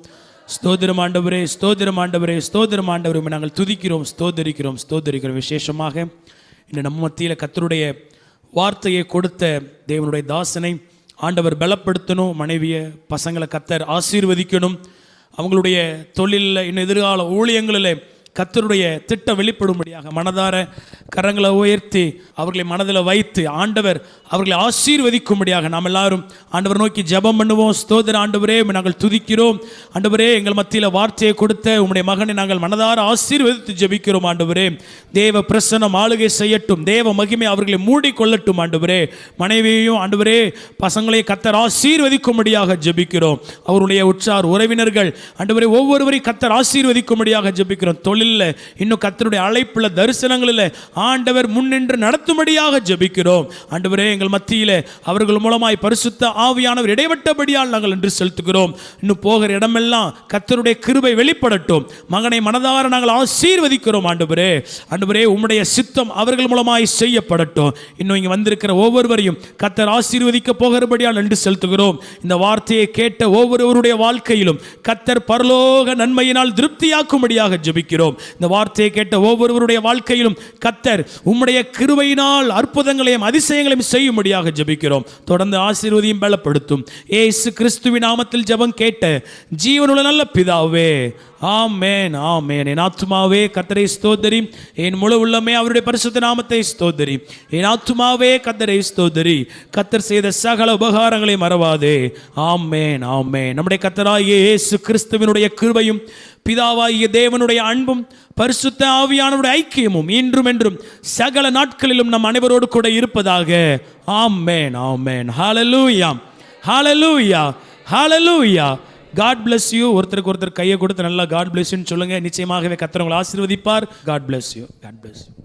ஸ்தோத்திரம் ஆண்டவரே, ஸ்தோத்திரம் ஆண்டவரே, ஸ்தோத்திரம் ஆண்டவரே, நாங்கள் துதிக்கிறோம், ஸ்தோத்தரிக்கிறோம், ஸ்தோத்தரிக்கிறோம். விசேஷமாக இந்த நம்ம மத்தியில் கர்த்தருடைய வார்த்தையை கொடுத்த தேவனுடைய தாசனை ஆண்டவர் பலப்படுத்தணும். மனைவியை, பசங்களை கர்த்தர் ஆசீர்வதிக்கணும். அவங்களுடைய தொழிலில், இன்னும் எதிர்கால ஊழியங்களில் கர்த்தருடைய திட்டம் வெளிப்படும்படியாக மனதார கரங்களை உயர்த்தி அவர்களை மனதில் வைத்து ஆண்டவர் அவர்களை ஆசீர்வதிக்கும்படியாக நாம் எல்லாரும் ஆண்டவர் நோக்கி ஜெபம் பண்ணுவோம். ஸ்தோத்திர ஆண்டவரே, நாங்கள் துதிக்கிறோம். ஆண்டவரே, எங்கள் மத்தியில் வார்த்தையை கொடுத்த உம்முடைய மகனை நாங்கள் மனதார ஆசீர்வதித்து ஜெபிக்கிறோம். ஆண்டவரே, தேவ பிரசன்னம் ஆளுகை செய்யட்டும், தேவ மகிமை அவர்களை மூடிக்கொள்ளட்டும். ஆண்டவரே, மனைவியையும் ஆண்டவரே பசங்களையும் கர்த்தர் ஆசீர்வதிக்கும்படியாக ஜெபிக்கிறோம். அவருடைய உற்றார் உறவினர்கள் ஆண்டவரே ஒவ்வொருவரையும் கர்த்தர் ஆசீர்வதிக்கும்படியாக ஜெபிக்கிறோம். தொழிலில் இன்னும் கர்த்தருடைய அழைப்புள்ள தரிசனங்களில் ஆண்டவர் முன்னின்று நடத்தும்படியாக ஜெபிக்கிறோம். ஆண்டவரே, எங்கள் மத்தியில் அவர்கள் மூலமாய் பரிசுத்த ஆவியானவர் இடைப்பட்டபடியால் நாங்கள் என்று செலுத்துகிறோம். இன்னும் போகிற இடமெல்லாம் கர்த்தருடைய கிருபை வெளிப்படட்டும். மகனை மனதார நாங்கள் ஆசீர்வதிக்கிறோம். ஆண்டவரே, ஆண்டவரே, உம்முடைய சித்தம் அவர்கள் மூலமாய் செய்யப்படட்டும். இன்னும் இங்கே வந்திருக்கிற ஒவ்வொருவரையும் கர்த்தர் ஆசீர்வதிக்க போகிறபடியால் என்று செலுத்துகிறோம். இந்த வார்த்தையை கேட்ட ஒவ்வொருவருடைய வாழ்க்கையிலும் கர்த்தர் பரலோக நன்மையினால் திருப்தியாக்கும்படியாக ஜெபிக்கிறோம். இந்த வார்த்தையை கேட்ட ஒவ்வொருவருடைய வாழ்க்கையிலும் கர்த்தர் உம்முடைய கிருபையினால் அற்புதங்களையும் அதிசயங்களையும் செய்யும்படியாக ஜெபிக்கிறோம். தொடர்ந்து ஆசீர்வதியும் பலப்படுத்தும். இயேசு கிறிஸ்துவின் நாமத்தில் ஜெபம் கேட்ட ஜீவனுள்ள நல்ல பிதாவே, ஆமென், ஆமென். என் ஆத்துமாவே கர்த்தரை ஸ்தோத்திரி, என் முழு உள்ளமே அவருடைய பரிசுத்த நாமத்தை ஸ்தோத்திரி. என் ஆத்துமாவே கர்த்தரை ஸ்தோத்திரி, கர்த்தர் செய்த சகல உபகாரங்களை மறவாதே. ஆமென், ஆமென். நம்முடைய கர்த்தராகிய இயேசு கிறிஸ்துவினுடைய கிருபையும் பிதாவாகிய தேவனுடைய அன்பும் பரிசுத்த ஆவியானவருடைய ஐக்கியமும் இன்றும் என்றும் சகல நாட்களிலும் நம் அனைவரோடு கூட இருப்பதாக. ஆமென், ஆமென். ஹல்லேலூயா, ஹல்லேலூயா, ஹல்லேலூயா. God bless you. ஒருத்தருக்கு ஒருத்தர் கையை கொடுத்து நல்லா God bless you சொல்லுங்க. நிச்சயமாகவே கர்த்தர் உங்களை ஆசீர்வதிப்பார். God bless you. God bless you.